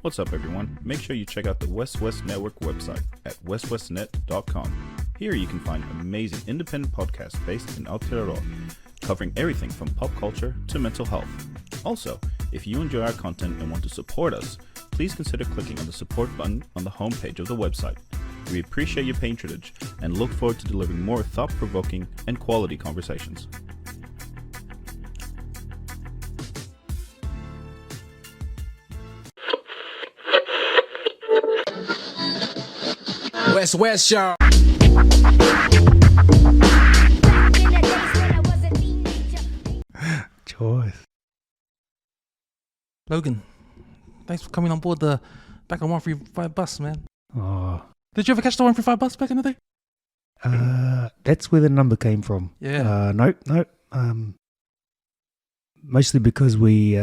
What's up, everyone? Make sure you check out the West West Network website at westwestnet.com. Here you can find amazing independent podcasts based in Aotearoa, covering everything from pop culture to mental health. Also, if you enjoy our content and want to support us, please consider clicking on the support button on the homepage of the website. We appreciate your patronage and look forward to delivering more thought-provoking and quality conversations. West, y'all. Choice. Logan, thanks for coming on board the back on 135 bus, man. Oh, Did you ever catch the 135 bus back in the day? that's where the number came from. Yeah. Nope. Mostly because we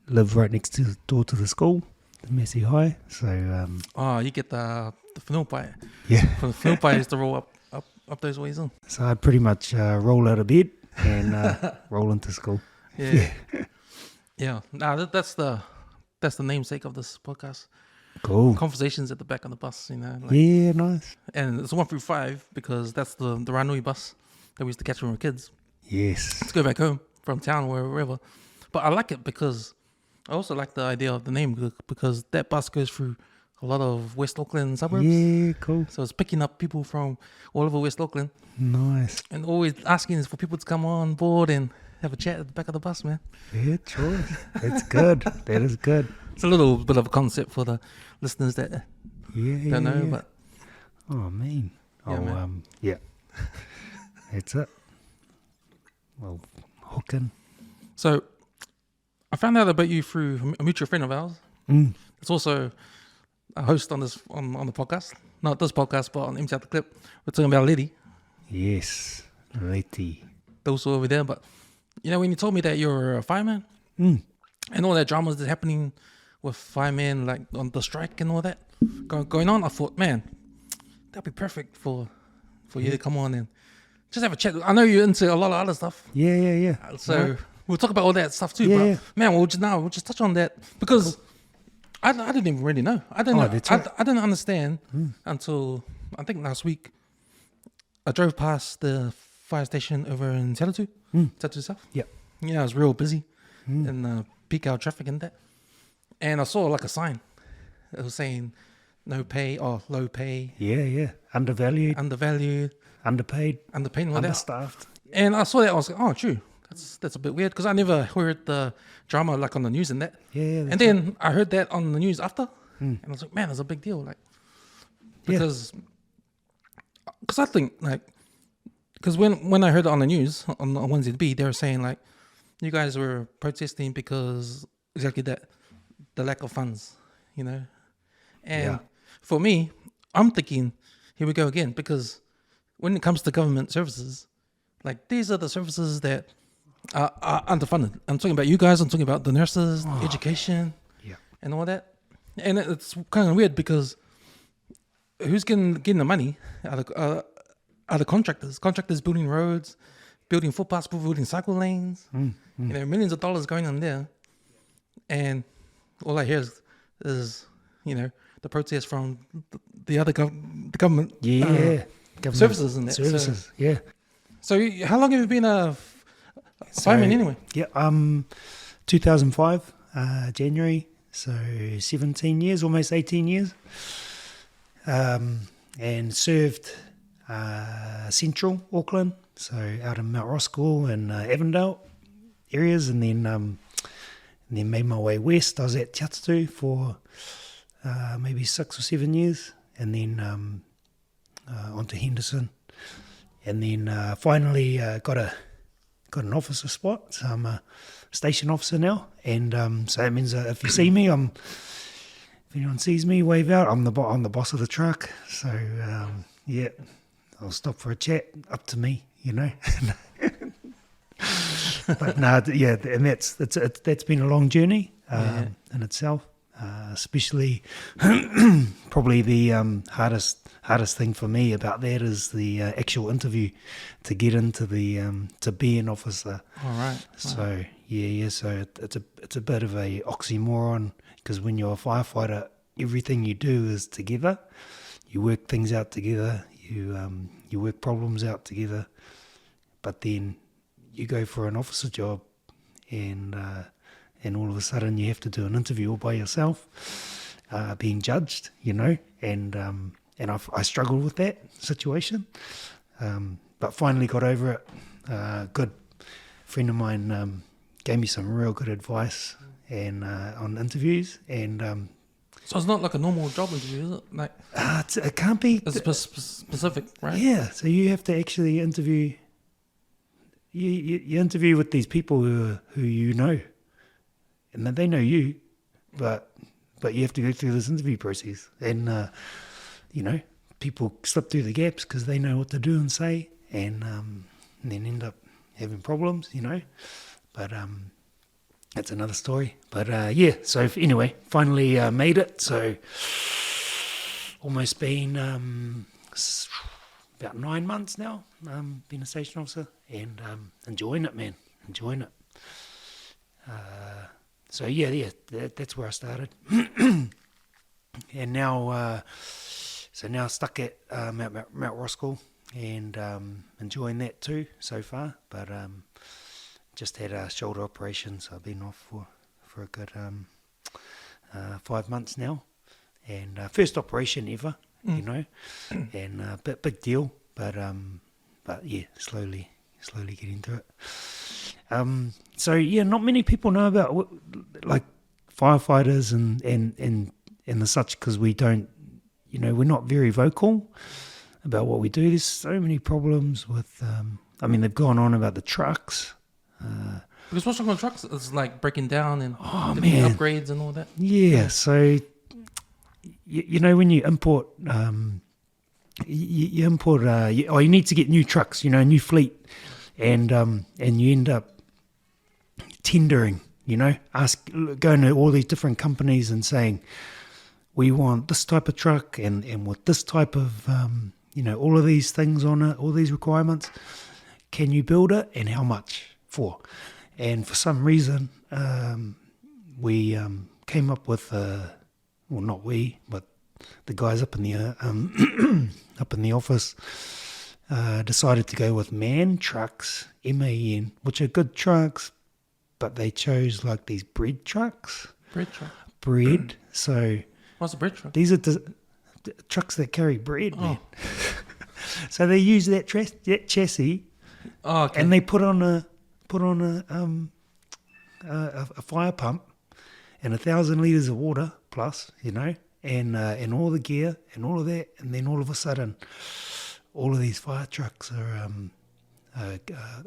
live right next to the door to the school, the Massey High. So You get the whenupai. yeah. For the whenupai is to roll up those ways on. So I'd pretty much roll out of bed and roll into school. Yeah. Yeah. Nah, that's the namesake of this podcast. Cool. Conversations at the back of the bus, you know. Yeah, nice. And it's 135 because that's the Ranui bus that we used to catch when we were kids. Yes. To go back home from town or wherever. But I like it because I also like the idea of the name because that bus goes through a lot of West Auckland suburbs. Yeah, cool. So it's picking up people from all over West Auckland Nice. and always asking for people to come on board and have a chat at the back of the bus, man. Yeah, choice. That's good. That is good. It's a little bit of a concept for the listeners that don't know, but Oh, man. Yeah, man. Yeah. That's it. Well, hooking. So I found out about you through a mutual friend of ours. Mm. It's also a host on this on the podcast. Not this podcast, but on MT Out the Clip. We're talking about Lady. Yes. Righty. Those were over there. But, you know, when you told me that you're a fireman Mm. and all that drama that's happening with firemen, like on the strike and all that going on, I thought, man, that'd be perfect for you to come on and just have a chat. I know you're into a lot of other stuff. Yeah. So Right. we'll talk about all that stuff too. Yeah, but yeah. man, we'll just touch on that because I didn't even really know. I didn't Oh, know. that's right. I didn't understand until I think last week. I drove past the fire station over in Te South. Yep. Yeah, it was real busy in peak hour traffic and that. And I saw like a sign. It was saying no pay or low pay, Yeah. Undervalued, undervalued, underpaid, underpaid and all that. understaffed. And I saw that. I was like, oh, true. That's a bit weird because I never heard the drama like on the news and that. Yeah. And then I heard that on the news after, and I was like, man, it's a big deal. Like, because I think like, because when I heard it on the news on 1ZB, they were saying like, you guys were protesting because exactly that, the lack of funds, you know. And for me, I'm thinking, here we go again, because when it comes to government services, like these are the services that are underfunded. I'm talking about you guys. I'm talking about the nurses, education, and all that. And it's kind of weird because who's getting the money out of contractors? Contractors building roads, building footpaths, building cycle lanes. You know, millions of dollars going on there, and all I hear is you know the protest from the other government Government services and that. services. So how long have you been a fireman anyway? Yeah. 2005 January. So 17 years, almost 18 years. And served Central Auckland, so out in Mount Roskill and Avondale areas, and then made my way west. I was at Te Atatu for maybe 6 or 7 years, and then on to Henderson, and then finally got an officer spot. So I'm a station officer now, and so that means if you see me, if anyone sees me, wave out. I'm the boss of the truck. So I'll stop for a chat. Up to me, you know. But and that's been a long journey in itself. Especially, probably the hardest thing for me about that is the actual interview to get into the to be an officer. All right. So so it's a bit of a oxymoron. Because when you're a firefighter, everything you do is together. You work things out together. You work problems out together. But then you go for an officer job, and all of a sudden you have to do an interview all by yourself, being judged, and I struggled with that situation, but finally got over it. Good friend of mine gave me some real good advice and on interviews, and So it's not like a normal job interview, is it? Like it can't be. it's specific, right? Yeah, so you have to actually interview. You interview with these people who you know, and then they know you, but you have to go through this interview process, and people slip through the gaps because they know what to do and say, and then end up having problems, But that's another story. But so anyway, finally made it. So almost been about 9 months now, being a station officer, and enjoying it, man, enjoying it. So that's where I started, and now stuck at Mount Roskill, and enjoying that too so far. But just had a shoulder operation, so I've been off for a good 5 months now, and first operation ever, and big deal. But yeah, slowly getting to it. So yeah, not many people know about like firefighters and the such, because we don't, we're not very vocal about what we do. There's so many problems with. They've gone on about the trucks. Because what's wrong with trucks? It's like breaking down and man, upgrades and all that. Yeah, so when you import, you import. You need to get new trucks, a new fleet, and you end up tendering. Going to all these different companies and saying, we want this type of truck and with this type of all of these things on it, all these requirements. Can you build it, and how much for? And for some reason, we came up with, not we, but the guys up in the office decided to go with MAN trucks, MAN, which are good trucks, but they chose like these bread trucks. Bread. So what's a bread truck? These are trucks that carry bread, man. So they use that chassis, and they put on a fire pump and 1,000 litres of water plus, and all the gear and all of that, and then all of a sudden, all of these fire trucks are,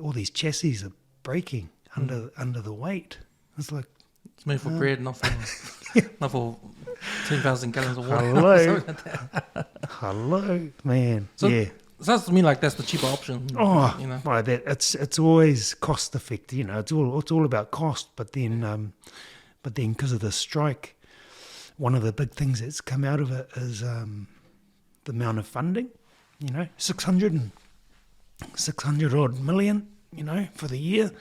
all these chassis are breaking under the weight. It's like it's made for bread, not for 10,000 gallons of water. Hello, hello, man. So, yeah. Sounds to me like that's the cheaper option. Right. It's always cost effective. It's all about cost. But then because of the strike, one of the big things that's come out of it is the amount of funding. 600 odd million. For the year,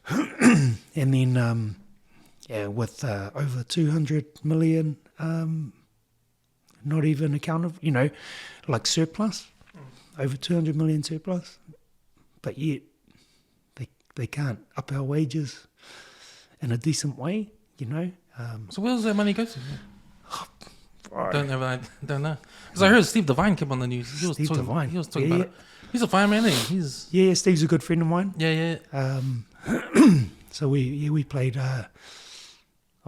and then with over 200 million, not even accounted. Like surplus. Over 200 million surplus, but yet they can't up our wages in a decent way, So where does that money go to? Right. Don't know. Because I heard Steve Devine came on the news. He was talking about it. He's a fireman. Steve's a good friend of mine. Yeah. So we played.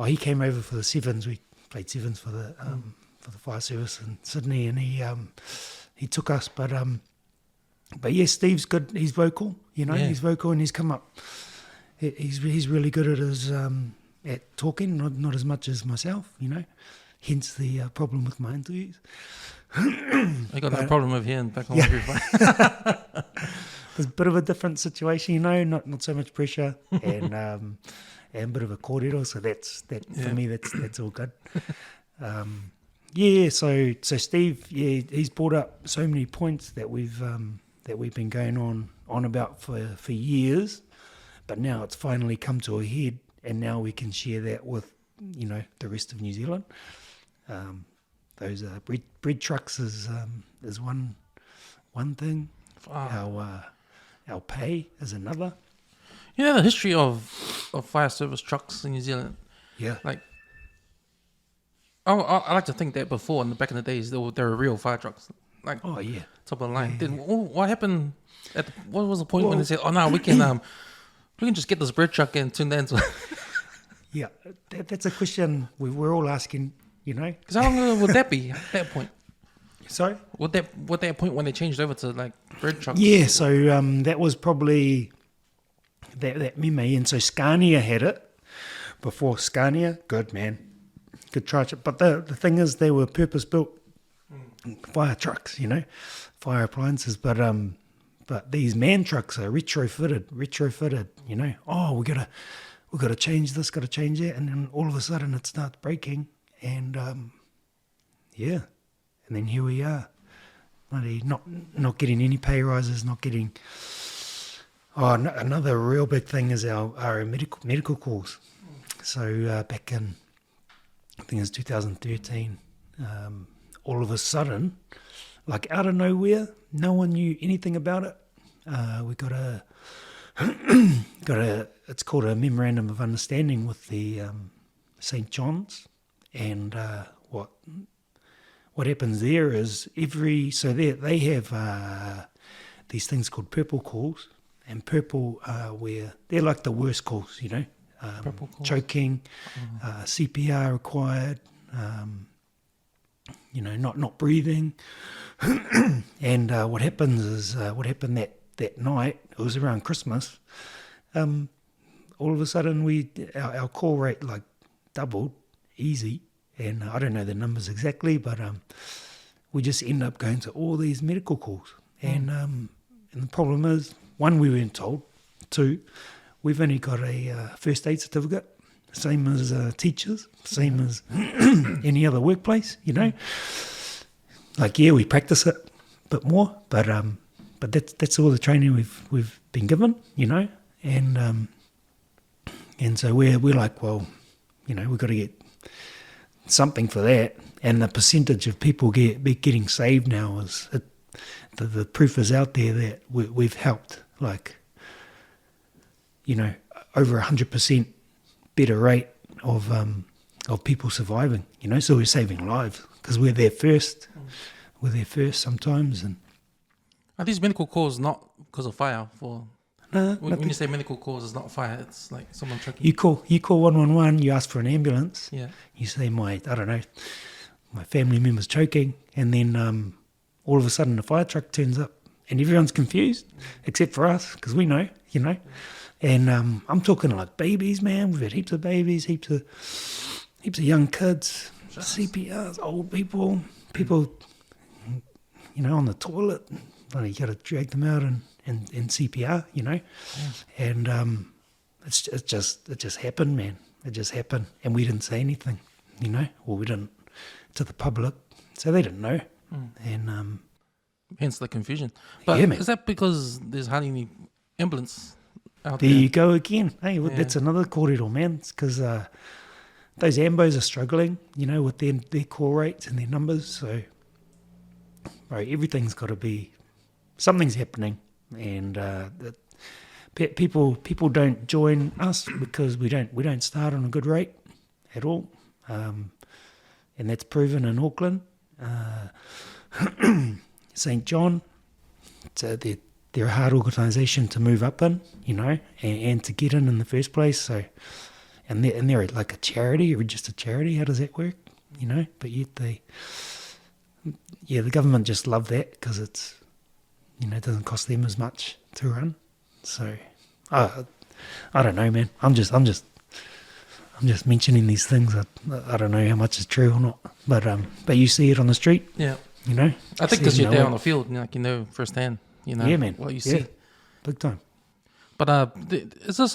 He came over for the sevens. We played sevens for the fire service in Sydney, and he took us, but yeah, Steve's good. He's vocal, He's vocal, and he's come up. He's really good at his at talking, not as much as myself, Hence the problem with my interviews. I got no problem with hearing back on. There's a bit of a different situation, not so much pressure, and a bit of a kōrero, so for me that's all good. So Steve, he's brought up so many points that we've been going on about for years, but now it's finally come to a head, and now we can share that with the rest of New Zealand. Those bread trucks is one thing. Our pay is another. The history of fire service trucks in New Zealand. Yeah. Like, I like to think that before, in the back in the days, they were real fire trucks. Like, Oh yeah. top of the line. Then what happened? What was the point when they said, "Oh no, we can just get this bread truck and turn that into"? Yeah, that's a question we're all asking. Because how long ago would that be at that point? Sorry. What that point when they changed over to like bread trucks? Yeah, so that was probably that meme, and so Scania had it before. Scania, good man, good truck. But the thing is, they were purpose built fire trucks, fire appliances. But these man trucks are retrofitted. Oh, we gotta change this, gotta change that, and then all of a sudden it starts breaking, and and then here we are. Not getting any pay rises, not getting. Another real big thing is our medical calls. So back in, I think it was 2013, all of a sudden, like out of nowhere, no one knew anything about it. We got a it's called a memorandum of understanding with the St. John's, and what happens there is they have these things called purple calls, and purple where they're like the worst calls, Purple calls. choking, CPR required, not breathing, and what happened that night, it was around Christmas, all of a sudden our call rate like doubled, easy. And I don't know the numbers exactly, but we just end up going to all these medical calls. And the problem is, one, we weren't told. Two, we've only got a first aid certificate, same as teachers, same as any other workplace, Like, we practice it a bit more, but that's all the training we've been given, And so we're like, well, we've got to get something for that, and the percentage of people getting saved now is the proof is out there that we've helped, like, over 100% better rate of people surviving, so we're saving lives because we're there first. We're there first sometimes. And are these medical calls not because of fire? No, when you say medical calls, it's not fire. It's like someone choking. You call 111. You ask for an ambulance. Yeah. You say my family member's choking, and then all of a sudden the fire truck turns up, and everyone's confused except for us because we know, And I'm talking like babies, man. We've had heaps of babies, heaps of young kids, CPRs, old people, on the toilet. You got to drag them out and CPR, and it just happened, man. It just happened, and we didn't say anything, or we didn't to the public, so they didn't know, and hence the confusion. But yeah, man. Is that because there's hardly any ambulance out there? there? You go again. Hey, that's another kōrero, man. It's because those ambos are struggling, with their call rates and their numbers. So, right, everything's got to be. Something's happening, and people don't join us because we don't start on a good rate at all, and that's proven in Auckland. St. John, so they're a hard organisation to move up in, and to get in the first place. So, and they're like a charity, a registered charity. How does that work? But yet the government just love that because it's. It doesn't cost them as much to run. So, I don't know, man. I'm just mentioning these things. I don't know how much is true or not. But you see it on the street. Yeah. I think because you're there on the field, firsthand. Yeah, man. What you see. Yeah, big time. But is this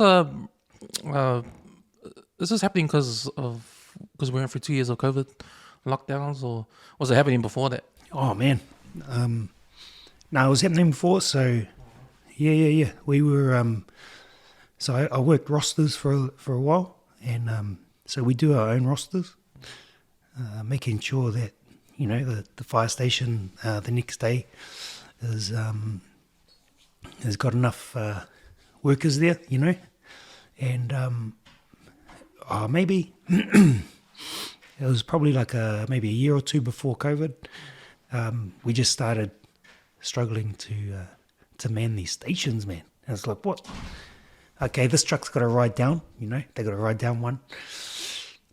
happening because we went through 2 years of COVID lockdowns, or was it happening before that? Oh man. No, it was happening before, so we were, so I worked rosters for a while, and So we do our own rosters, making sure that, you know, the fire station the next day is has got enough workers there, you know, and maybe it was probably like maybe a year or two before COVID. We just started struggling to man these stations, man. And it's like, what? Okay, this truck's got to ride down, you know, they got to ride down one.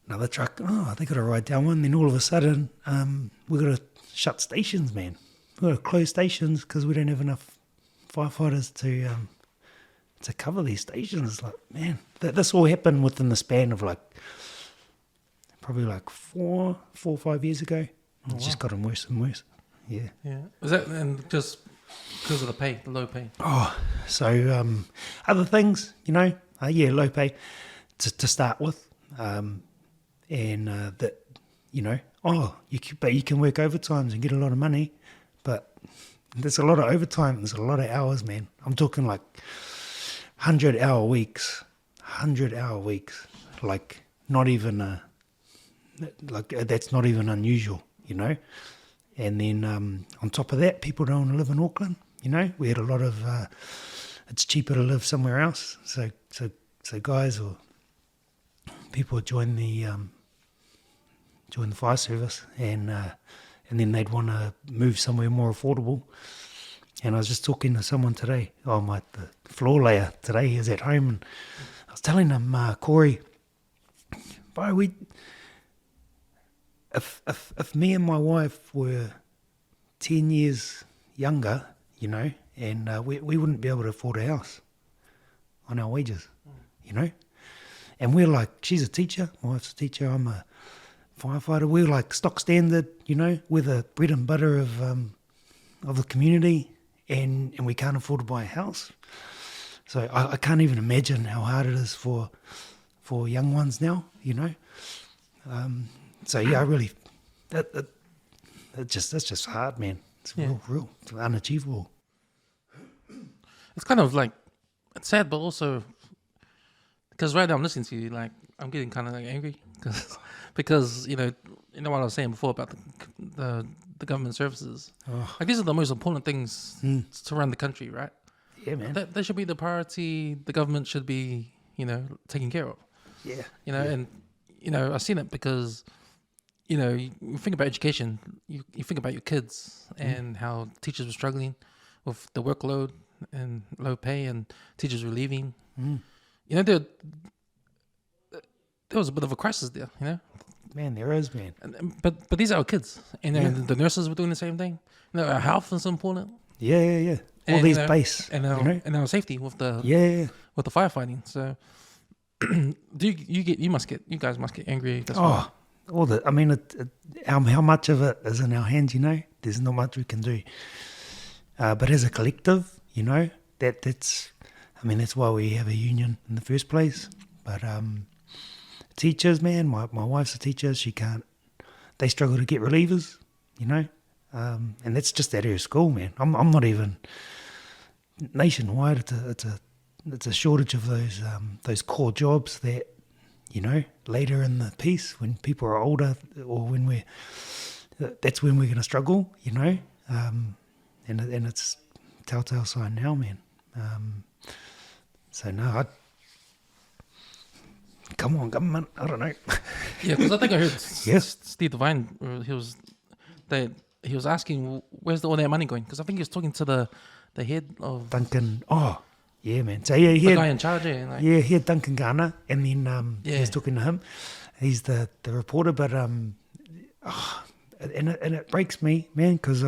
Another truck, they got to ride down one. Then all of a sudden, we got to shut stations, man. We got to close stations because we don't have enough firefighters to cover these stations. It's like, man, this all happened within the span of like probably like 4 or 5 years ago. It's just gotten worse and worse. Yeah. Yeah. Is that and just because of the pay, the low pay? So other things, you know, low pay to start with, and that, you know, but you can work overtimes and get a lot of money, but there's a lot of overtime. There's a lot of hours, man. I'm talking like 100-hour weeks, like not even that's not even unusual, you know. And then on top of that, people don't want to live in Auckland. You know, we had a lot of it's cheaper to live somewhere else. So guys or people join the fire service, and then they'd want to move somewhere more affordable. And I was just talking to someone today. The floor layer today is at home, and I was telling him, Corey, bro, if me and my wife were 10 years younger, you know, and we wouldn't be able to afford a house on our wages, you know. And we're like, she's a teacher, my wife's a teacher, I'm a firefighter. We're like stock standard, you know, we're the bread and butter of the community, and we can't afford to buy a house. So I can't even imagine how hard it is for young ones now, you know. So yeah, I really, that's just hard, man. It's real unachievable. It's kind of like, it's sad, but also, because right now I'm listening to you, like, I'm getting kind of like angry, because you know what I was saying before about the government services. Like, these are the most important things to run the country, right? Yeah, man. That should be the priority. The government should be, you know, taking care of. Yeah. You know, and you know, I've seen it because, you know, you think about education, you think about your kids and how teachers were struggling with the workload and low pay, and teachers were leaving. You know, there was a bit of a crisis there, you know. Man, there is, man. But these are our kids, and the nurses were doing the same thing. You know, our health is important. Yeah. All these base and our safety with the with the firefighting. So, you guys must get angry. That's why. How much of it is in our hands, you know? There's not much we can do. But as a collective, you know, that's why we have a union in the first place. But teachers, man, my wife's a teacher. They struggle to get relievers, you know, and that's just at her school, man. I'm not even nationwide. It's a shortage of those core jobs that, you know, later in the piece when people are older, or that's when we're going to struggle, you know, and it's telltale sign now, man. So no, come on, government. I don't know. Yeah, because I think I heard Steve Devine. He was asking where's all that money going, because I think he was talking to the head of Duncan. Oh, yeah, man. So yeah, the guy in charge. He had Duncan Garner, and then he was talking to him. He's the reporter, but and it breaks me, man, because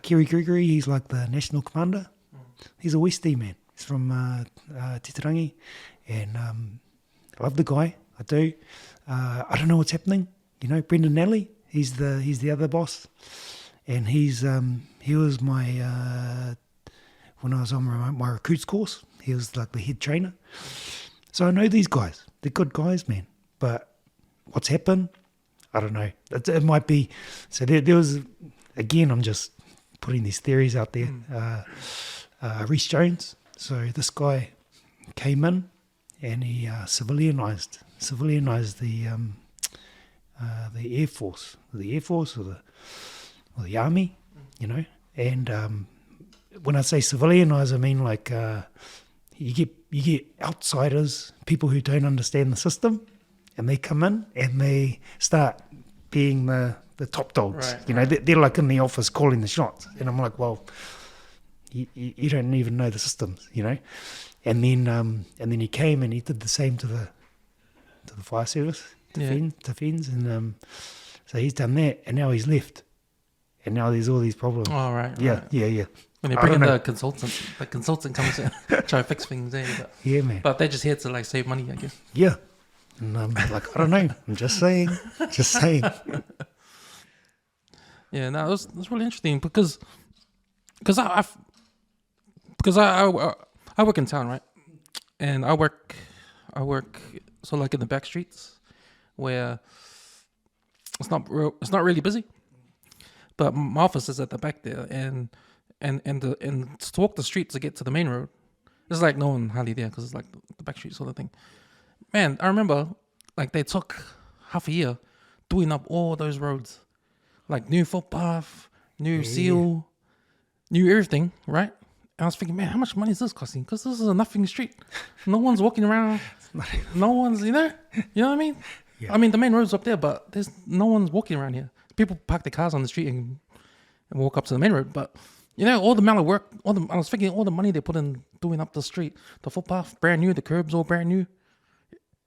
Kerry Gregory, he's like the national commander. He's a Westie, man. He's from Titirangi, and I love the guy. I do. I don't know what's happening. You know, Brendan Nally, he's the other boss, and he was my when I was on my recruits course. He was like the head trainer. So I know these guys. They're good guys, man. But what's happened? I don't know. It might be. So there was, again, I'm just putting these theories out there. Rhys Jones. So this guy came in and he civilianised civilianise the Air Force, or the Army, you know. And when I say civilianise, I mean like you get outsiders, people who don't understand the system, and they come in and they start being the top dogs. Right, you know, they're like in the office calling the shots, and I'm like, well, you don't even know the systems, you know. And then he came and he did the same to the fire service, to Fens, and so he's done that, and now he's left, and now there's all these problems. Oh, right. Yeah. When they bring in the consultant comes in, try to fix things there. But, yeah, man. But they're just here to like save money, I guess. Yeah. And like, I don't know. I'm just saying. Yeah, no, it was really interesting because I work in town, right? And I work so like in the back streets where it's not really busy, but my office is at the back there, and to walk the street to get to the main road, there's like no one hardly there because it's like the back street sort of thing. Man, I remember like they took half a year doing up all those roads, like new footpath, new seal, new everything, right? And I was thinking, man, how much money is this costing? Because this is a nothing street. No one's walking around. No one's, you know what I mean? Yeah. I mean, the main road's up there, but there's no one's walking around here. People park their cars on the street and walk up to the main road. But, you know, all the amount of work, I was thinking all the money they put in doing up the street, the footpath, brand new, the curbs all brand new.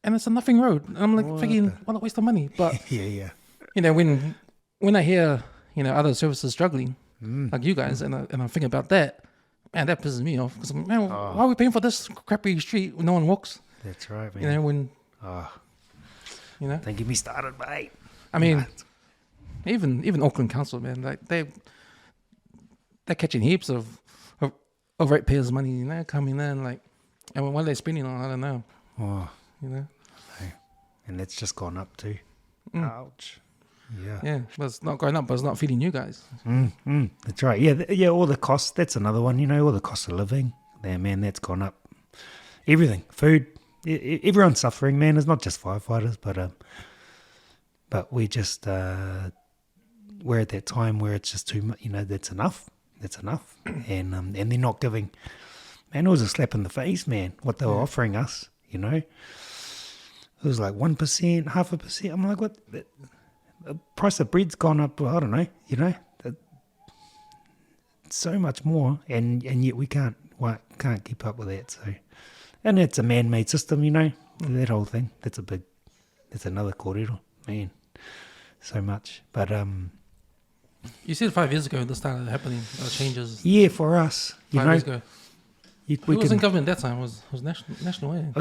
And it's a nothing road. And I'm like thinking, what a waste of money. But, yeah. You know, when I hear, you know, other services struggling, like you guys, and I'm thinking about that, man, that pisses me off. Because, man, why are we paying for this crappy street when no one walks? That's right, man. You know, you know? Don't get me started, mate. I mean, even Auckland Council, man, like they're catching heaps of ratepayers' money, you know, coming in, like, and what are they spending on? I don't know. Oh, you know? And that's just gone up too. Ouch. Yeah, but it's not going up, but it's not feeding you guys. That's right. Yeah, all the costs, that's another one, you know, all the cost of living. There, man, that's gone up. Everything, food, everyone's suffering, man. It's not just firefighters, but we just, we're at that time where it's just too much, you know, that's enough. And they're not giving, man, it was a slap in the face, man, what they were offering us, you know. It was like 1%, 0.5%. I'm like, what? The price of bread's gone up, I don't know, you know, so much more, and yet we can't keep up with that. So, and it's a man-made system, you know, that whole thing. That's another kōrero, man, so much. But you said 5 years ago this started happening, changes. Yeah, for us, 5 years ago. Who was in government at that time? Was national? Yeah. It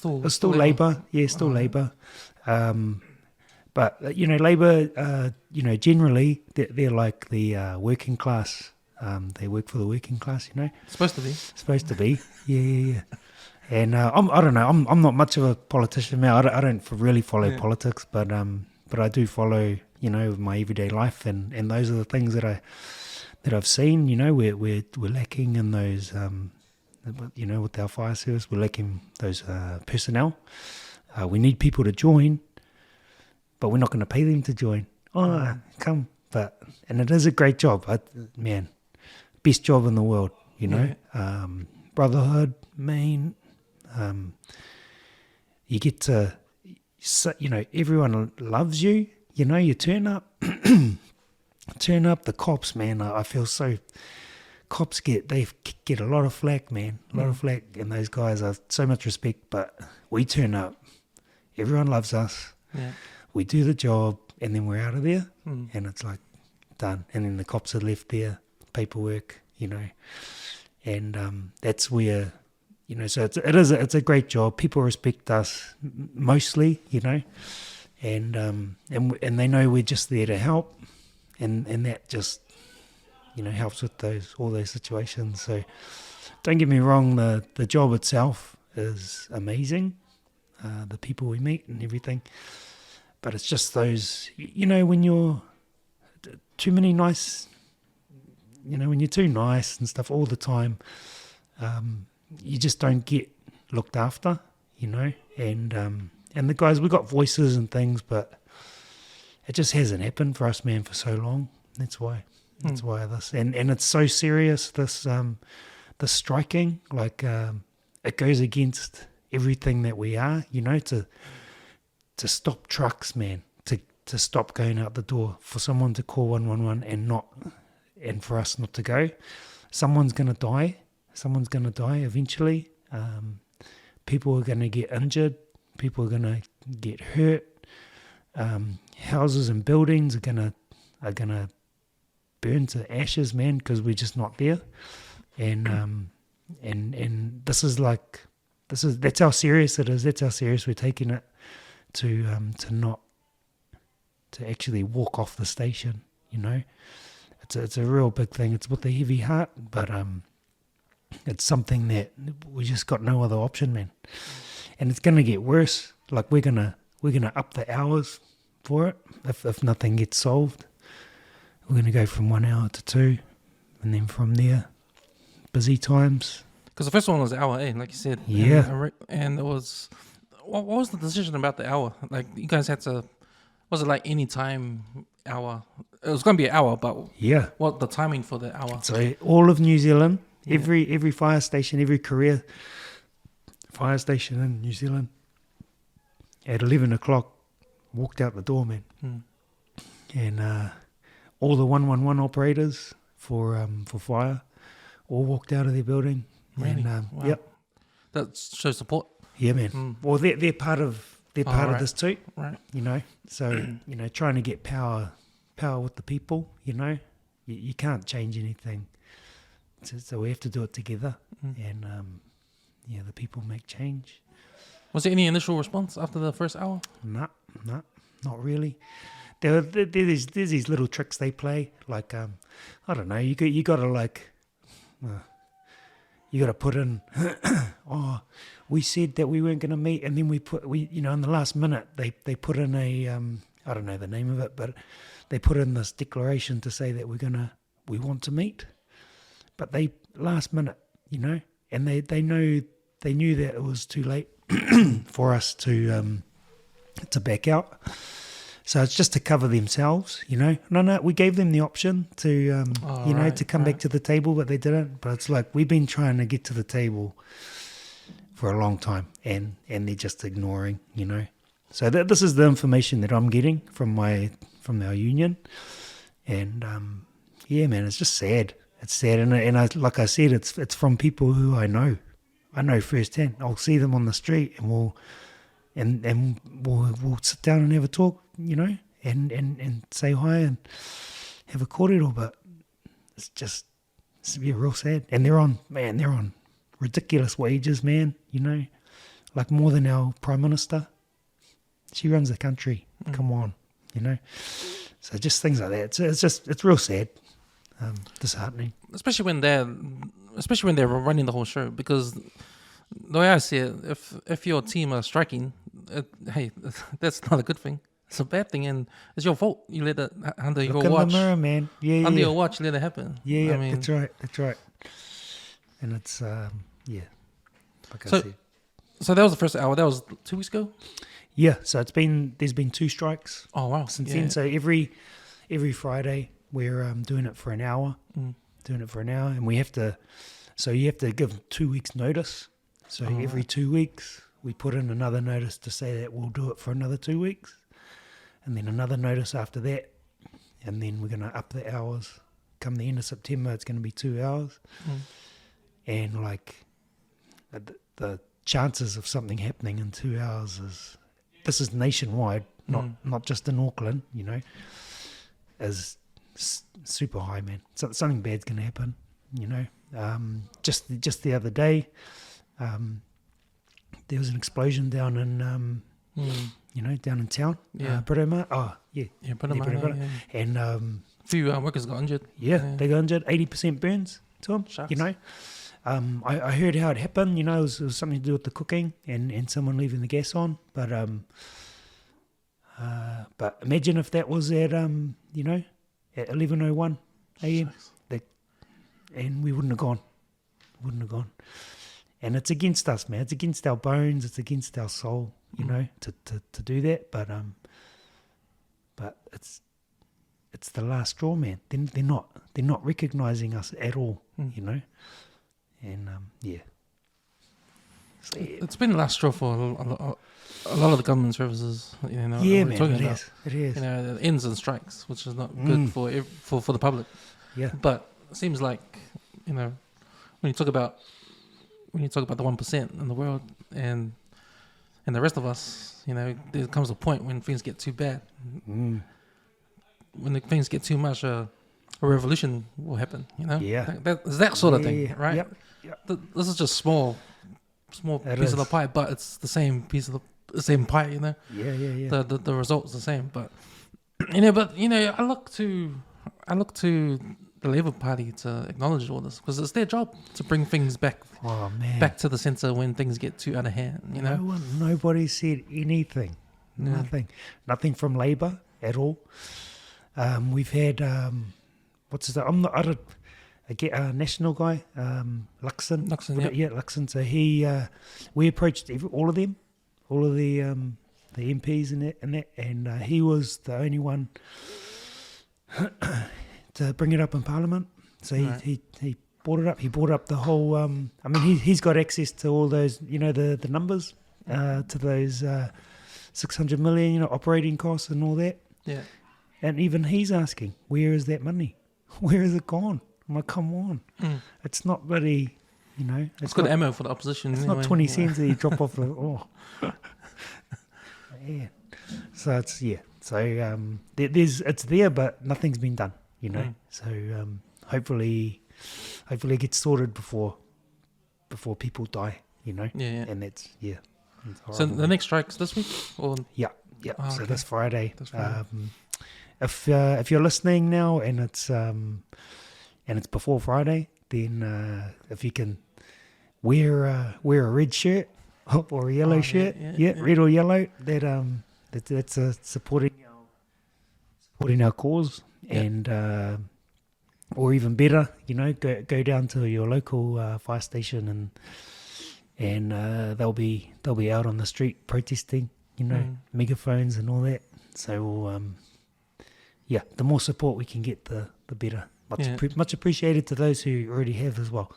was still Labour. Yeah, still Labour. But, you know, Labour, you know, generally, they're like the working class. They work for the working class, you know. Supposed to be. Yeah. And I don't know. I'm not much of a politician, man. I don't really follow politics, but I do follow, you know, my everyday life, and those are the things that I've seen. You know, we're lacking in those. You know, with our fire service, we're lacking those personnel. We need people to join. But we're not going to pay them to join. Come. And it is a great job. Man, best job in the world, you know. Yeah. Brotherhood, man. You get to, you know, everyone loves you. You know, you turn up. The cops, man, I feel so... Cops get a lot of flack, man. A lot of flack. And those guys are so much respect. But we turn up. Everyone loves us. Yeah. We do the job, and then we're out of there, and it's like done. And then the cops are left there, paperwork, you know, and that's where, you know. So it's a great job. People respect us mostly, you know, and they know we're just there to help, and that just, you know, helps with all those situations. So don't get me wrong, the job itself is amazing, the people we meet and everything. But it's just those, you know, when you're too many nice, you know, when you're too nice and stuff all the time, you just don't get looked after, you know, and the guys, we got voices and things, but it just hasn't happened for us, man, for so long. That's why. That's why this, and it's so serious. This striking, like it goes against everything that we are. You know, to stop trucks, man, to stop going out the door, for someone to call 111 and for us not to go. Someone's gonna die. Someone's gonna die eventually. People are gonna get injured. People are gonna get hurt. Houses and buildings are gonna burn to ashes, man, because we're just not there. And that's how serious it is. That's how serious we're taking it, to actually walk off the station. You know, it's a real big thing. It's with a heavy heart, but it's something that we just got no other option, man. And it's gonna get worse. Like we're gonna up the hours for it if nothing gets solved. We're gonna go from 1 hour to 2, and then from there, busy times. Because the first one was hour, like you said. Yeah. And it was, what was the decision about the hour? Like you guys had to, was it like any time hour? It was going to be an hour, but yeah, what the timing for the hour? So all of New Zealand, every fire station, every career fire station in New Zealand, at 11 o'clock, walked out the door, man. And all the 111 operators for fire all walked out of their building. Really? And, Wow. Yep. That shows support. Yeah, man. Well, they're part of Right. this too. Right. You know, so trying to get power with the people. You know, you can't change anything, so we have to do it together. And the people make change. Was there any initial response after the first hour? No, not really. There's these little tricks they play. Like I don't know. You got to you got to put in. Oh, we said that we weren't going to meet, and then in the last minute they put in a I don't know the name of it, but they put in this declaration to say that we want to meet, but they last minute, and they knew that it was too late for us to back out. So it's just to cover themselves, No, we gave them the option to, to come back to the table, but they didn't. But it's like we've been trying to get to the table for a long time, and they're just ignoring, So this is the information that I'm getting from our union, and man, it's just sad. It's sad, and I, like I said, it's from people who I know firsthand. I'll see them on the street, and we'll sit down and have a talk, and say hi and have a cordial, but it's real sad. And they're on ridiculous wages, man, like more than our Prime Minister. She runs the country. Come on, So just things like that. It's real sad, disheartening. Especially when they're running the whole show, because the way I see it, if your team are striking, hey, that's not a good thing. It's a bad thing, and it's your fault. You let it under your watch. Look in the mirror, man. Yeah, under your watch, let it happen. Yeah, I mean, that's right. And it's like I said. So that was the first hour. That was 2 weeks ago. Yeah, so there's been 2 strikes. Oh wow! Since then, so every Friday we're doing it for an hour. And we have to. So you have to give 2 weeks notice. So every 2 weeks we put in another notice to say that we'll do it for another 2 weeks, and then another notice after that, and then we're going to up the hours. Come the end of September, it's going to be 2 hours, and like the chances of something happening in 2 hours this is nationwide, not just in Auckland, is super high, man. So something bad's going to happen, Just the other day, there was an explosion down in down in town. Britomart. Oh, yeah. Yeah, Britomart. Yeah. And a few workers got injured. Yeah, they got injured. 80% burns to them. Shucks. I heard how it happened. It was something to do with the cooking and someone leaving the gas on. But imagine if that was at at 11:01 a.m. And we wouldn't have gone. And it's against us, man. It's against our bones. It's against our soul, you know, to do that. But it's the last straw, man. They're not recognising us at all, you know. And yeah. So, yeah. It's been the last straw for a lot of the government services. You know, Yeah, we're man. talking It about. is. It is. You know, it ends in strikes, which is not good for the public. Yeah. But it seems like, you know, when you talk about the 1% in the world and the rest of us, you know, there comes a point when things get too bad. When things get too much, a revolution will happen. You know, Yeah. It's that sort of thing, right? Yep. This is just small It piece of the is. pie, but it's the same piece of the same pie. You know, Yeah. the result's the same, but I look to the Labour Party to acknowledge all this because it's their job to bring things back Oh man. back to the centre when things get too out of hand. You know, Nobody said anything. Yeah. Nothing from Labour at all. We've had what's his name? I get a national guy, Luxon. yeah. Luxon. So we approached all of them, all of the MPs and that, and he was the only one to bring it up in Parliament. So he brought it up. He brought up the whole. I mean, he's got access to all those, you know, the numbers to those 600 million, you know, operating costs and all that. Yeah. And even he's asking, where is that money? Where is it gone? I'm like, come on. It's not bloody, you know. It's good ammo for the opposition. It's anyway. not 20 cents that you drop off the, yeah. So it's, yeah. So it's there, but nothing's been done, you know. So hopefully it gets sorted before people die, you know. Yeah. And that's, yeah. So the next strike's this week? Or Yeah. Oh, So okay. this Friday. This Friday. If you're listening now and it's before Friday, then if you can wear a red shirt or a yellow shirt, red or yellow, that's supporting our cause, and or even better, you know, go down to your local fire station and they'll be out on the street protesting, you know, megaphones and all that. So the more support we can get, the better. Much appreciated to those who already have as well.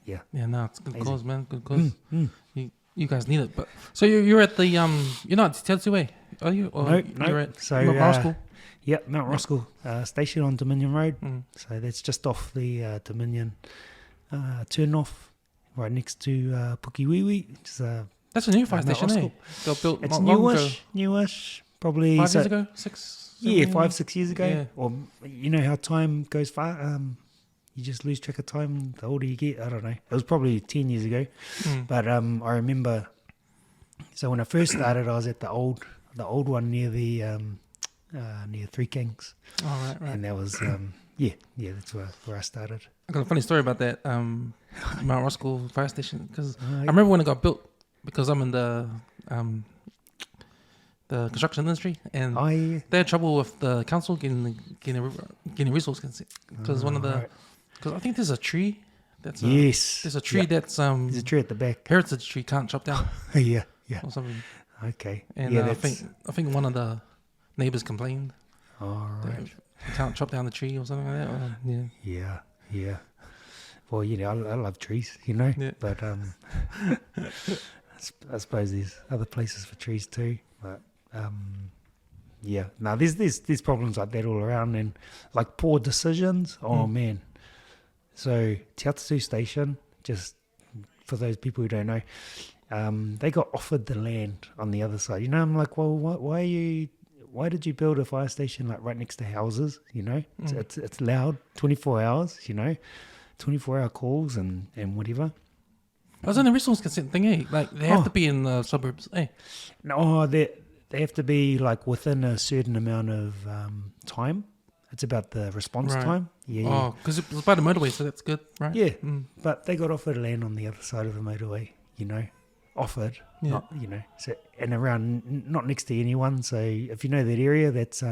Yeah. Yeah, no, it's a good Amazing. cause, man. Good cause. You guys need it. But so you're at the you're not at Aotearoa, are you? Or No. You're at So Mount Roskill? Yeah, Mount Roskill station on Dominion Road. So that's just off the Dominion turn off, right next to Pukiwiwi. Which is, That's a new fire Mount station, eh? Roskill. Got built it's not long ago. newish, probably 5 years ago? 6? Yeah, 5-6 years ago. Yeah. Or you know how time goes far. You just lose track of time the older you get. I don't know. It was probably 10 years ago. But I remember. So when I first started, I was at the old one near the near Three Kings. Oh, right. And that was that's where I started. I got a funny story about that Mount Roskill fire station because Yeah. I remember when it got built because I'm in the construction industry and they had trouble with the council getting resource consent because because I think there's a tree that's there's a tree that's there's a tree at the back. heritage tree can't chop down yeah or something. Okay. And I think one of the neighbors complained All that right. you can't chop down the tree or something like that. Yeah. Well, you know, I love trees, you know, Yeah. but I suppose there's other places for trees too. But no, there's problems like that all around, and like poor decisions. Oh man. So Te Atatu Station, just for those people who don't know, they got offered the land on the other side. You know, I'm like, well, why did you build a fire station like right next to houses? You know, it's loud, 24 hours. You know, 24-hour calls and whatever. I was in a resource consent thing, eh? Like they have to be in the suburbs, eh? No, they have to be like within a certain amount of time. It's about the response time. Yeah. Oh, because it was by the motorway, so that's good, right? Yeah. But they got offered land on the other side of the motorway. You know, offered. Yeah. Not, you know, so and around not next to anyone. So if you know that area, that's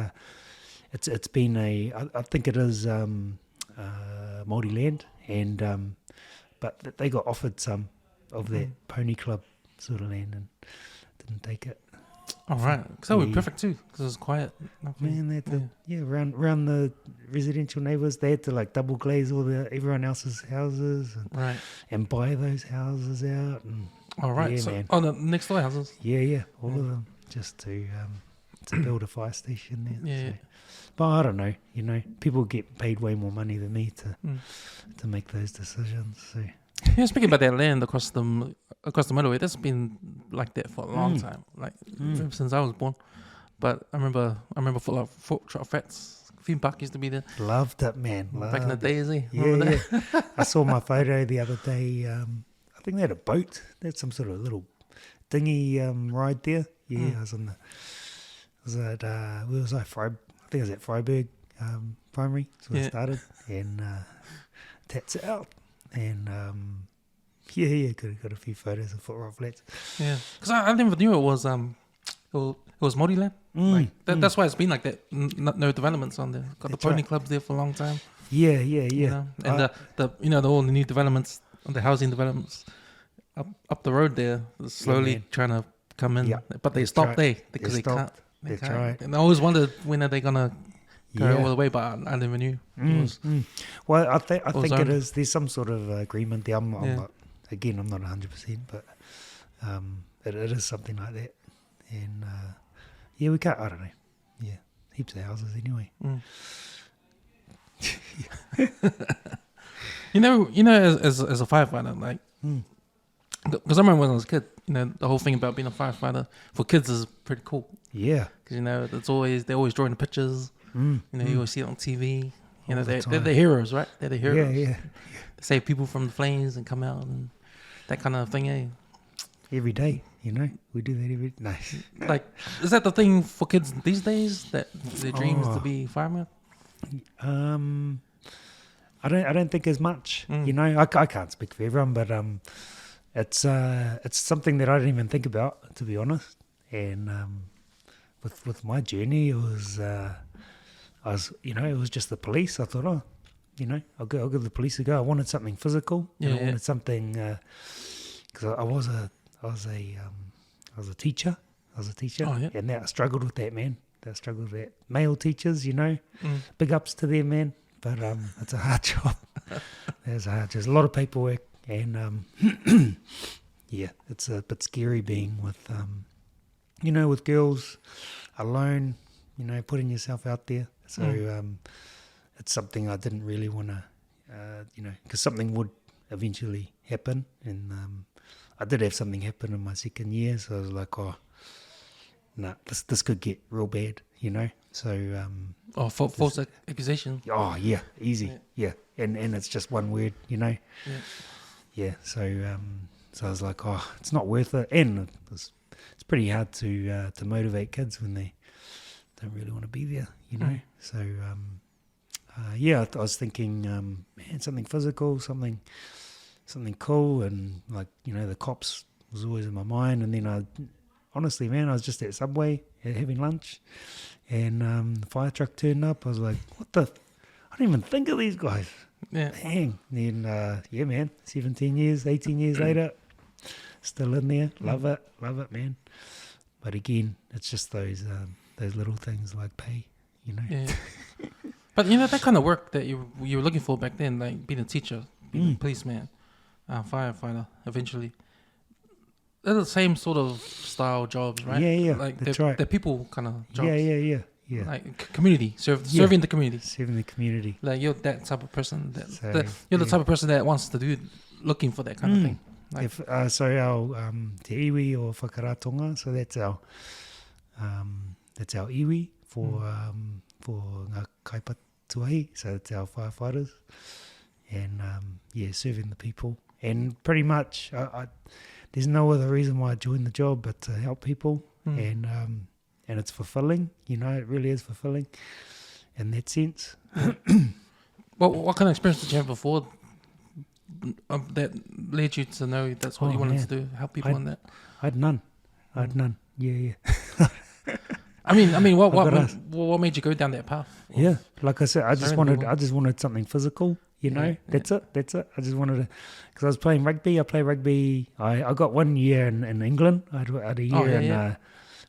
it's been I think it is Māori land, and but they got offered some of that pony club sort of land and didn't take it. All right, because that would be perfect too, because it was quiet. Man, they had to, around the residential neighbours, they had to like double glaze everyone else's houses and buy those houses out. And, all right, yeah, so man. the next door houses. Yeah, all of them, just to build a fire station there. Yeah. So. But I don't know, people get paid way more money than me to make those decisions. So. Yeah, speaking about that land across the motorway, that's been like that for a long time, like ever since I was born. But I remember for like Fort Fats, theme park used to be there. Loved it, man. Back in the days, eh? Yeah. I saw my photo the other day. I think they had a boat. They had some sort of little dinghy ride there. Yeah, I was on where was I? I think I was at Freiburg Primary. So I started and tats it out. And got a few photos of Footrock Flats. Yeah, because I never knew it was Māori land. That's why it's been like that. No developments on there. Got the pony clubs there for a long time. Yeah. You know? And all the new developments, the housing developments up the road there, slowly trying to come in, but they stopped there because they can't. That's right. And I always wondered when are they gonna go all the way, but I never knew. Well, I think it is. There's some sort of agreement there. I'm not 100%, but it is something like that. And we can't. I don't know. Yeah, heaps of houses anyway. As a firefighter, like, because I remember when I was a kid, the whole thing about being a firefighter for kids is pretty cool. Yeah, because they're always drawing the pictures. You always see it on TV. They're the heroes, right? They're the heroes. Yeah. They save people from the flames and come out and that kind of thing, eh? Every day, we do that every day. No. Like, is that the thing for kids these days, that their dream is to be firemen? I don't think as much. I can't speak for everyone, but it's something that I didn't even think about, to be honest. And with my journey, it was it was just the police. I thought, I'll give the police a go. I wanted something physical. I wanted something because I was a teacher. And I struggled with that, man. I struggled with that. Male teachers, big ups to them, man. But it's a hard job. There's a lot of paperwork, and it's a bit scary being with with girls alone. Putting yourself out there. So it's something I didn't really want to, because something would eventually happen. And I did have something happen in my second year. So I was like, this could get real bad, So... false accusation. Oh, yeah, easy. Yeah. And it's just one word, Yeah. So I was like, it's not worth it. And it's pretty hard to motivate kids when they don't really want to be there, So, I was thinking, man, something physical, something cool, and like, the cops was always in my mind. And then honestly, man, I was just at Subway having lunch, and the fire truck turned up. I was like, what the? I didn't even think of these guys. Yeah. Dang. Then, man, 18 years later, still in there. Love it, man. But again, it's just those little things like pay, Yeah. But that kind of work that you were looking for back then, like being a teacher, being a policeman, firefighter, eventually. They're the same sort of style jobs, right? Yeah. Like that's right. They're people kind of jobs. Yeah. Like community, serving the community. Serving the community. Like you're that type of person you're the type of person that wants to do, looking for that kind of thing. Like, so our te iwi or whakaratonga, so that's our iwi for ngā kaipatuahi, so that's our firefighters, and serving the people. And pretty much, there's no other reason why I joined the job but to help people, and it's fulfilling. It really is fulfilling in that sense. Well, what kind of experience did you have before that led you to know that's what you wanted to do, help people on that? I had none. Yeah. I mean, what made you go down that path? Yeah, like I said, I just wanted something physical, You know, Yeah, that's it. I just wanted to, because I was playing rugby. I play rugby. I got 1 year in England. I had a year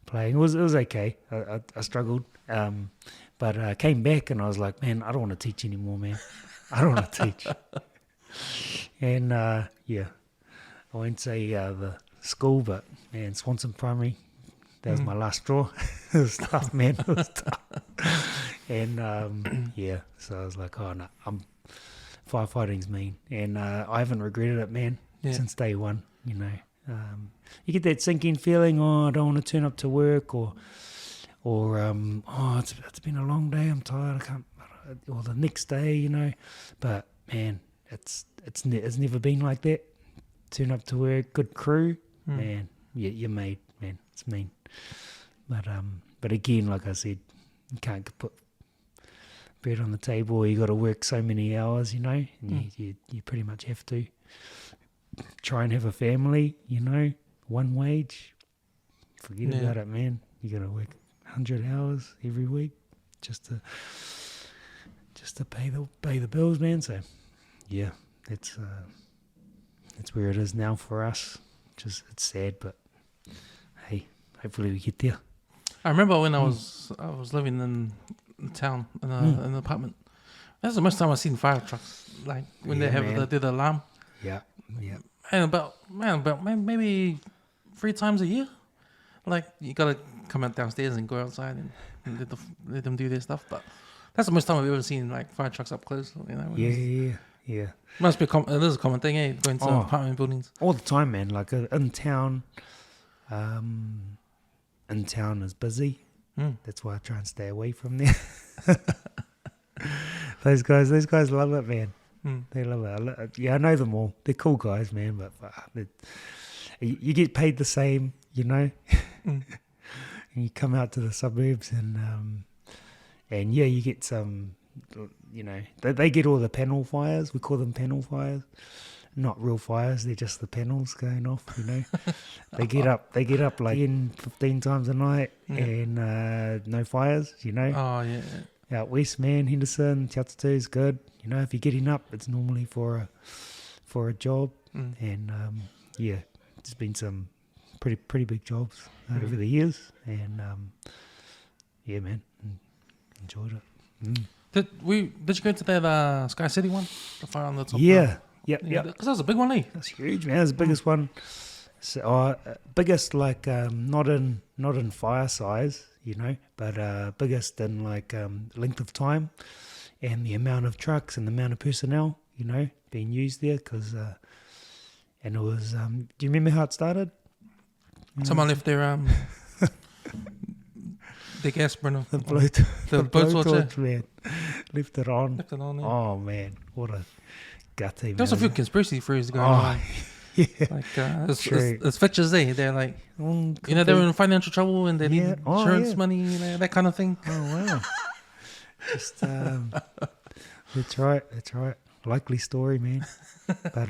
playing. It was okay. I struggled, but I came back and I was like, man, I don't want to teach anymore, man. I don't want to teach. And I won't say the school, but man, Swanson Primary. That was my last straw. It was tough, man. It was tough. And so I was like, oh no, firefighting's mean, and I haven't regretted it, man, since day one. You know, you get that sinking feeling, oh, I don't want to turn up to work, or oh, it's been a long day, I'm tired, I can't, or the next day, you know. But man, it's never been like that. Turn up to work, good crew, man. You're made, man. It's mean, but again, like I said, you can't put bread on the table, or you got to work so many hours, you know, and you pretty much have to try and have a family, you know. One wage, forget about it, man. You got to work 100 hours every week just to pay the bills, man. So yeah, that's where it is now for us. Just it's sad, but hey, hopefully we get there. I remember when I was living in town in an apartment. That's the most time I've seen fire trucks, like when they do the alarm. Yeah. And about maybe 3 times a year. Like you gotta come out downstairs and go outside and let them do their stuff. But that's the most time I've ever seen like fire trucks up close. You know. Yeah. Must be it is a common thing, eh? Going to apartment buildings all the time, man. Like in town, is busy. That's why I try and stay away from there. Those guys love it, man. They love it. Yeah, I know them all. They're cool guys, man. But you get paid the same, you know. And you come out to the suburbs, and you get some, you know. They get all the panel fires. We call them panel fires. Not real fires, they're just the panels going off, you know. They get up like 10, 15 times a night, and no fires, you know. Oh, yeah. Out west, man, Henderson, Te Atatu is good. You know, if you're getting up, it's normally for a job. And there's been some pretty big jobs over the years, and man, enjoyed it. Did you go to that Sky City one? The fire on the top? Yeah. Because that was a big one, eh? That's huge, man. That's the biggest one. So, biggest like not in fire size, you know, but biggest in like length of time and the amount of trucks and the amount of personnel, you know, being used there. Because and it was. Do you remember how it started? Someone left their the gas burner, the blowtorch, man. Left it on. Yeah. Oh man, what a gutty. There's a few conspiracy theories going on. Yeah, like it's pictures there. They're like, you know, they're in financial trouble and they need insurance money, you know, that kind of thing. Oh wow, just that's right. Likely story, man. But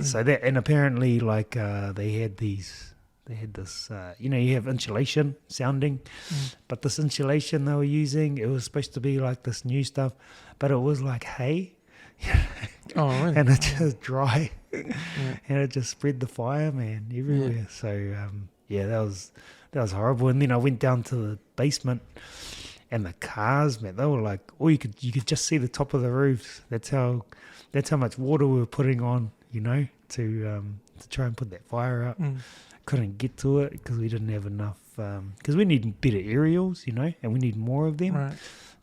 so that, and apparently like they had this, you know, you have insulation sounding, but this insulation they were using, it was supposed to be like this new stuff, but it was like hay. Oh, really? And it just dry, and it just spread the fire, man, everywhere. So that was horrible. And then I went down to the basement, and the cars, man, they were like, you could just see the top of the roofs. That's how much water we were putting on, you know, to try and put that fire out. Couldn't get to it because we didn't have enough. Because we need better aerials, you know, and we need more of them. Right.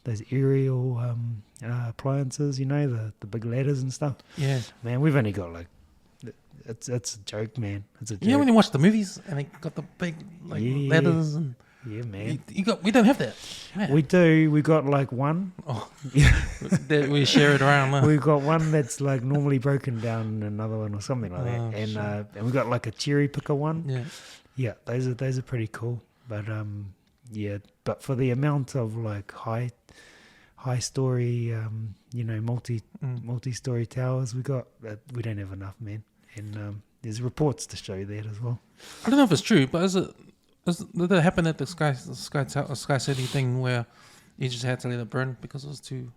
Those aerial appliances, you know, the big ladders and stuff. Yeah. Man, we've only got like, it's a joke, man. It's a joke. Yeah, when you watch the movies and they got the big ladders and man. We don't have that. Man. We do. We got like one. Oh, we share it around. Huh? We've got one that's like normally broken down, and another one or something like that. And we got like a cherry picker one. Yeah. Yeah, those are pretty cool. But but for the amount of like high story, you know, multi-story towers we got, we don't have enough, man. And there's reports to show that as well. I don't know if it's true, but did it happen at the Sky City thing where you just had to let it burn because it was too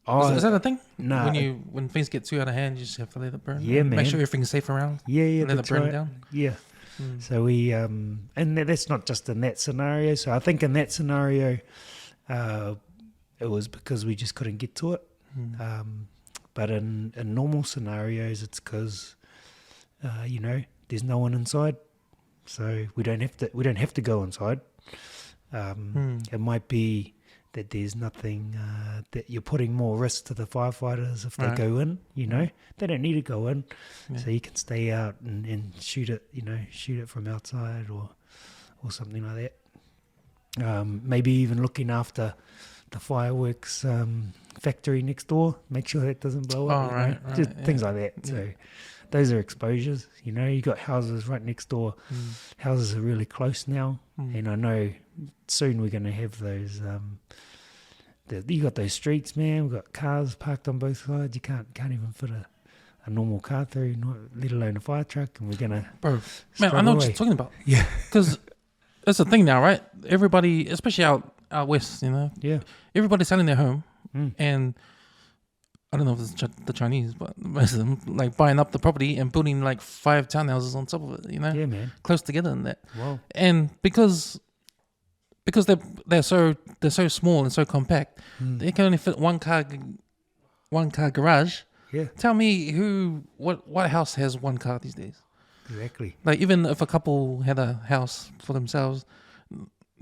Oh, Is that a thing? no. When things get too out of hand, you just have to let it burn. Yeah, and man. Make sure everything's safe around. Yeah, And let it that's burn right. down. Yeah. So we and that's not just in that scenario. So I think in that scenario, it was because we just couldn't get to it. But in normal scenarios, it's because there's no one inside, so we don't have to go inside. It might be that there's nothing that you're putting more risk to the firefighters if they go in. They don't need to go in, so you can stay out and shoot it from outside or something like that. Maybe even looking after the fireworks factory next door, make sure that doesn't blow up. Just things like that. So those are exposures. You got houses right next door. Houses are really close now, and I know soon we're going to have those. You got those streets, man. We've got cars parked on both sides. You can't even fit a normal car through, let alone a fire truck. And we're gonna, bro, man, I know what you're talking about. Yeah, because that's the thing now, right? Everybody, especially out west, yeah, everybody's selling their home, and I don't know if it's the Chinese, but most of them like buying up the property and building like 5 townhouses on top of it. Yeah, man, close together and that. Wow. And because they're so small and so compact, they can only fit one car garage. Yeah. Tell me what house has one car these days? Exactly. Like even if a couple had a house for themselves,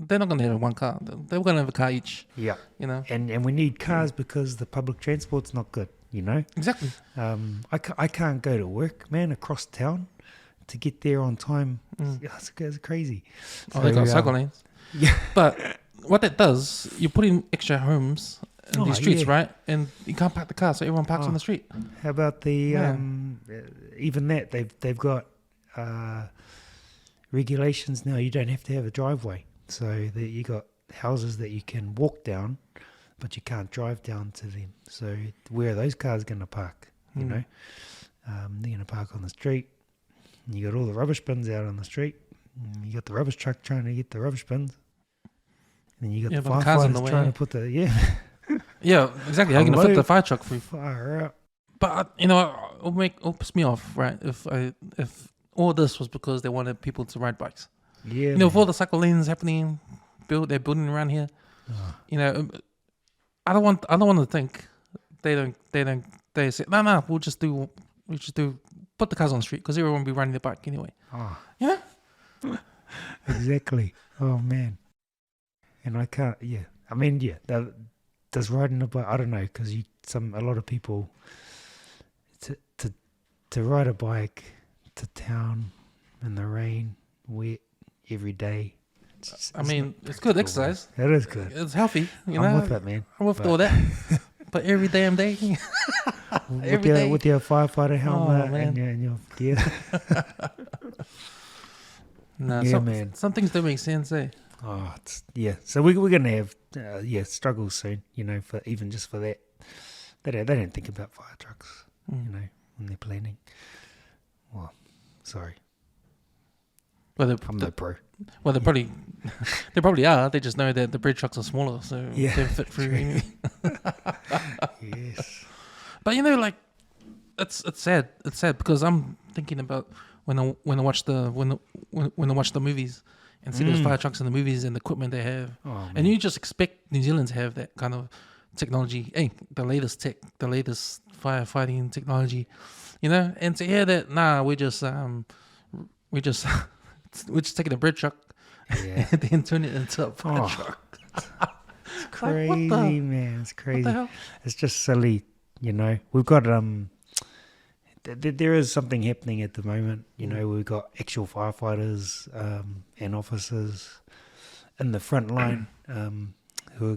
they're not gonna have one car. They're gonna have a car each. Yeah. And we need cars because the public transport's not good. Exactly. I can't go to work, man, across town to get there on time. It's crazy. They got cycle lanes. Yeah. But what that does, you put in extra homes in these streets, right? And you can't park the car, so everyone parks on the street. How about the even that they've got regulations now. You don't have to have a driveway, so that you got houses that you can walk down, but you can't drive down to them. So where are those cars going to park? They're going to park on the street. And you got all the rubbish bins out on the street. And you got the rubbish truck trying to get the rubbish bins. And you got the firefighters trying to put the yeah, exactly. How can I fit the fire truck for you? Fire up. But it'll piss me off, right? If all this was because they wanted people to ride bikes. Yeah. With all the cycle lanes happening, they're building around here. I don't want to think they say no. We'll just do put the cars on the street because everyone will be riding their bike anyway. Exactly. Oh man. And I can't. Yeah. I mean, yeah. Does riding a bike? I don't know, because a lot of people to ride a bike to town in the rain, wet every day. It's good exercise. It is good. It's healthy. I'm with it, man. I'm with all that. But every damn day. With your firefighter helmet and your gear. Man. Some things don't make sense, eh? Oh, So we're gonna have struggles soon. For even just for that. They don't think about fire trucks. When they're planning. Well, sorry. Well, I'm no pro. Well, they probably are. They just know that the bread trucks are smaller, so they fit through. Yes. But it's sad. It's sad because I'm thinking about when I watch the movies and see those fire trucks in the movies and the equipment they have, and you just expect New Zealand to have that kind of technology. Hey, the latest tech, the latest firefighting technology, and to hear that, we're just taking a bread truck and then turn it into a fire truck. It's crazy, man. It's crazy. What the hell? It's just silly, We've got there is something happening at the moment. We've got actual firefighters and officers in the front line who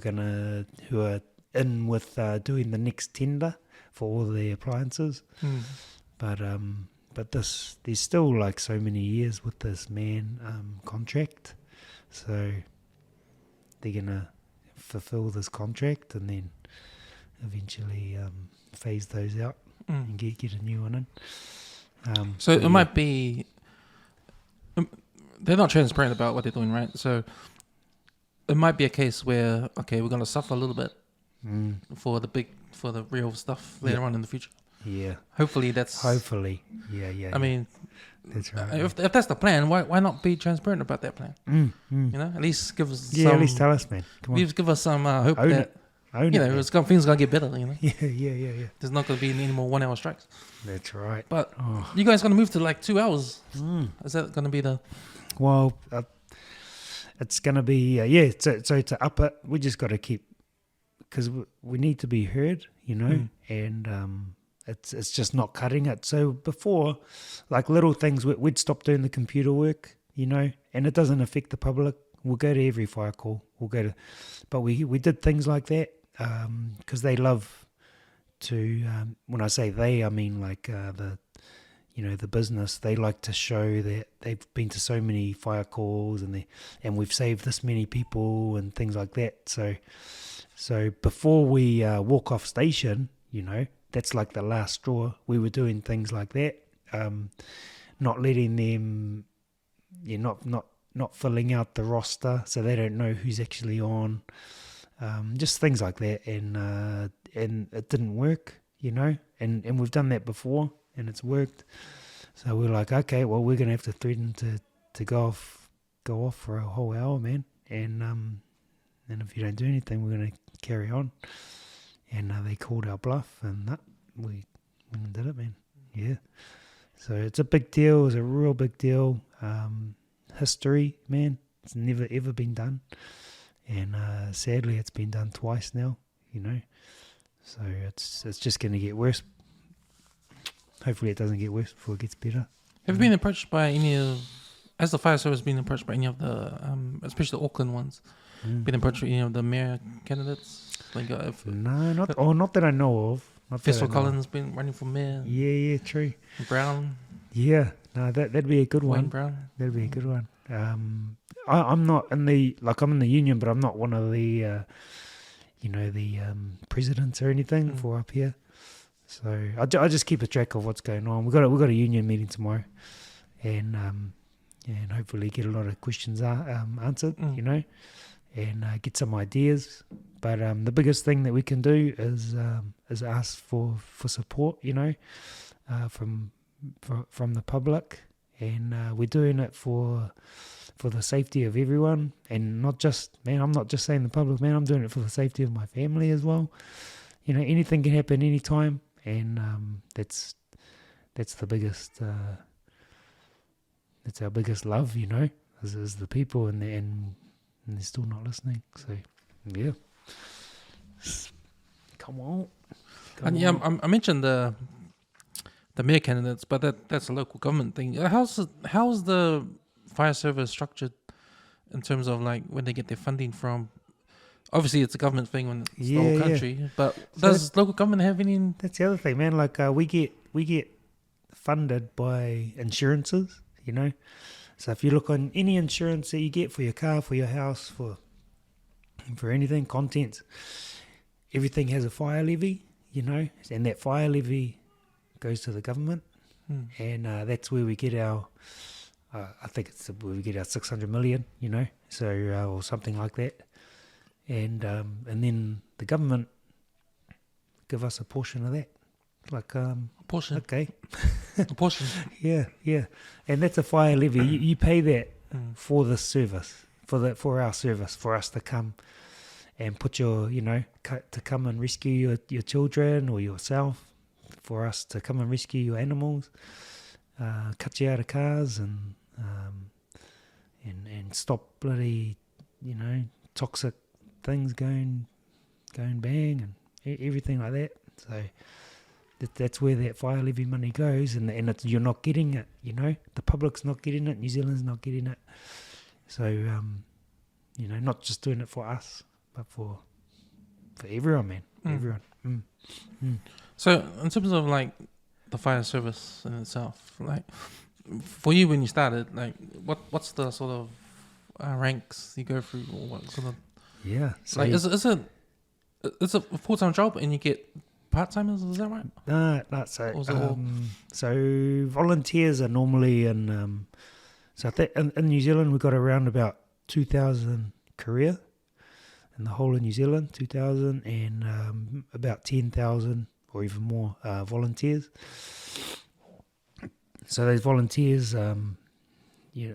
are in with doing the next tender for all the appliances. But there's still like so many years with this contract, so they're gonna fulfill this contract and then eventually phase those out and get a new one in. So it might be they're not transparent about what they're doing, right? So it might be a case where we're gonna suffer a little bit for the big for the real stuff later on in the future. Yeah. Hopefully that's. Hopefully. Yeah. I mean, that's right. if that's the plan, why not be transparent about that plan? You know, at least give us Yeah, at least tell us, man. Come on. give us some hope Own that it. Own you it, know man. things gonna get better. You know, Yeah. there's not gonna be any more 1 hour strikes. That's right. But Oh. you guys gonna move to like 2 hours? Is that gonna be the? Well, it's going to be, so to up it, we just got to keep, because we need to be heard, you know, and it's just not cutting it. So before, like little things, we'd stop doing the computer work, you know, and it doesn't affect the public. We'll go to every fire call. But we did things like that because they love to, when I say they, I mean like the business, they like to show that they've been to so many fire calls and we've saved this many people and things like that. So before we walk off station, you know, that's like the last straw. We were doing things like that, not letting them, not filling out the roster so they don't know who's actually on, just things like that. And it didn't work, you know, and we've done that before. And it's worked, so we're like, okay, well, we're gonna have to threaten to go off for a whole hour, man. And if you don't do anything, we're gonna carry on. And they called our bluff, and we did it, man. Yeah. So it's a big deal. It's a real big deal. History, man. It's never ever been done, and sadly, it's been done twice now. You know, so it's just gonna get worse. Hopefully it doesn't get worse before it gets better. Have you been approached by has the fire service been approached by any of the, especially the Auckland ones, been approached by any of the mayor candidates? Like No, not that I know of. Festival Collins been running for mayor. Yeah, true. Brown. Yeah, no, that'd be a good one. Wayne Brown. That'd be a good one. I'm not in I'm in the union, but I'm not one of the, presidents or anything for up here. So I just keep a track of what's going on. We've got a union meeting tomorrow, and hopefully get a lot of questions answered, you know, and get some ideas. But the biggest thing that we can do is ask for support, you know, from the public, and we're doing it for the safety of everyone, and not just, man, I'm not just saying the public, man, I'm doing it for the safety of my family as well. You know, anything can happen anytime. And that's the biggest. That's our biggest love, you know, is the people, and they're still not listening. So, yeah, come on. I mentioned the mayor candidates, but that's a local government thing. How's the fire service structured in terms of like when they get their funding from? Obviously, it's a government thing when it's the whole country. But does local government have any? That's the other thing, man. Like we get funded by insurances, you know. So if you look on any insurance that you get for your car, for your house, for anything, contents, everything has a fire levy, you know, and that fire levy goes to the government, and that's where we get our. I think it's where we get our 600 million, you know, so or something like that. And then the government give us a portion of that, like a portion. Okay, a portion. Yeah, and that's a fire levy. You pay that for the service, for our service, for us to come and put your, you know, to come and rescue your children or yourself, for us to come and rescue your animals, cut you out of cars and stop bloody, you know, toxic things going bang and everything like that. So that's where that fire levy money goes, and you're not getting it, you know, the public's not getting it, New Zealand's not getting it. So you know, not just doing it for us, but for everyone, man. Everyone. So in terms of like the fire service in itself, like for you when you started, like what's the sort of ranks you go through, or what sort of? Yeah. So like it's a full-time job and you get part-timers, is that right? No, so volunteers are normally in so I think in New Zealand we've got around about 2,000 career, in the whole of New Zealand, 2,000, and about 10,000 or even more volunteers. So those volunteers,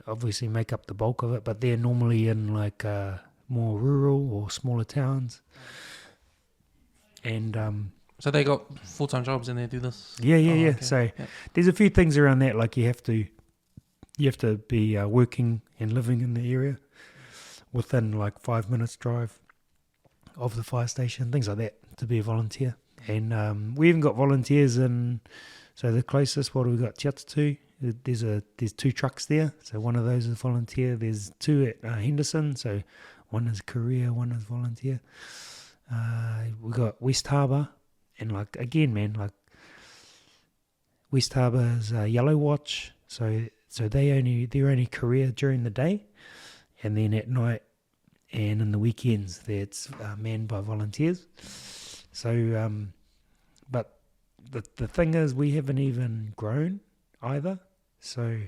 obviously make up the bulk of it, but they're normally in like more rural or smaller towns. And So they got full-time jobs and they do this? yeah. Okay. So there's a few things around that, like you have to be working and living in the area within like 5 minutes drive of the fire station, things like that, to be a volunteer. And we even got volunteers in. So the closest, what have we got? Te Atatu. There's 2 trucks there. So one of those is volunteer. There's 2 at Henderson. So one is career, one is volunteer. We got West Harbour, and like again, man, like West Harbour is Yellow Watch. So they're only career during the day, and then at night and in the weekends, it's manned by volunteers. So, but the thing is, we haven't even grown either. So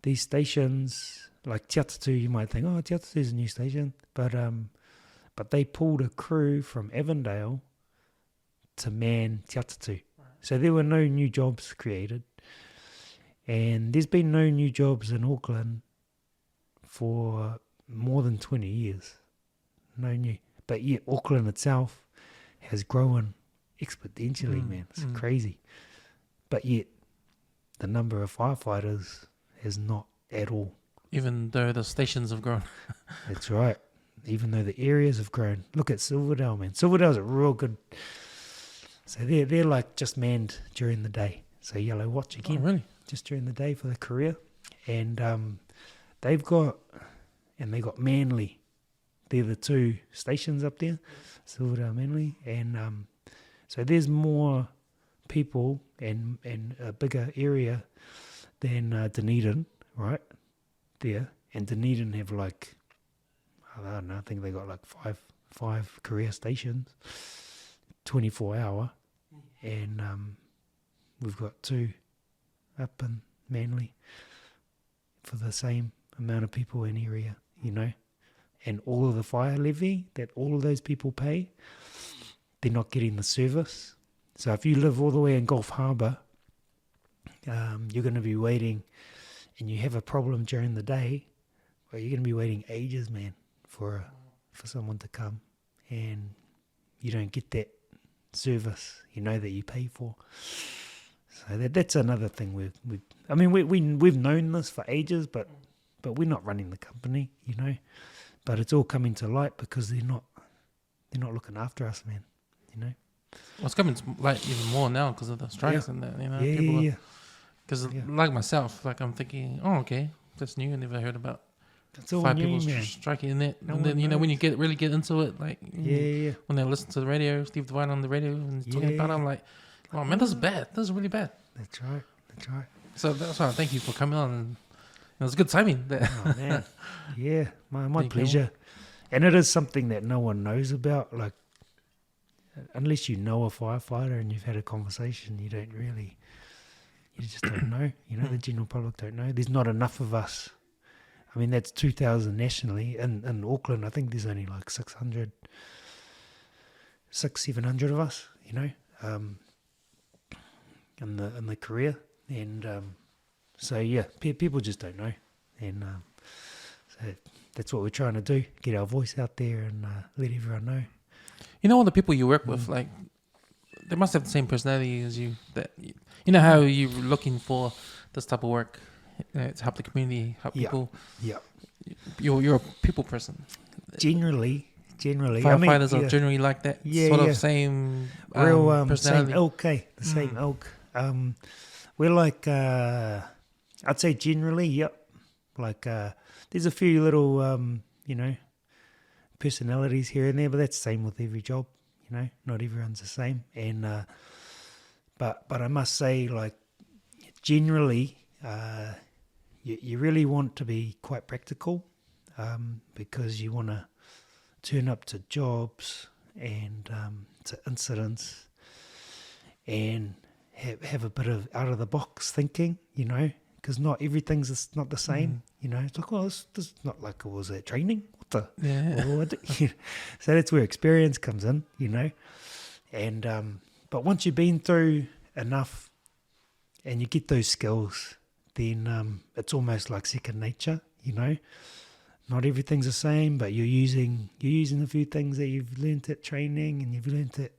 these stations, like Te Atatu, you might think, oh, Te Atatu is a new station, but they pulled a crew from Avondale to man Te Atatu. So there were no new jobs created. And there's been no new jobs in Auckland for more than 20 years. No new. But yet Auckland itself has grown exponentially, man. It's crazy. But yet the number of firefighters has not at all. Even though the stations have grown. That's right. Even though the areas have grown. Look at Silverdale, man. Silverdale's a real good... So they're like just manned during the day. So Yellow Watch again. Oh, really? Just during the day for the career. And they got Manly. They're the 2 stations up there, Silverdale, Manly. And so there's more people and a bigger area than Dunedin, right, there. And Dunedin have like, I don't know, I think they got like five career stations, 24 hour. And we've got 2 up in Manly for the same amount of people in area, and all of the fire levy that all of those people pay, they're not getting the service. So if you live all the way in Gulf Harbour, you're going to be waiting, and you have a problem during the day, well, you're going to be waiting ages, man, for someone to come, and you don't get that service, that you pay for. So that's another thing we've known this for ages, but we're not running the company, But it's all coming to light because they're not looking after us, man. Well, it's coming to light even more now because of the strikes and that. Yeah. Because like myself, like I'm thinking, oh, okay, that's new. I never heard about That's all 5 new, people man. striking in it. No And then one when you knows. really get into it, like when they listen to the radio, Steve Devine on the radio and talking about it, I'm like, oh man, this is bad. This is really bad. That's right. So that's why I thank you for coming on. And it was good timing. Oh man, yeah, my There you pleasure. And it is something that no one knows about. Like, unless you know a firefighter and you've had a conversation, you just don't know. The general public don't know. There's not enough of us. I mean, that's 2,000 nationally. In Auckland, I think there's only like 700 of us, in the career. And so, yeah, people just don't know. And so that's what we're trying to do, get our voice out there and let everyone know. All the people you work with, like, they must have the same personality as you. That how you're looking for this type of work to help the community, help people. Yeah. You're a people person. Generally. Firefighters are generally like that. Same real personality. same ilk, the same ilk. We're like, I'd say generally, yep. Like, there's a few little, personalities here and there, but that's the same with every job, not everyone's the same. And, but I must say, like, generally, you really want to be quite practical, because you want to turn up to jobs and to incidents and have a bit of out of the box thinking, because not everything's not the same. It's like, well, this is not like it was at training. What tangata. Yeah. Or so that's where experience comes in, you know. And but once you've been through enough and you get those skills, then it's almost like second nature, you know. Not everything's the same, but you're using a few things that you've learnt at training and you've learnt it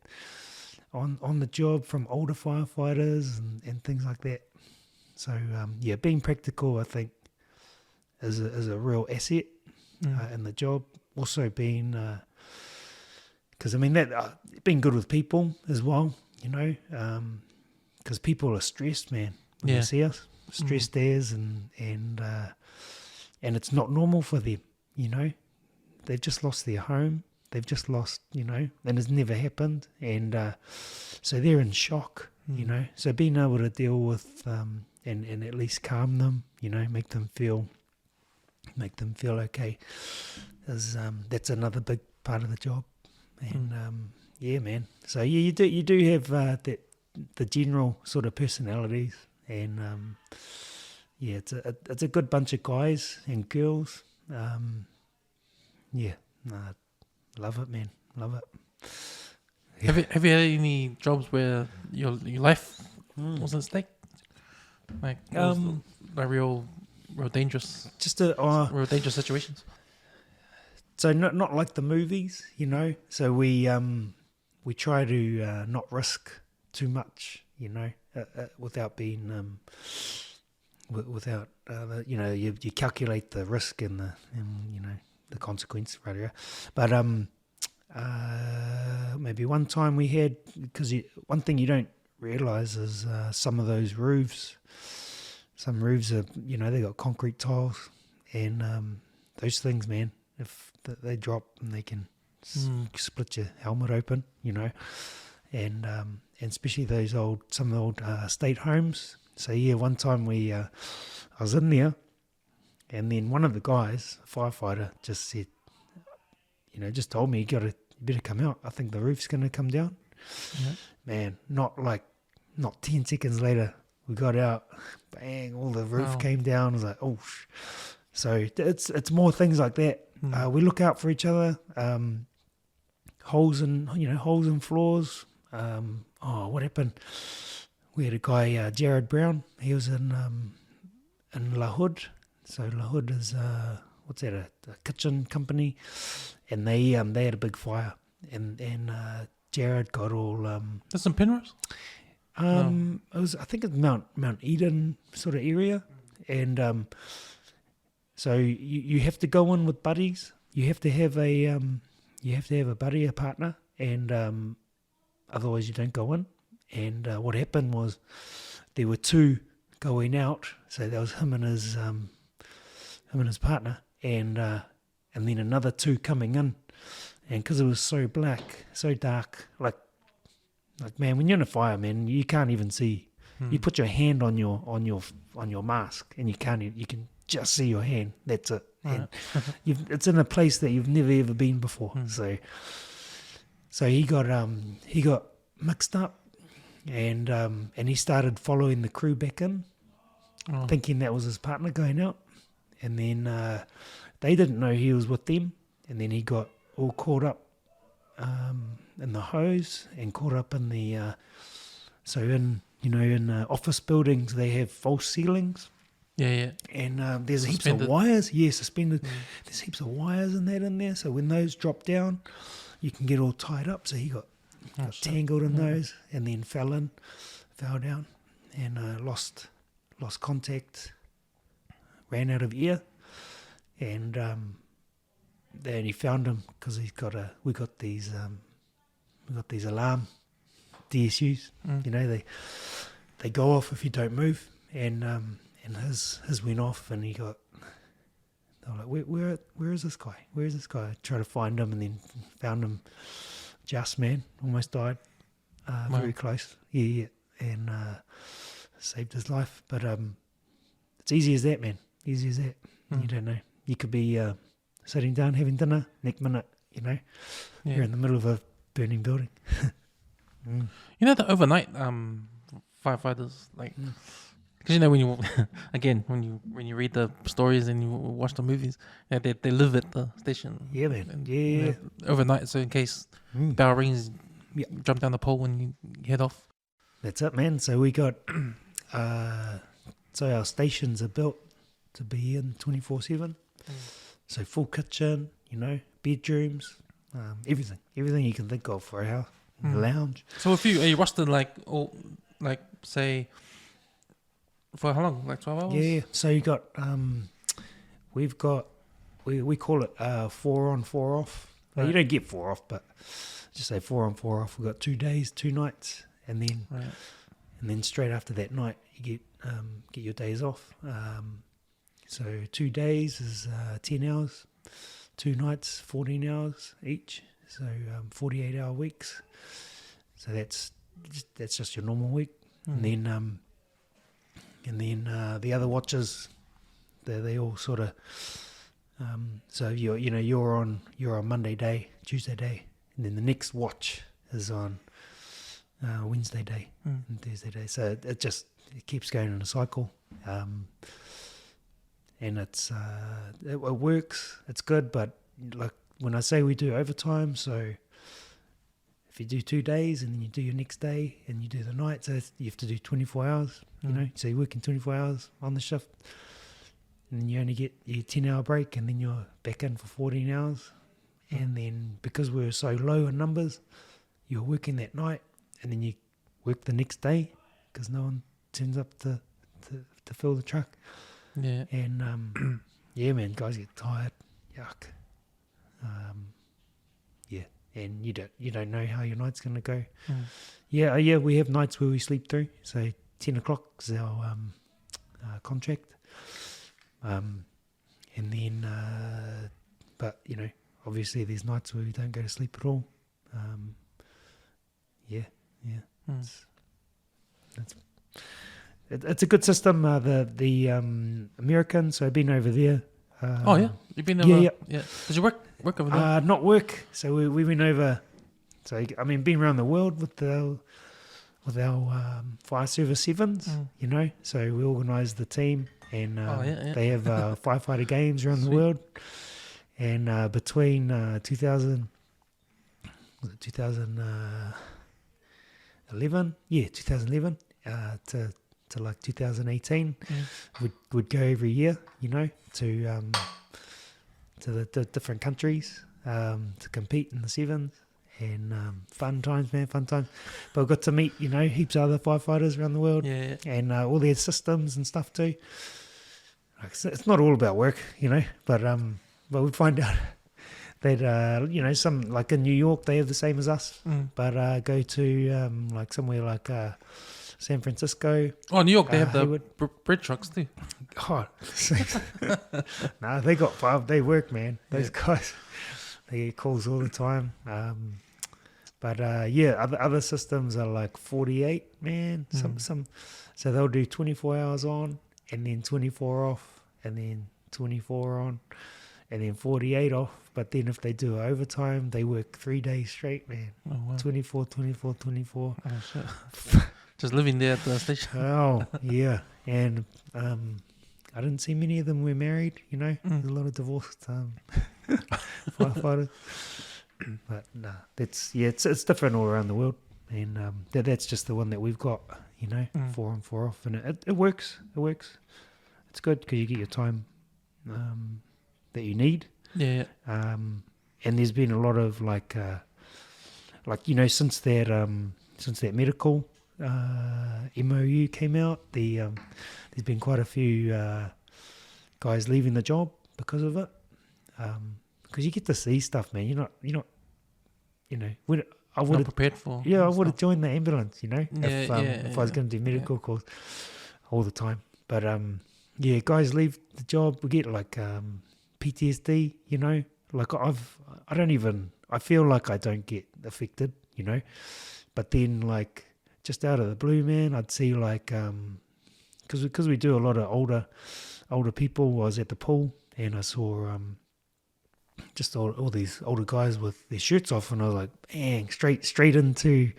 on the job from older firefighters and things like that. So yeah, being practical, I think, is a real asset in the job. Also being, because I mean that being good with people as well, you know, because people are stressed, man. When they see us, stressed as and it's not normal for them, you know. They've just lost their home. They've just lost, you know, and it's never happened. And so they're in shock, you know. So being able to deal with and at least calm them, you know, make them feel okay, is that's another big part of the job. And yeah, man. So yeah, you do have the general sort of personalities, and yeah, it's a good bunch of guys and girls. Yeah, love it, man, love it. Yeah. Have you had any jobs where your life was at stake? Like like real dangerous, real dangerous situations. So not like the movies, you know. So we try to not risk too much, you know, without being without you know, you calculate the risk and you know the consequence, right? But maybe one time we had, because one thing you don't realize is some of those roofs. Some roofs are, you know, they got concrete tiles, and those things, man, if they drop and they can split your helmet open, you know, and especially some of the old state homes. So yeah, one time I was in there, and then one of the guys, a firefighter, just said, you know, just told me, you better come out. I think the roof's going to come down. Yeah. Man, not 10 seconds later, we got out, bang, all the roof came down. I was like, oh. So it's more things like that. We look out for each other. Holes in floors. What happened? We had a guy, Jared Brown. He was in La Hood. So La Hood is a kitchen company, and they had a big fire, and Jared got all. That's in Penrose. It was, I think it's Mount Eden sort of area, and so you have to go in with buddies. You have to have a buddy, a partner, and otherwise you don't go in. And what happened was there were two going out, so there was him and his partner, and then another two coming in, and because it was so black, so dark, like man, when you're in a fire, man, you can't even see. You put your hand on your mask, and you can just see your hand. That's it. And it's in a place that you've never ever been before. So he got mixed up, and he started following the crew back in, thinking that was his partner going out, and then they didn't know he was with them, and then he got all caught up in the hose and caught up in the in office buildings they have false ceilings. Yeah. And there's heaps of wires. Yeah, suspended. There's heaps of wires and that in there. So when those drop down, you can get all tied up. So he got tangled in those, and then fell down, and lost contact, ran out of air, and then he found him because we got these alarm DSUs. You know, they go off if you don't move, and his went off, and they were like, where is this guy? Where is this guy? Try to find him, and then found him. Just, man, almost died. Very close. Yeah, and saved his life. But it's easy as that, man. Easy as that. You don't know. You could be sitting down having dinner, next minute, you know, you're in the middle of a burning building. You know, the overnight firefighters, Because when you again when you read the stories and you watch the movies, they live at the station. Yeah, man. And, Yeah. overnight, so in case bell rings, you jump down the pole and you head off. That's it, man. So we got, so our stations are built to be in 24/7. So full kitchen, bedrooms, everything you can think of for a house, lounge. So if are you rusted say for how long? Like 12 hours? Yeah. So you got, we've got, we call it 4 on 4 off. Well, you don't get 4 off, but just say 4 on 4 off. We've got 2 days, 2 nights, and then straight after that night you get your days off. So 2 days is 10 hours, 2 nights 14 hours each. So 48-hour weeks. So that's just your normal week. And then the other watches, they all sort of. So you're on Monday day, Tuesday day, and then the next watch is on Wednesday day and Thursday day. So it keeps going in a cycle, and it works. It's good, but like when I say we do overtime, so if you do 2 days and then you do your next day and you do the night, so you have to do 24 hours. So you're working 24 hours on the shift. And then you only get your 10-hour break, and then you're back in for 14 hours. And then because we're so low in numbers, you're working that night, and then you work the next day because no one turns up to fill the truck. Yeah. And yeah, man, guys get tired. Yuck. Yeah, and you don't know how your night's gonna go. Yeah, we have nights where we sleep through. So 10 o'clock is our contract. And then, but obviously there's nights where we don't go to sleep at all. It's a good system. The Americans, so I've been over there. You've been over. Yeah. Did you work over there? Not work. So we went over. So been around the world with our fire service sevens. So we organised the team. And they have firefighter games around the world. And between 2011? Yeah, 2011 to like 2018. We'd go every year, to the different countries to compete in the sevens. And fun times, man, fun times. But we got to meet, heaps of other firefighters around the world. Yeah. And all their systems and stuff too. It's not all about work, but we find out that some like in New York they have the same as us, but go to like somewhere like San Francisco. Oh, New York, they have the bread trucks too. God, nah, they got 5 day work, man. Those guys, they get calls all the time. But other systems are like 48, man. Some, so they'll do 24 hours on. And then 24 off, and then 24 on, and then 48 off. But then if they do overtime, they work 3 days straight, man. Oh, wow. 24. Oh, shit. Just living there at the station. Oh, yeah. And I didn't see many of them were married, There's a lot of divorced firefighters. But nah, it's different all around the world. And that's just the one that we've got. 4 on 4 off, and it works. It works. It's good because you get your time that you need. Yeah. And there's been a lot of since that medical MOU came out, there's been quite a few guys leaving the job because of it. Because you get to see stuff, man. You're not. I would have prepared for. Yeah, I would have joined the ambulance, if I was going to do medical calls all the time. But guys leave the job. We get like PTSD, Like I feel like I don't get affected, But then like just out of the blue, man, I'd see like because we do a lot of older people. I was at the pool and I saw just all these older guys with their shirts off, and I was like, bang, straight into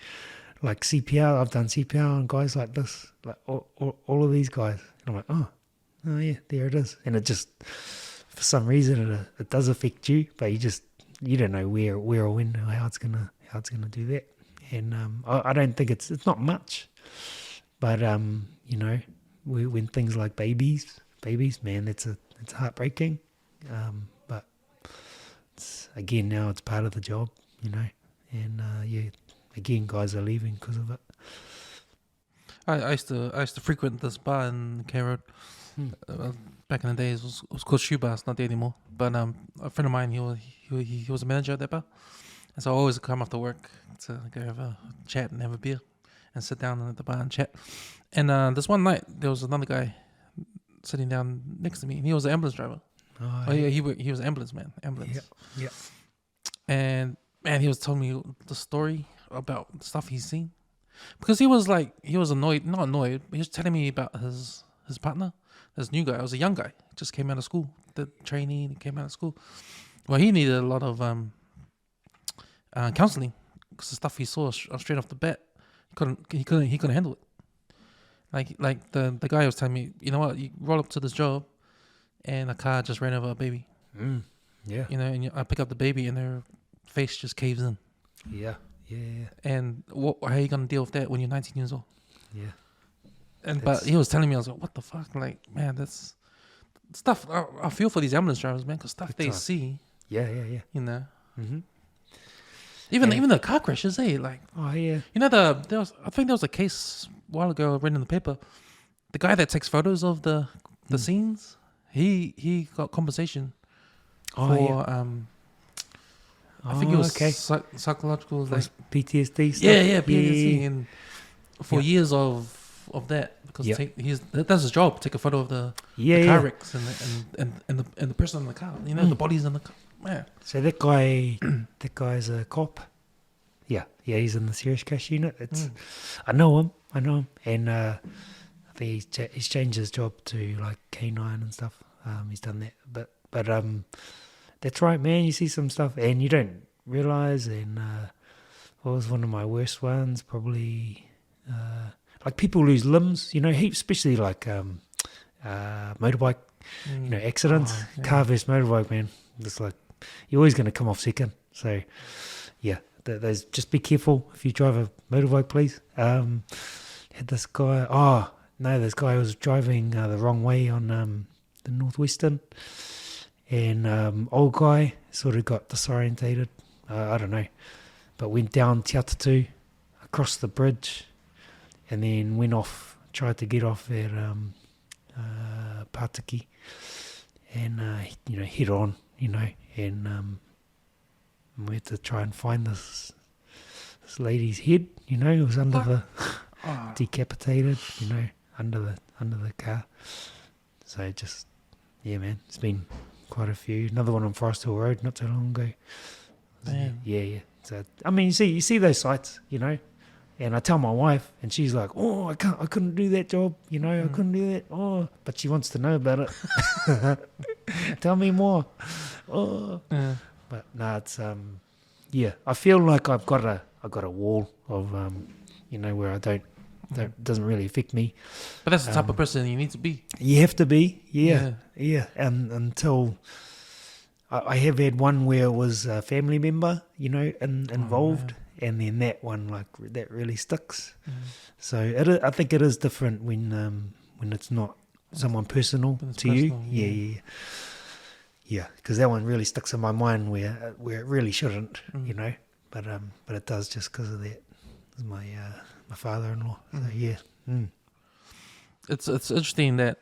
like CPR. I've done CPR on guys like this, like all of these guys. And I'm like, oh yeah, there it is. And it just, for some reason, it does affect you, but you don't know where or when or how it's gonna do that. And I don't think it's not much, but when things like babies, man, it's heartbreaking. But again, now it's part of the job, and again, guys are leaving because of it. I used to frequent this bar in K Road. Back in the days, it was called Shoe Bar. It's not there anymore. But a friend of mine, he was a manager at that bar, and so I always come after work to go have a chat and have a beer, and sit down at the bar and chat. And this one night, there was another guy sitting down next to me, and he was an ambulance driver. He was an ambulance man. Yeah. And man, he was telling me the story about the stuff he's seen, because he was annoyed, not annoyed, but he was telling me about his partner, this new guy. I was a young guy, just came out of school, did training, and came out of school. Well, he needed a lot of counselling, because the stuff he saw straight off the bat, he couldn't handle it. Like the guy was telling me, you know what, you roll up to this job, and a car just ran over a baby. Yeah. And I pick up the baby, and their face just caves in. Yeah. And how are you gonna deal with that when you're 19 years old? Yeah. But he was telling me, I was like, what the fuck? Like, man, that's stuff. I feel for these ambulance drivers, man, because stuff they see. Yeah. Mm-hmm. Even the car crashes, like. Oh yeah. I think there was a case a while ago I read in the paper. The guy that takes photos of the scenes, he got compensation for I think it was psychological, like PTSD stuff. Yeah, PTSD, and for years of that, because that's his job, take a photo of the car wrecks and the person in the car, the bodies in the car. Man. So that guy's a cop. Yeah, he's in the serious case unit. I know him, and I think he's changed his job to like K9 and stuff. He's done that, but that's right, man. You see some stuff and you don't realize. And what was one of my worst ones? Probably like people lose limbs, heaps, especially like motorbike, accidents. Car versus motorbike, man. It's like you're always going to come off second. So yeah, those, just be careful if you drive a motorbike, please. Had this guy. This guy was driving the wrong way on the Northwestern. And old guy sort of got disorientated, I don't know, but went down Te Atatu, across the bridge, and then went off, tried to get off at Pātiki, and head on, and we had to try and find this lady's head, it was under the decapitated, under the car. So just, yeah, man, it's been quite a few. Another one on Forest Hill Road not too long ago. Damn. Yeah. So I mean, you see those sites, and I tell my wife, and she's like, "Oh, I couldn't do that job, I couldn't do that." Oh, but she wants to know about it. Tell me more. Oh, but no, it's I feel like I've got a wall of where I don't. That doesn't really affect me. But that's the type of person you need to be. You have to be, yeah. And until I have had one where it was a family member, involved, and then that one that really sticks. So I think it is different when it's not someone personal to you. Yeah. Because that one really sticks in my mind where it really shouldn't, But it does just because of that. It's my father-in-law. So yeah. It's interesting that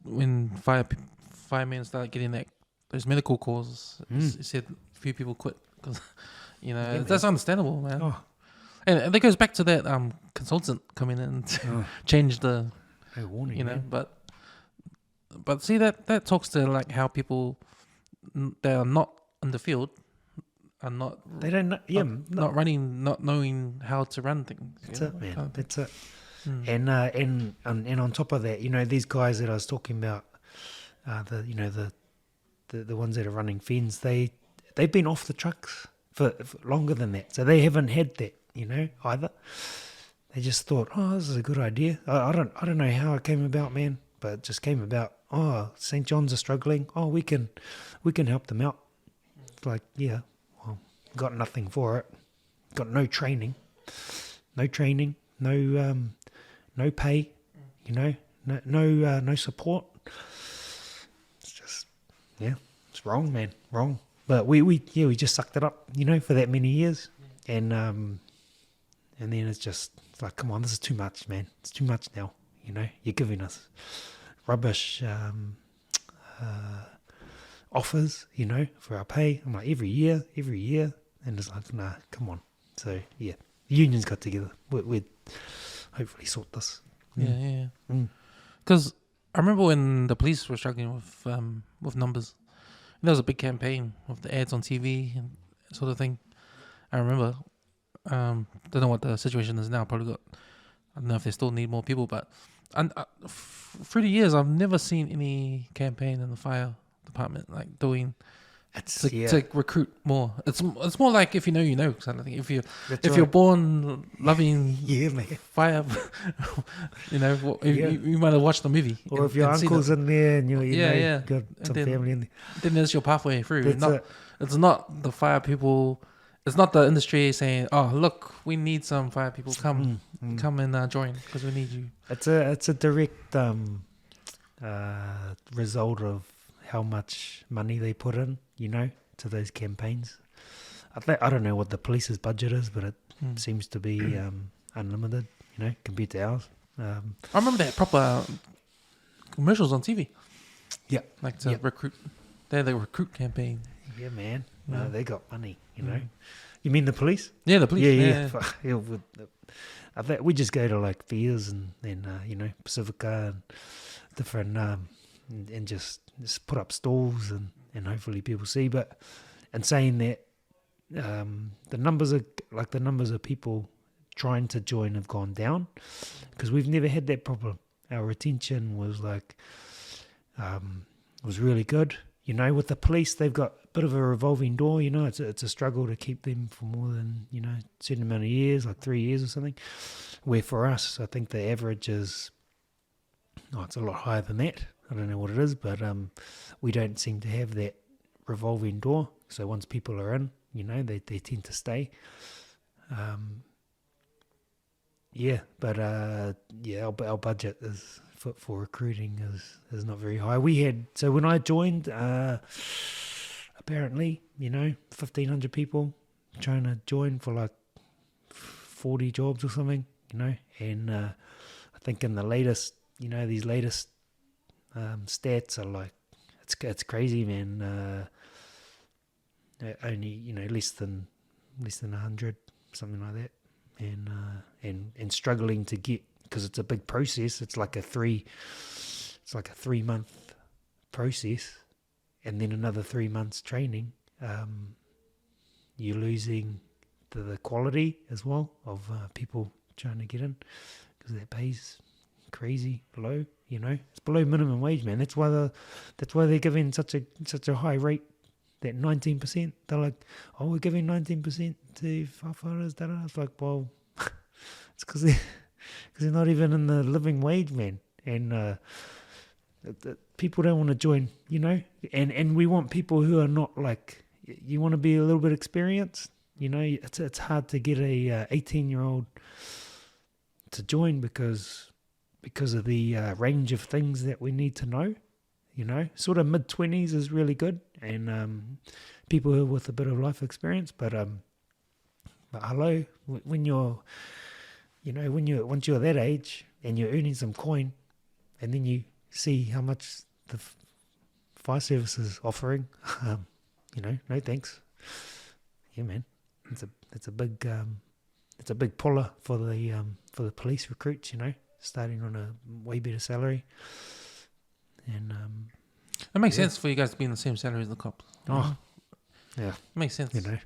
when firemen start getting those medical calls, it said a few people quit because that's understandable, man. Oh. And that goes back to that consultant coming in to change the warning, but see that talks to like how people that are not in the field are not not running, not knowing how to run things. That's it, man. That's it. And on top of that, these guys that I was talking about, the ones that are running fens, they've been off the trucks for longer than that, so they haven't had that either. They just thought, oh, this is a good idea. I don't know how it came about, man, but it just came about. Oh, St. John's are struggling. Oh, we can help them out. It's like, yeah, well, got nothing for it. Got no training, no pay, no support. It's just, yeah, it's wrong, man, wrong. But we just sucked it up, for that many years, and then it's like, come on, this is too much, man. It's too much now. You're giving us rubbish offers, for our pay. I'm like, every year, and it's like, nah, come on. So yeah, the unions got together. We'd hopefully sort this. Yeah. Because I remember when the police were struggling with numbers. There was a big campaign with the ads on TV and sort of thing. I remember. Don't know what the situation is now. Probably I don't know if they still need more people, but through the years, I've never seen any campaign in the fire department like doing to recruit more. It's more like if you know, you know. Kind of thing. If you're born loving fire, you might have watched the movie. Or if your uncle's in there and you got some family in there. Then there's your pathway through. It's not the fire people. It's not the industry saying, "Oh, look, we need some fire people. Come and join because we need you." It's a direct result of how much money they put in, to those campaigns. I don't know what the police's budget is, but it seems to be unlimited, compared to ours. I remember they had proper commercials on TV. Yeah, like to recruit. They had the recruit campaign. Yeah, man. No, they got money, You mean the police? Yeah, the police. Yeah. I think we just go to like fairs and then Pacifica and different and just put up stalls and hopefully people see. But and saying that, the numbers of people trying to join have gone down because we've never had that problem. Our retention was was really good. With the police, they've got a bit of a revolving door. It's a struggle to keep them for more than a certain amount of years, like 3 years or something. Where for us, I think the average is, it's a lot higher than that. I don't know what it is, but we don't seem to have that revolving door. So once people are in, they tend to stay. Our budget is for recruiting is not very high. So when I joined, apparently 1,500 people trying to join for like 40 jobs or something, and I think in the latest, these latest stats are like it's crazy, man. Only less than 100, something like that, and struggling to get, because it's a big process. It's like a 3-month process, and then another 3 months training. You're losing the quality as well of people trying to get in, because that pays crazy low. It's below minimum wage, man. That's why they're giving such a high rate. That 19%, they're like, oh, we're giving 19% to firefighters. It's like, well, it's because they're not even in the living wage, man. And people don't want to join, and we want people who are not like, you want to be a little bit experienced, it's hard to get a 18-year-old to join because of the range of things that we need to know. Sort of mid-20s is really good, and people who are with a bit of life experience. But hello, when you're once you're that age and you're earning some coin, and then you see how much the fire service is offering, no thanks. Yeah, man, it's a big puller for the police recruits. Starting on a way better salary. And it makes sense for you guys to be in the same salary as the cops. Oh, yeah, it makes sense. Because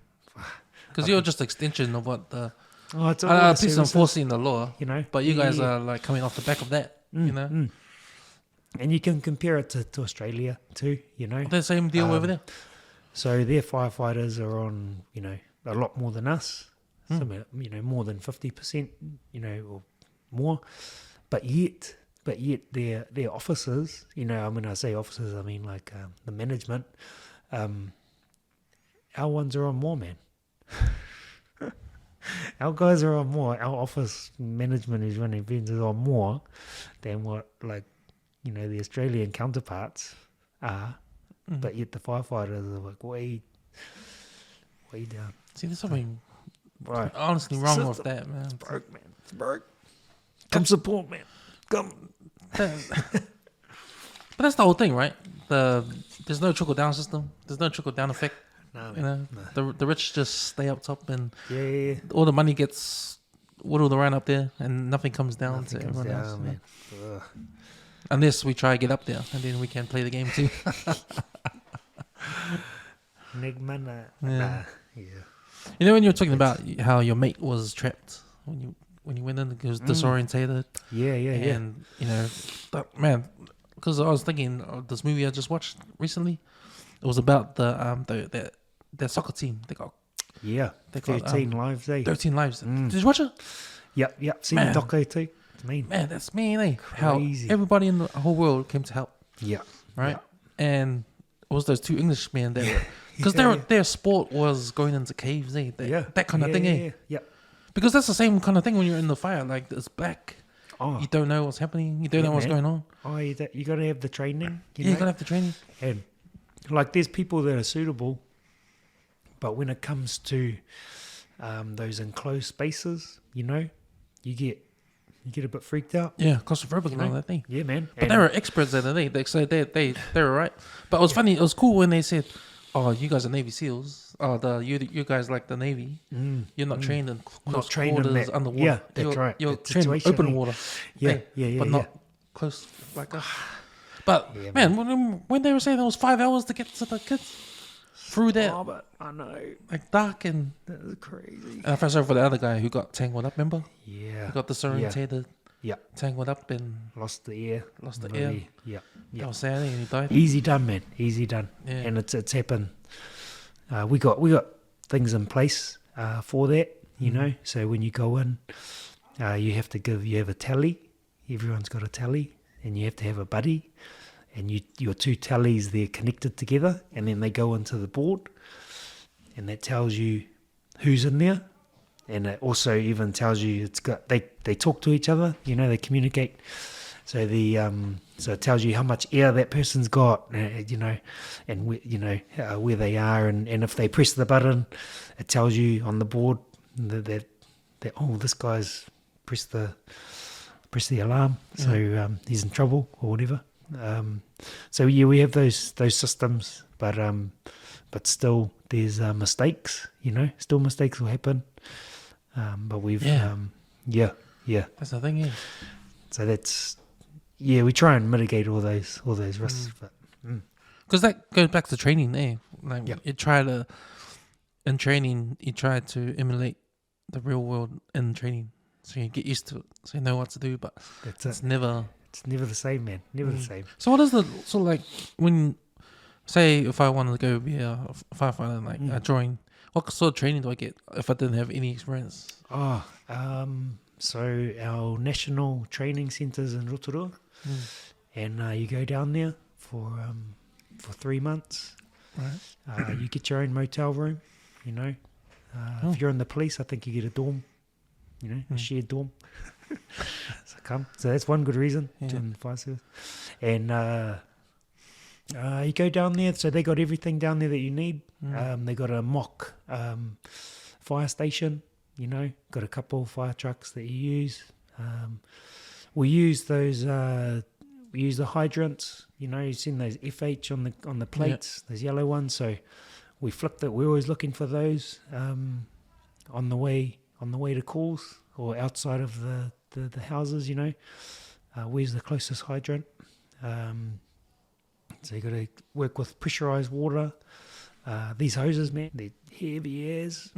I you're just extension of what the police enforcing the law. But you guys are like coming off the back of that. And you can compare it to Australia too. The same deal over there. So their firefighters are on a lot more than us. some, more than 50%, or more. But yet their officers, when I say officers, I mean like the management. Our ones are on more, man. Our guys are on more. Our office management who's running events is on more than what, the Australian counterparts are. But yet the firefighters are like way down. See, there's something Right. honestly wrong with that, man. It's broke, man. It's broke. Come support, man. Come. But that's the whole thing, right? There's no trickle down system. There's no trickle down effect. No, man. The rich just stay up top, and Yeah. all the money gets whittled around up there, and nothing comes down Nothing to comes everyone down, else. man. Ugh. Unless we try to get up there, and then we can play the game too. Nigmana. Yeah. Yeah. When you were talking about how your mate was trapped when you went in, he was disorientated. Yeah. And man, because I was thinking of this movie I just watched recently. It was about the soccer team. They got Yeah. They got, 13 lives, eh? 13 lives. Did you watch it? Yep. Seen the doco too. It's mean. Man, that's mean, eh? Crazy. How everybody in the whole world came to help, Yeah. right? And it was those two Englishmen that were, because their sport was going into caves, eh? That kind of thing, eh? Yeah. Because that's the same kind of thing when you're in the fire. Like, it's black. Oh. You don't know what's happening. You don't know what's man. going on. Oh, you got to have the training. You got to have the training. And there's people that are suitable, but when it comes to those enclosed spaces, you get a bit freaked out. Yeah, claustrophobic and all that thing. Yeah, man. But they were experts at it. They said they were right. But it was funny. It was cool when they said, "Oh, you guys are Navy SEALs. Oh, you guys like the Navy. You're not trained in close quarters underwater. Yeah, that's right. You're That trained in situation, open eh? water. Yeah, but not close like us. But Yeah, man, when they were saying it was 5 hours to get to the kids through that, Oh, but I know. like dark and. That is crazy. And I felt sorry for the other guy who got tangled up. Remember? Yeah. He got disorientated, Yeah. tangled up, and Lost the air. lost the Really. air. Yeah. That was sad, and he died. Easy done, man. Easy done. Yeah. And it's happened. We got things in place for that, So when you go in, you have a tally. Everyone's got a tally, and you have to have a buddy, and your two tallies, they're connected together, and then they go into the board, and that tells you who's in there, and it also even tells you they talk to each other, they communicate. So so it tells you how much air that person's got, and where they are, and if they press the button, it tells you on the board that this guy's pressed the alarm, so he's in trouble or whatever. So we have those systems, but still there's mistakes. Still mistakes will happen. But we've That's the thing, yeah. So that's we try and mitigate all those risks. But Because that goes back to training, eh? Like Yep. in training, you try to emulate the real world in training, so you get used to it, so you know what to do. But that's it's it. never. It's never the same, man. Never the same. So what is like when, say, if I wanted to go be a firefighter, like I join, what sort of training do I get if I didn't have any experience? So our national training centres in Rotorua, and you go down there for 3 months. Right. You get your own motel room, If you're in the police, I think you get a dorm, a shared dorm. So that's one good reason to join the fire service. And you go down there, so they got everything down there that you need. They got a mock fire station, got a couple of fire trucks that you use. We use those. We use the hydrants. You've seen those FH on the plates, those yellow ones. So we flipped it. We're always looking for those on the way to calls or outside of the houses. Where's the closest hydrant? So you got to work with pressurized water. These hoses, man, they're heavy airs,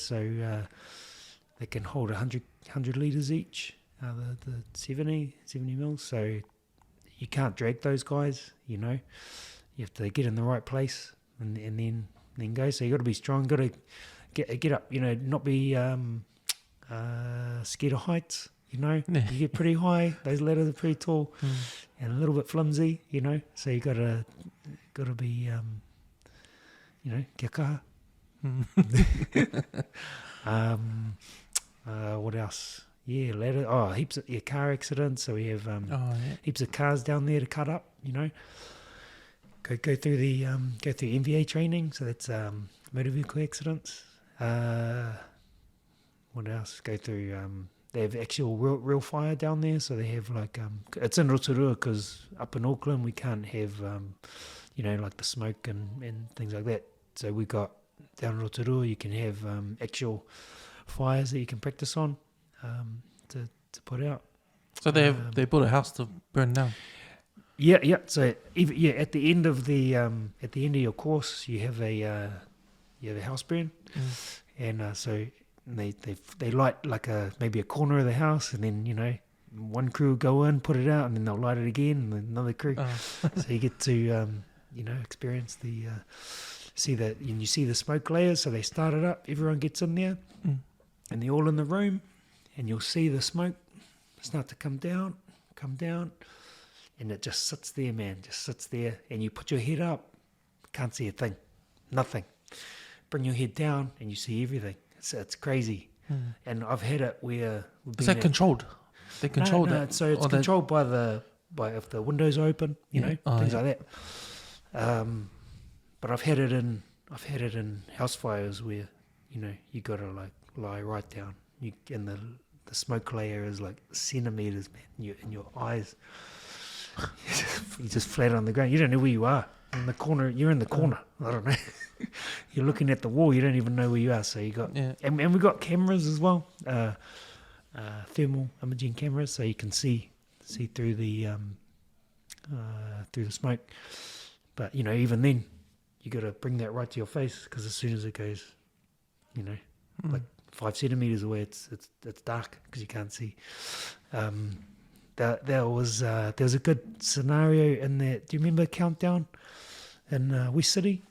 so they can hold 100 litres each, the 70 mils, so you can't drag those guys, you have to get in the right place and then go. So you got to be strong, got get up, not be scared of heights, You get pretty high, those ladders are pretty tall and a little bit flimsy, so you gotta be, kia kaha. What else? Yeah, ladder. Oh, heaps of car accidents. So we have heaps of cars down there to cut up. Go through the MVA training. So that's motor vehicle accidents. What else? Go through. They have actual real fire down there. So they have it's in Rotorua because up in Auckland we can't have like the smoke and things like that. So we got down in Rotorua you can have actual fires that you can practice on to put out. So they built a house to burn down. Yeah. So at the end of your course, you have a house burn, and so they light maybe a corner of the house, and then one crew will go in, put it out, and then they'll light it again, and another crew. So you get to experience the see the smoke layers. So they start it up. Everyone gets in there, and they're all in the room, and you'll see the smoke start to come down, and it just sits there, man, and you put your head up, can't see a thing, nothing. Bring your head down, and you see everything. It's crazy. And I've had it where... Is that controlled? They control that? So it's controlled by if the windows are open, things like that. But I've had it in house fires where, you got to lie right down. And the smoke layer is centimeters, man. In your eyes, you're just flat on the ground. You don't know where you are. In the corner, you're in the corner. I don't know. You're looking at the wall. You don't even know where you are. So you got, and we got cameras as well, thermal imaging cameras, so you can see through the smoke. But even then, you got to bring that right to your face because as soon as it goes, 5 centimeters away, it's dark because you can't see. There was a good scenario in that. Do you remember Countdown in West City?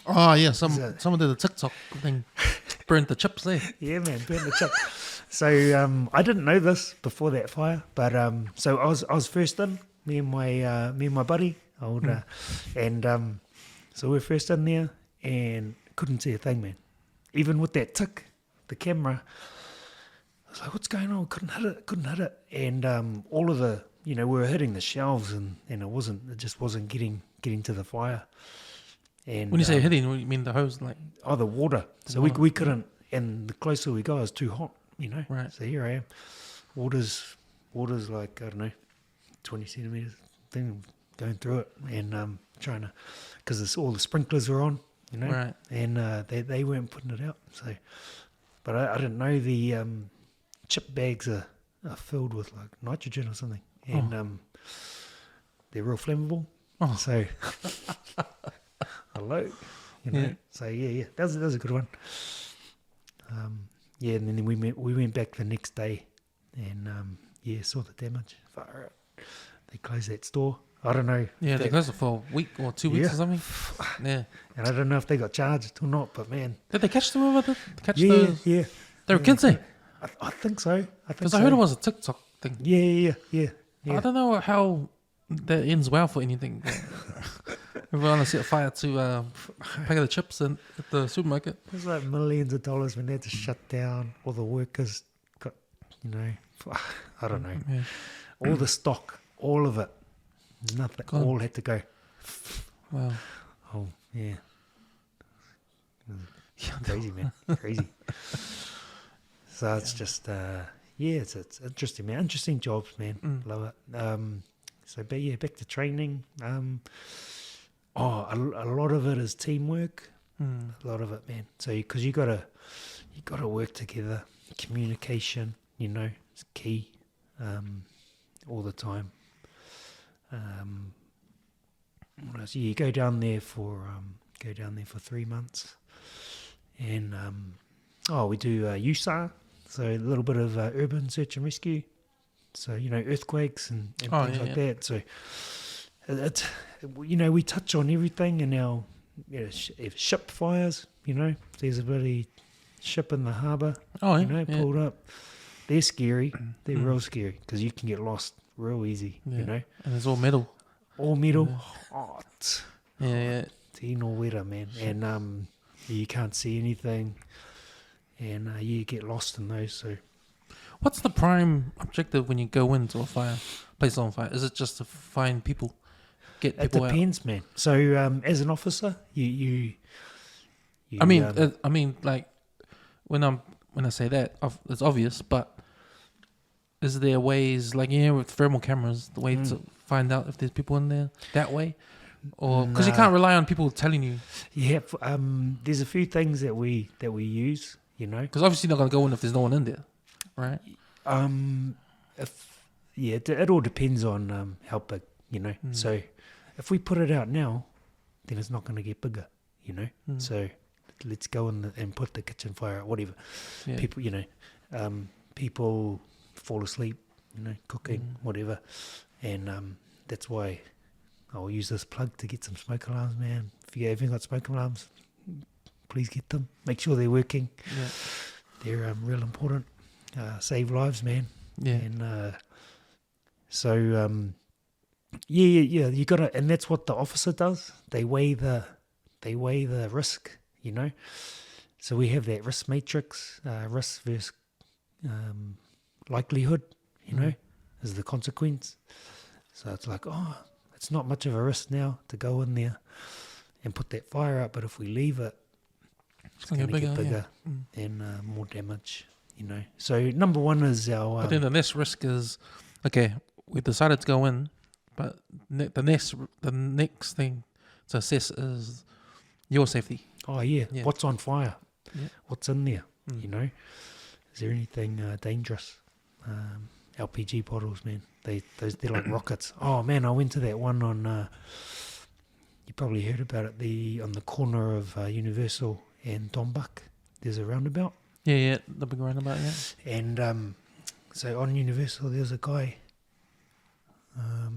Oh yeah, someone did a TikTok thing, burnt the chips there. Yeah, man, burnt the chips. So I didn't know this before that fire, but so I was first in. Me and my buddy, and so we're first in there and couldn't see a thing, man. Even with that tick, the camera. I was like, what's going on? Couldn't hit it. And all of the, we were hitting the shelves and it just wasn't getting to the fire. And when you say hitting, what do you mean the hose? The water. So we couldn't, and the closer we go, it was too hot, Right. So here I am. Water's I don't know, 20 centimeters thing going through it and trying to, because all the sprinklers were on, Right. And they weren't putting it out. So, but I didn't know the chip bags are filled with nitrogen or something, and they're real flammable. So hello, So yeah, that was a good one. And then we went back the next day, and saw the damage. Far out. They closed that store. I don't know. Yeah, they closed it for a week or 2 weeks or something. Yeah, and I don't know if they got charged or not, but man, did they catch them? Yeah. They were kids, eh? I think so. Because I heard it was a TikTok thing. Yeah. I don't know how that ends well for anything. Everyone set fire to a pack of the chips at the supermarket. It was millions of dollars when they had to shut down. All the workers got, I don't know. Yeah. All the stock, all of it, nothing, all had to go. Wow. Oh, yeah. Crazy, man. Crazy. So it's just, it's interesting, man. Interesting jobs, man. Love it. But back to training. A lot of it is teamwork. A lot of it, man. So because you gotta work together. Communication, is key. All the time. What else? You go down there for 3 months, and we do USAR. So a little bit of urban search and rescue. So, earthquakes and things like that. So, it's, we touch on everything in our if ship fires, if there's a bloody ship in the harbour, yeah. pulled up, they're scary. They're real scary because you can get lost real easy, And it's all metal. All metal, hot. Yeah. Tino wera, man. And you can't see anything. And you get lost in those. So, What's the prime objective when you go into a place on fire? Is it just to find people, get people out? It depends, man. So as an officer, you I mean, like when I say that, it's obvious, but is there ways, like with thermal cameras, the way to find out if there's people in there that way, or because you can't rely on people telling you? Yeah, there's a few things that we use, Because obviously you're not gonna go in if there's no one in there, right? It all depends on how big, So if we put it out now, then it's not going to get bigger, So let's go in and put the kitchen fire out, whatever. Yeah. People, people fall asleep, cooking, whatever, and that's why I'll use this plug to get some smoke alarms, man. If you haven't got smoke alarms, please get them. Make sure they're working. Yeah. They're real important. Save lives, man. Yeah. And you gotta, and that's what the officer does. They weigh the risk, So we have that risk matrix, risk versus likelihood, is the consequence. So it's like, it's not much of a risk now to go in there and put that fire out, but if we leave it, it's going to get bigger and more damage, So number one is our... but then the next risk is, okay, we decided to go in, but the next thing to assess is your safety. Oh, yeah. What's on fire? Yeah. What's in there, Is there anything dangerous? LPG bottles, man. They're like rockets. Oh, man, I went to that one on... you probably heard about it, on the corner of Universal and Dombuck. There's a roundabout. Yeah, the big roundabout, yeah. And so on Universal, there's a guy. I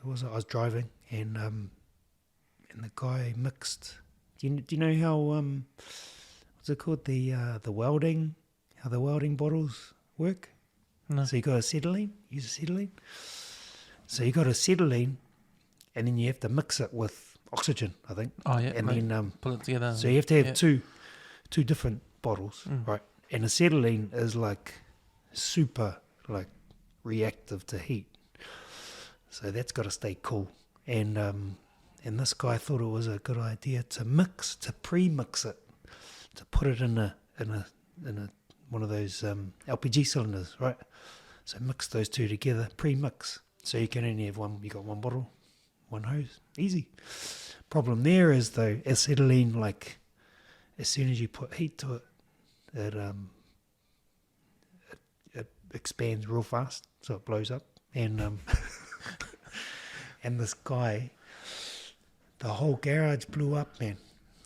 was driving, and the guy mixed. Do you know how what's it called, the welding? How the welding bottles work? No. So you got acetylene. Use acetylene. So you got acetylene, and then you have to mix it with oxygen, I think. Oh yeah, and then pull it together. So you have to have two different bottles, right? And acetylene is like super reactive to heat, so that's got to stay cool. And this guy thought it was a good idea to pre-mix it, to put it in a one of those LPG cylinders, right? So mix those two together, pre-mix. So you can only have one. You got one bottle, one hose, easy. Problem there is though, acetylene, as soon as you put heat to it, it expands real fast, so it blows up. And and this guy, the whole garage blew up, man.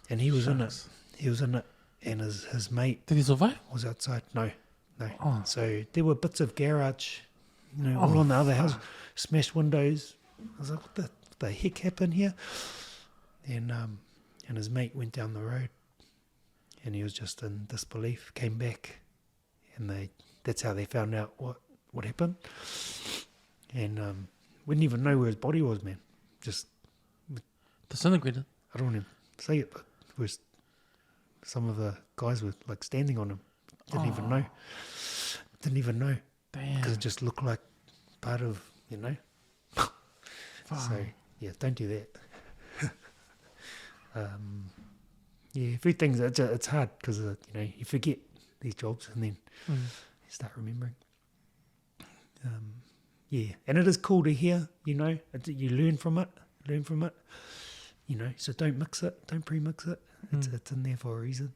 And he was in it. He was in it, and his mate. Did he survive? Was outside. No. Oh. So there were bits of garage, all on the other house, smashed windows. I was like, what the heck happened here? And his mate went down the road, and he was just in disbelief. Came back, and that's how they found out what happened. And we didn't even know where his body was, man. Just disintegrated. I don't want to say it, but it was some of the guys were standing on him. Didn't even know. Damn. Because it just looked like part of, So, yeah, don't do that. A few things, it's hard because, you forget these jobs and then you start remembering. And it is cool to hear, you learn from it, so don't mix it, don't pre-mix it. It's in there for a reason,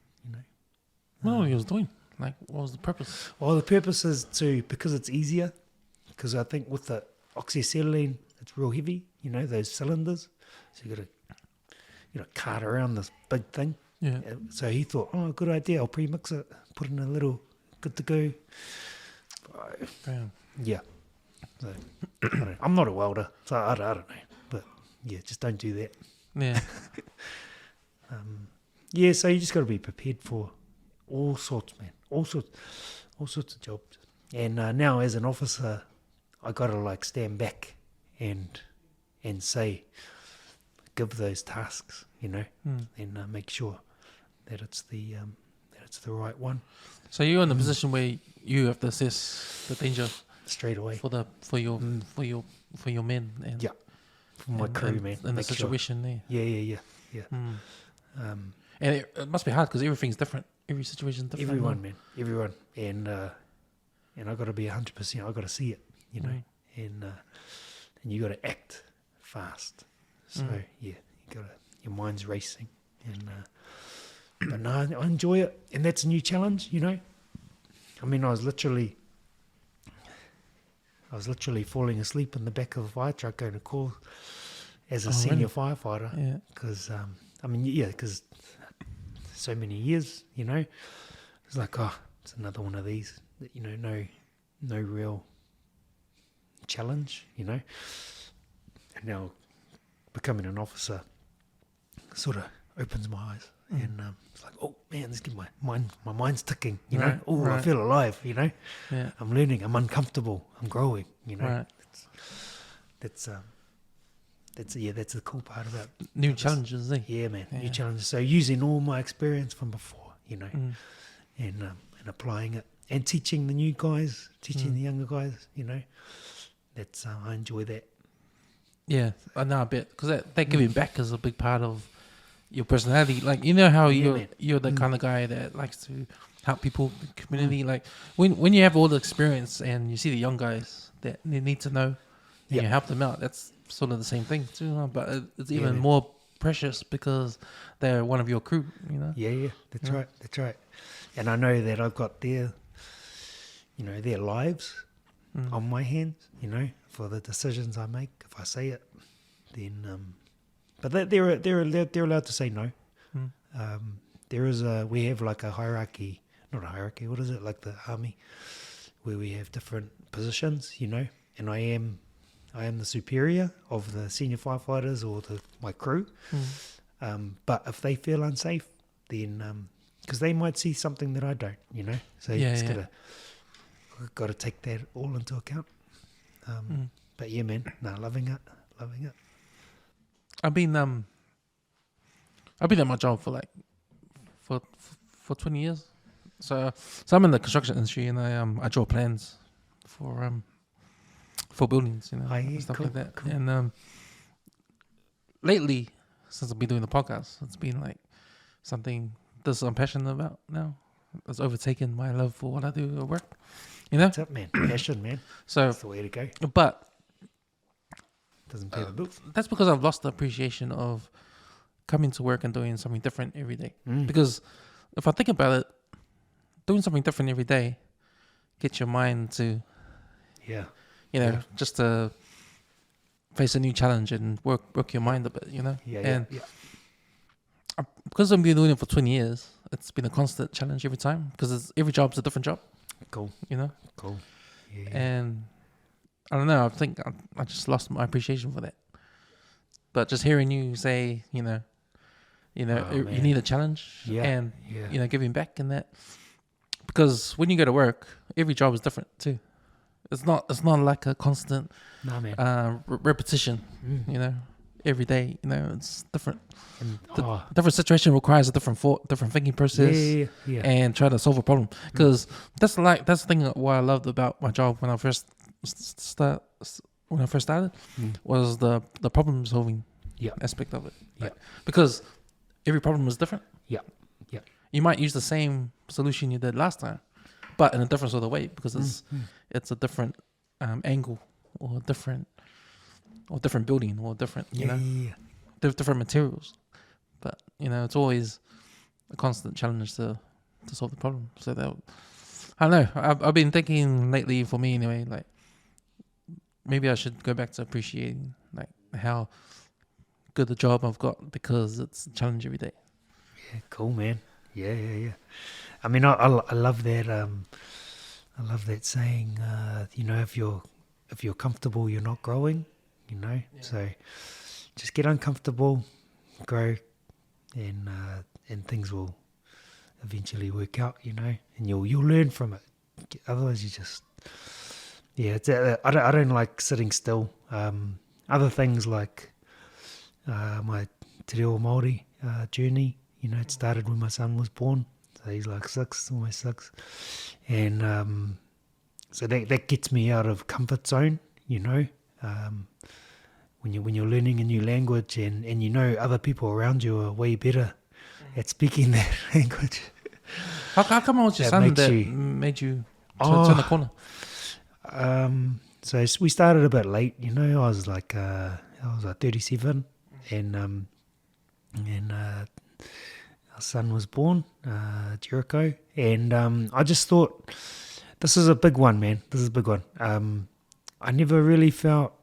What was he was doing? What was the purpose? Well, the purpose is because it's easier, because I think with the oxyacetylene, it's real heavy, those cylinders, so you got to, cart around this big thing. Yeah. So he thought, good idea, I'll pre-mix it, put in a little, good to go. Damn. Yeah. So, I'm not a welder, so I don't know. But, yeah, just don't do that. Yeah. Yeah, so you just got to be prepared for all sorts, man. All sorts of jobs. And now as an officer, I got to like stand back and say, give those tasks, you know, and make sure that it's the right one So you're in the position where you have to assess the danger straight away. for your men and Yeah, for my crew, man. and the Make sure. situation there. Yeah. And it must be hard because everything's different. Every situation's different. Everyone, man, everyone, and I got to be 100%. I got to see it, you know, and you got to act fast. So yeah, your mind's racing, and but no, I enjoy it, and that's a new challenge, you know. I mean, I was literally falling asleep in the back of a fire truck going to call as a senior firefighter. Yeah. Because because so many years, you know, it's like, oh, it's another one of these, you know, no real challenge, you know. And now becoming an officer sort of opens my eyes, and it's like, oh man, let's get my mind's ticking, you know. Oh, I feel alive, you know. Yeah. I'm learning, I'm uncomfortable, I'm growing, you know. Right. That's the cool part about New challenges, eh? Yeah, man, Yeah. new challenges. So using all my experience from before, you know, and applying it and teaching the new guys, teaching the younger guys, you know. That's I enjoy that. Yeah, I know a bit because that giving back is a big part of your personality. Like, you know how you're the kind of guy that likes to help people, the community. Like when you have all the experience and you see the young guys that they need to know, and you help them out. That's sort of the same thing too, huh? But it's even more precious because they're one of your crew. You know. Yeah, that's right. And I know that I've got their lives on my hands, you know, for the decisions I make. If I say it, then but they're allowed to say no. We have like a hierarchy, not a hierarchy. What is it, like the army, where we have different positions, you know, and I am the superior of the senior firefighters or my crew. But if they feel unsafe, then because they might see something that I don't, you know, so you just got to take that all into account. But yeah, man, loving it. I've been at my job for 20 years. So I'm in the construction industry, and I draw plans for buildings, you know, and stuff like that. Cool. And lately, since I've been doing the podcast, it's been like something that I'm passionate about now. It's overtaken my love for what I do at work. You know? What's up, man? Passion, man. So that's the way to go. But doesn't pay the bills. That's because I've lost the appreciation of coming to work and doing something different every day. Because if I think about it, doing something different every day gets your mind to, just to face a new challenge and work your mind a bit, you know? Because I've been doing it for 20 years, it's been a constant challenge every time because every job's a different job. Cool. You know? Cool. Yeah. And I don't know, I think I just lost my appreciation for that. But just hearing you say, you need a challenge and, giving back and that. Because when you go to work, every job is different too. It's not like a constant repetition, you know, every day, you know, it's different. And, different situation requires a different thinking process and try to solve a problem. Because that's the thing what I loved about my job when I first started was the problem solving aspect of it. Because every problem is different. You might use the same solution you did last time, but in a different sort of way because it's a different angle or different building or different different materials. But you know, it's always a constant challenge to solve the problem. So that I don't know. I've been thinking lately, for me anyway, like maybe I should go back to appreciating like how good the job I've got because it's a challenge every day. Yeah, cool, man. Yeah. I mean, I love that. I love that saying. You know, if you're comfortable, you're not growing. You know, so just get uncomfortable, grow, and things will eventually work out, and you'll learn from it. Otherwise, you just I don't like sitting still. Other things like my te reo Māori journey, it started when my son was born. So he's like 6, almost 6, and so that gets me out of comfort zone. When you're learning a new language and other people around you are way better at speaking that language. How come it was your son that made you turn the corner? So we started a bit late. I was like 37, and our son was born, Jericho, and I just thought, this is a big one, man. This is a big one. I never really felt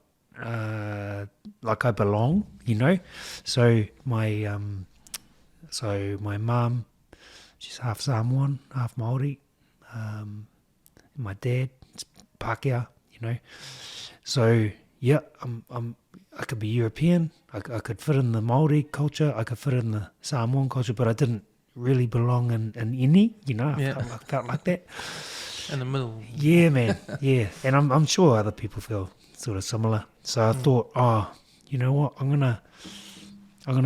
like I belong, So my mum, she's half Samoan, half Māori. My dad, it's Pākehā, So yeah, I could be European. I could fit in the Māori culture. I could fit in the Samoan culture, but I didn't really belong in any. I felt like that. In the middle. Yeah, man. Yeah, and I'm sure other people feel sort of similar. So I thought, you know what? I'm gonna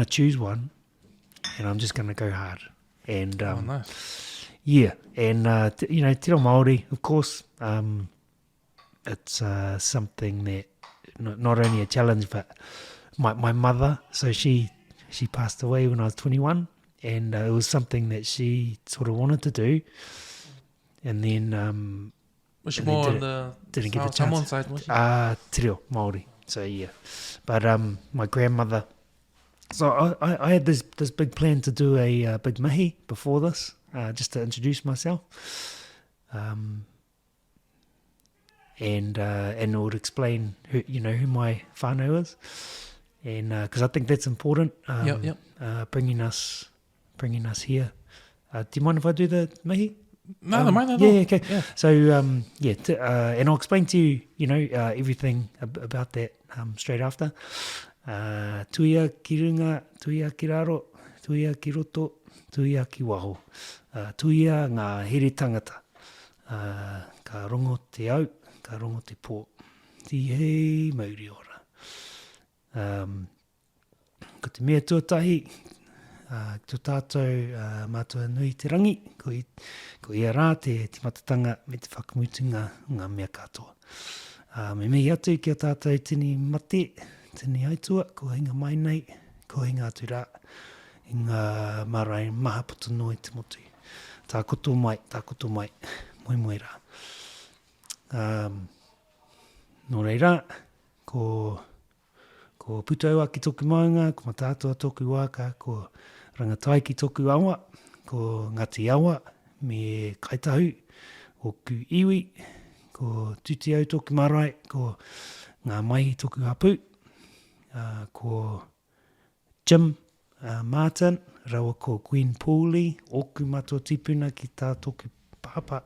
choose one, and I'm just gonna go hard. And nice. Yeah, and te reo Māori, of course. It's something that not only a challenge, but my mother. So she passed away when I was 21, and it was something that she sort of wanted to do. And then was she more on the didn't get the chance. Samoan side, was she? Te reo Māori. So yeah, but my grandmother. So I had this big plan to do a big mihi before this, just to introduce myself, and it would explain who my whānau is, and because I think that's important. Yep. Bringing us here. Do you mind if I do the mihi? No, don't mind at yeah, all. Yeah, okay. Yeah. So, and I'll explain to you, everything about that straight after. Tuia ki runga, tuia ki raro, tuia ki roto, tuia ki waho. Tuia ngā here tangata. Ka rongo te au, ka rongo te pō. Ti hei mauri ora. Ko te mea tuatahi, tō tātou mātua nui te rangi, ko ia rā te matatanga me te whakamutunga ngā mea katoa. Me mihi atu ki a tātou tini mate, tini aitua, ko hinga mai nei, ko hinga atu rā, i ngā marae maha putu noi te motu. Tā koto mai, moi rā. Nō reira, ko putaua ki tōku maunga, ko matātua tōku wāka, ko rangatai ki tōku awa, ko Ngati Awa, me Kaitahu, o ku iwi, ko Tutiau tōku marae, ko ngā maihi tōku hapu, ko Jim Martin, rawa ko Queen Pooley, oku matua tipuna ki tā tōku pāpa,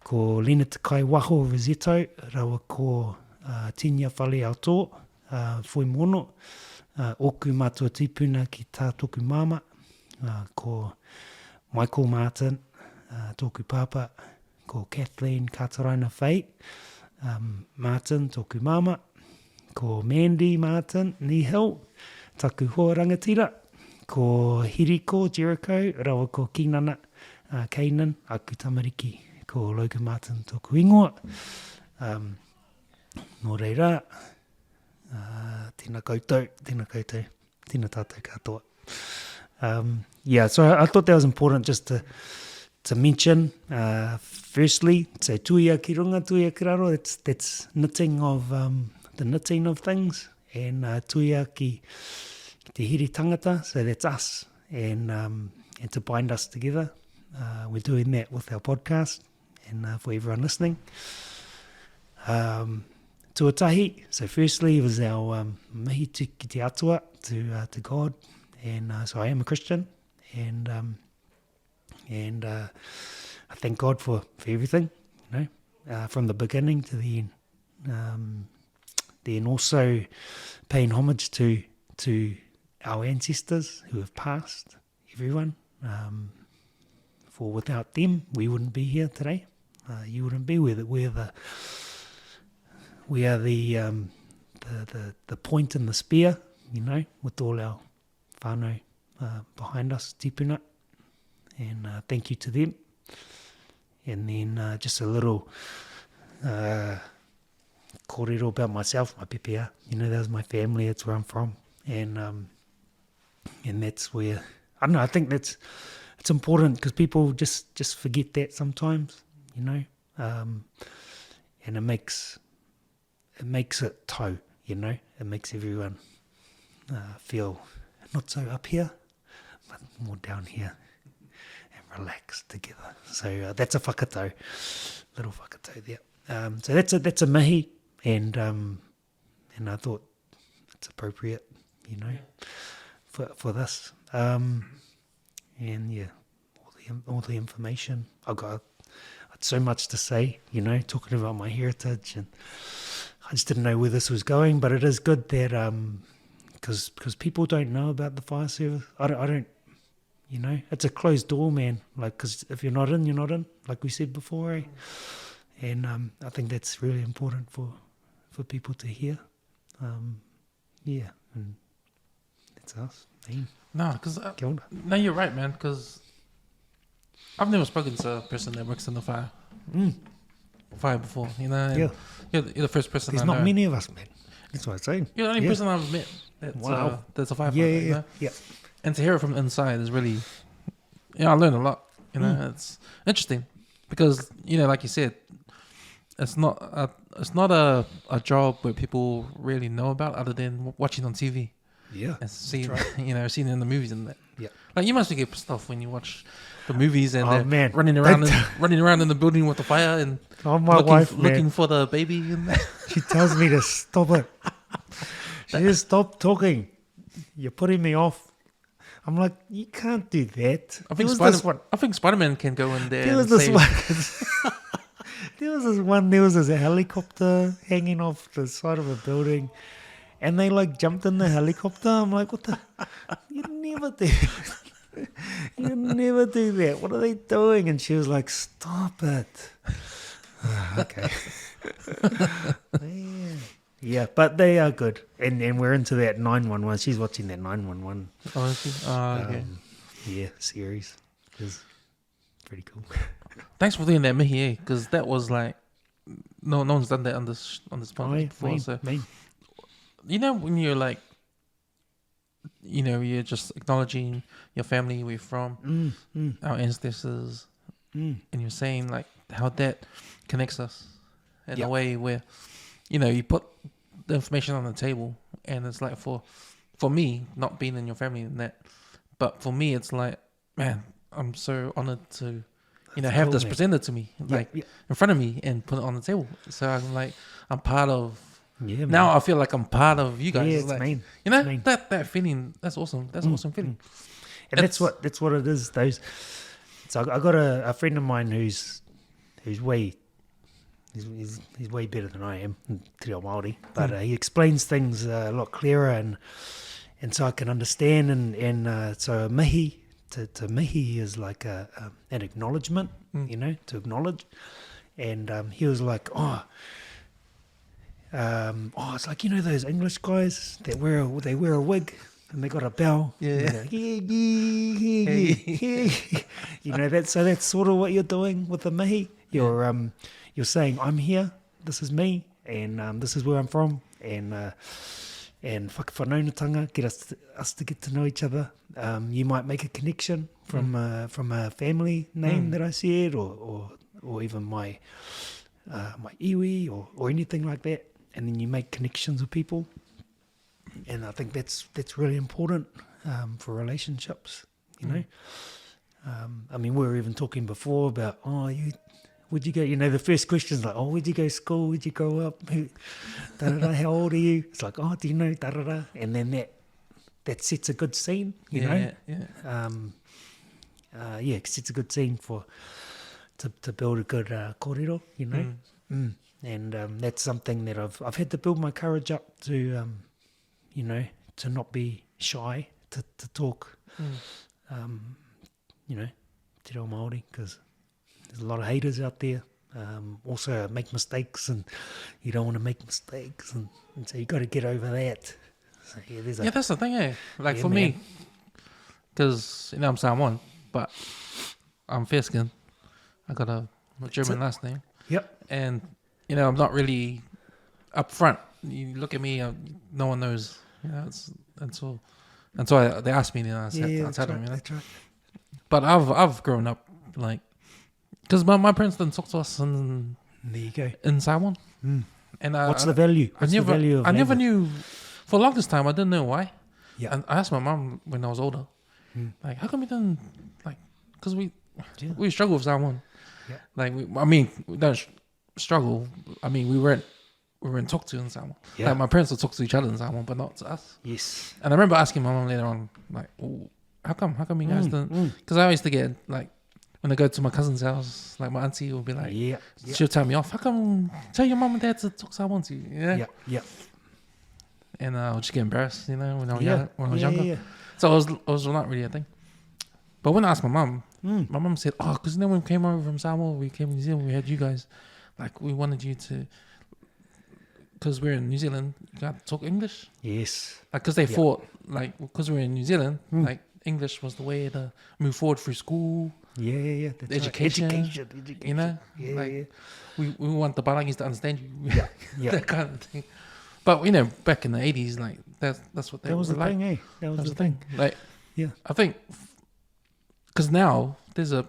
ko Lena Takai Waho Rosetto, rawa ko Tinia Whale Aotearoa, Foi Mono, oku matua tipuna ki tā tōku mama, ko Michael Martin, tōku pāpa, ko Kathleen Kataraina Whai, Martin, tōku mama, ko Mandy Martin, Nihil, taku hoa rangatira, ko Hiriko Jericho, rawa ko Kinana, Kanan, aku tamariki, ko Logan Martin, tōku ingoa. Nō reira, tēnā koutou, tēnā tātou katoa. So I thought that was important just to mention, firstly, say tuia ki runga, tuia ki raro, that's knitting of, the knitting of things, and tuia ki te hiri tangata, so that's us, and to bind us together. We're doing that with our podcast, and for everyone listening. Tuatahi, so firstly it was our mihi ki te atua to God, and so I am a Christian, and I thank God for everything, from the beginning to the end. Then also paying homage to our ancestors who have passed, everyone. For without them, we wouldn't be here today. You wouldn't be with it. We are the point in the spear, with all our whānau behind us, tipuna. And thank you to them. And then just a little kōrero about myself, my pepea. That was my family. That's where I'm from. And that's where, I don't know, I think it's important because people just forget that sometimes, and it makes it tau, it makes everyone feel not so up here, but more down here and relax together. So that's a whakatau, little whakatau there. So that's a mihi, and I thought it's appropriate, for this. And yeah, all the information. I've got so much to say, talking about my heritage, and I just didn't know where this was going. But it is good that because people don't know about the fire service. I don't. It's a closed door, man. Like, because if you're not in, you're not in. Like we said before, eh? And I think that's really important for people to hear. Yeah, and that's us. Man. No, because no, you're right, man. Because I've never spoken to a person that works in the fire before. And you're the first person. There's I not know. many of us, man. That's what I'm saying. You're the only person I've met that's a firefighter. Yeah. And to hear it from inside is really, I learned a lot. It's interesting because like you said, it's not a job where people really know about other than watching on TV. Yeah, and seeing right. Seeing it in the movies and that. Yeah, like you must get pissed off when you watch the movies and they're man. running around in the building with the fire and looking for the baby. And that. She tells me to stop it. She just stop talking. You're putting me off. I'm like, you can't do that. I think Spider-Man can go in there. There was this one. There was this helicopter hanging off the side of a building. And they jumped in the helicopter. I'm like, what the? You never do. You never do that. What are they doing? And she was like, stop it. Okay. Yeah, but they are good. And we're into that 911. She's watching that 911. Oh, is she? Okay. Yeah, series. It's pretty cool. Thanks for doing that, Mihi, because that was no one's done that on this podcast before. When you're you're just acknowledging your family, where you're from, our ancestors, and you're saying how that connects us in a way where, you put the information on the table, and it's for me, not being in your family and that, but for me, it's man, I'm so honored to, have this presented to me, in front of me and put it on the table. So I'm part of. Yeah, now I feel like I'm part of you guys. Yeah, it's mean. That feeling. That's awesome. That's an awesome feeling. And that's what it is. So I got a friend of mine who's way he's way better than I am in te reo Māori, but he explains things a lot clearer and so I can understand. And so mihi to mihi is an acknowledgement, to acknowledge. And he was like, it's like those English guys that wear a wig and they got a bell. Yeah. So that's sort of what you're doing with the mihi. You're saying I'm here. This is me, and this is where I'm from, and whakawhanaungatanga, get us to get to know each other. You might make a connection from a family name that I said, or even my iwi or anything like that. And then you make connections with people, and I think that's really important for relationships. I mean, we were even talking before about where'd you go? The first question's where'd you go to school? Where'd you grow up? How old are you? It's like, do you know? And then that sets a good scene. It sets a good scene to build a good kōrero. And that's something that I've had to build my courage up to, to not be shy to talk, you know, te reo Māori, because there's a lot of haters out there. Also make mistakes, and you don't want to make mistakes, and so you got to get over that. So, that's the thing, eh? Like Yeah, for man. me, because I'm Samoan, but I'm fair skinned. I got a German last name, Yep. and I'm not really upfront. You look at me, no one knows. And so they asked me, and I said, I tell them, That's right. But I've grown up like, because my parents didn't talk to us in There you go. Samoan, and What's the value? What's the value of I never language? knew. For the longest time, I didn't know why. Yeah. And I asked my mom when I was older, like, how come we didn't, like, because we struggle with Samoan. Yeah. Like, we don't struggle. I mean, we weren't talked to in Samoan. Yeah. Like, my parents would talk to each other in Samoan, but not to us. Yes. And I remember asking my mom later on, like, oh, how come you guys didn't? Because I used to get, like, when I go to my cousin's house, like, my auntie will be like, Yeah. she'll tell me off, how come, tell your mom and dad to talk Samoan to you, Yeah. Yeah. And I would just get embarrassed, when I was Yeah. younger. Yeah. So it was not really a thing. But when I asked my mum said, oh, because when we came over from Samoa, we came to New Zealand, we had you guys, like, we wanted you to, because we're in New Zealand, you got to talk English. Yes. Like, because they thought, like, because we're in New Zealand, like, English was the way to move forward through school, Yeah. That's education, right. Education. you know? Yeah. Like, we want the Barangis to understand you. Yeah. Yeah. That kind of thing. But, back in the 80s, like, that's what they That was were the like. thing, eh? That was the thing. Like, Yeah. I think, because now There's a now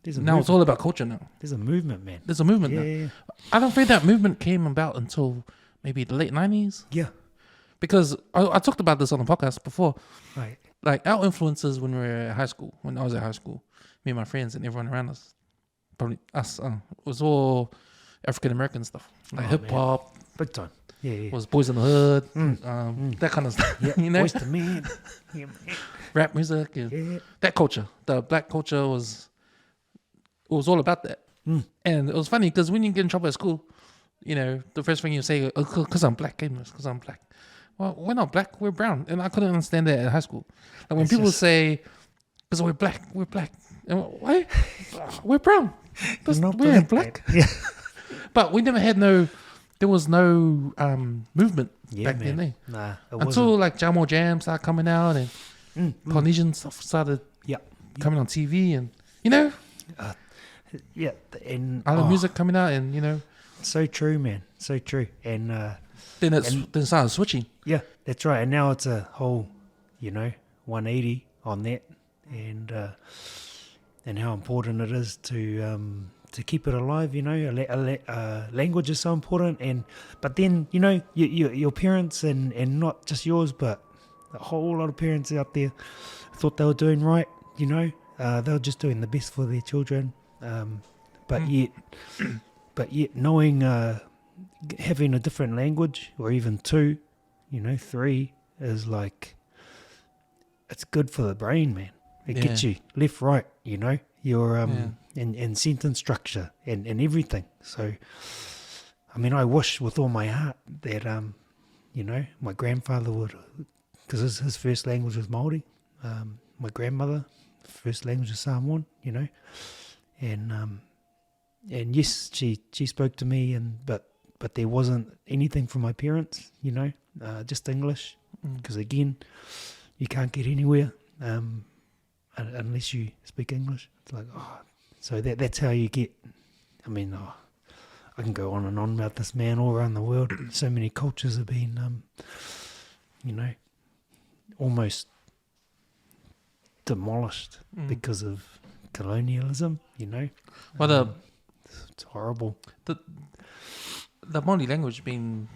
it's movement. all about culture now. There's a movement, man. There's a movement now. Yeah. I don't think that movement came about until maybe the late 90s. Yeah. Because I talked about this on the podcast before. Right. Like, our influences when we were at high school, when I was at high school, me and my friends and everyone around us, probably us, it was all African American stuff. Like hip hop, Big time. Yeah. was Boys in the Hood, that kind of stuff. Yeah. You know? Voice to man. Yeah. Rap music, and Yeah. that culture. The black culture was all about that. And it was funny because when you get in trouble at school, the first thing you say, because I'm black, because I'm black. Well, we're not black, we're brown. And I couldn't understand that at high school. Like, when It's people just- say, because we're black. And why? We're brown. You're not We're black. man. Yeah. But we never had there was no movement back then. Eh? Nah, it Until wasn't. like Jamo Jam started coming out, and Polynesian stuff started Yeah. coming on TV, and Yeah. And other music coming out, and so true, man. So true. And then it started switching. yeah, that's right. And now it's a whole, 180 on that, and how important it is to keep it alive. Language is so important, but then your parents and not just yours, but a whole lot of parents out there thought they were doing right. They were just doing the best for their children, but yet knowing having a different language, or even two, 3 is like, it's good for the brain, man. It gets you left, right, your and sentence structure and everything. So, I mean, I wish with all my heart that my grandfather would, because his first language was Māori. My grandmother, first language was Samoan. And yes, she spoke to me, but there wasn't anything from my parents, just English, because again, you can't get anywhere unless you speak English. It's like, so that's how you get. I mean, I can go on and on about this, man, all around the world. So many cultures have been, almost demolished because of colonialism. Well, it's horrible. the Māori language been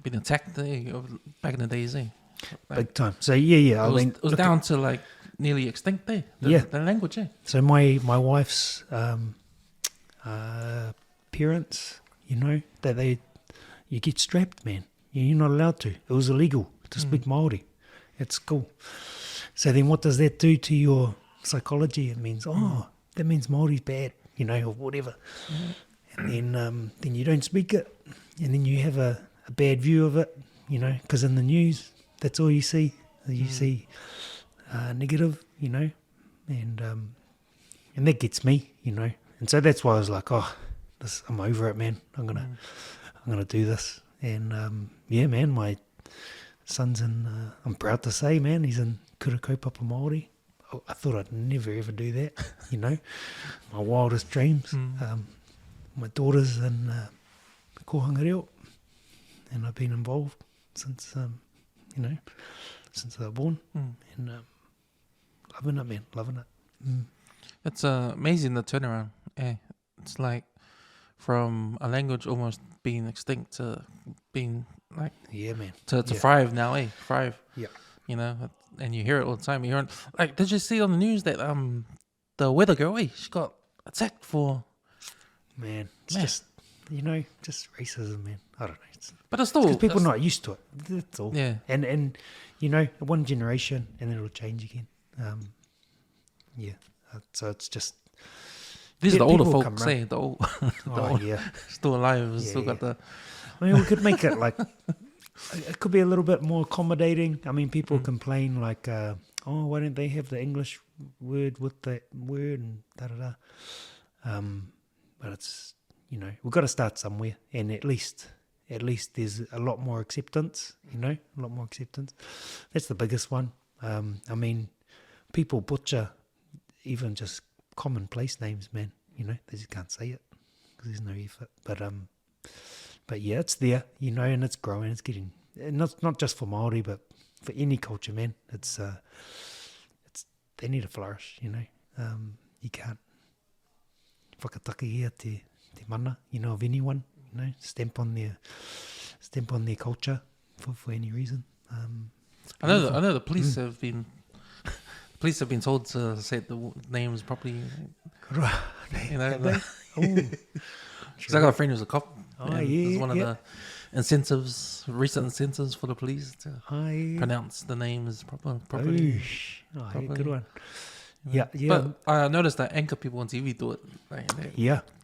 attacked back in the days. Big time. So yeah. It was down to like nearly extinct there. The language. So my wife's parents, that you get strapped, man. You're not allowed to. It was illegal to speak Māori at school. So then what does that do to your psychology? It means, that means Māori's bad, or whatever. And then you don't speak it, and then you have a bad view of it, because in the news, that's all you see You see negative, you know, and that gets me, you know. And so that's why I was like, I'm over it, man. I'm gonna do this. And yeah, man, my son's in. I'm proud to say, man, he's in Kura Kaupapa Māori. I thought I'd never ever do that, you know. My wildest dreams. My daughter's in Kohanga Reo, and I've been involved since, you know, since they were born, and loving it, man, loving it. It's amazing the turnaround. It's like from a language almost being extinct to being like man, to thrive now, thrive. Yeah, you know, and you hear it all the time. You hear it, like, did you see on the news that the weather girl, she got attacked for? Man, it's just, you know, just racism, man. I don't know. But it's still because people are not used to it. That's all. Yeah, and you know, one generation, and then it'll change again. So it's just. These are the older folks, say the old, still alive, still got the. I mean, we could make it like it could be a little bit more accommodating. I mean, people complain like, why don't they have the English word with that word and da da da. But it's, you know, we've got to start somewhere, and at least there's a lot more acceptance. You know, a lot more acceptance. That's the biggest one. I mean, people butcher even just common place names, man. You know, they just can't say it because there's no effort. But yeah, it's there, you know, and it's growing. It's getting, and not just for Māori, but for any culture, man. It's they need to flourish, you know. You can't whakataka te mana, you know, of anyone, you know, stamp on their culture for any reason. I know the police have been. Police have been told to say the names properly. You know, because I got a friend who's a cop. It's one of the recent incentives for the police to pronounce the names properly. Good one. Yeah. But I noticed that anchor people on TV do it.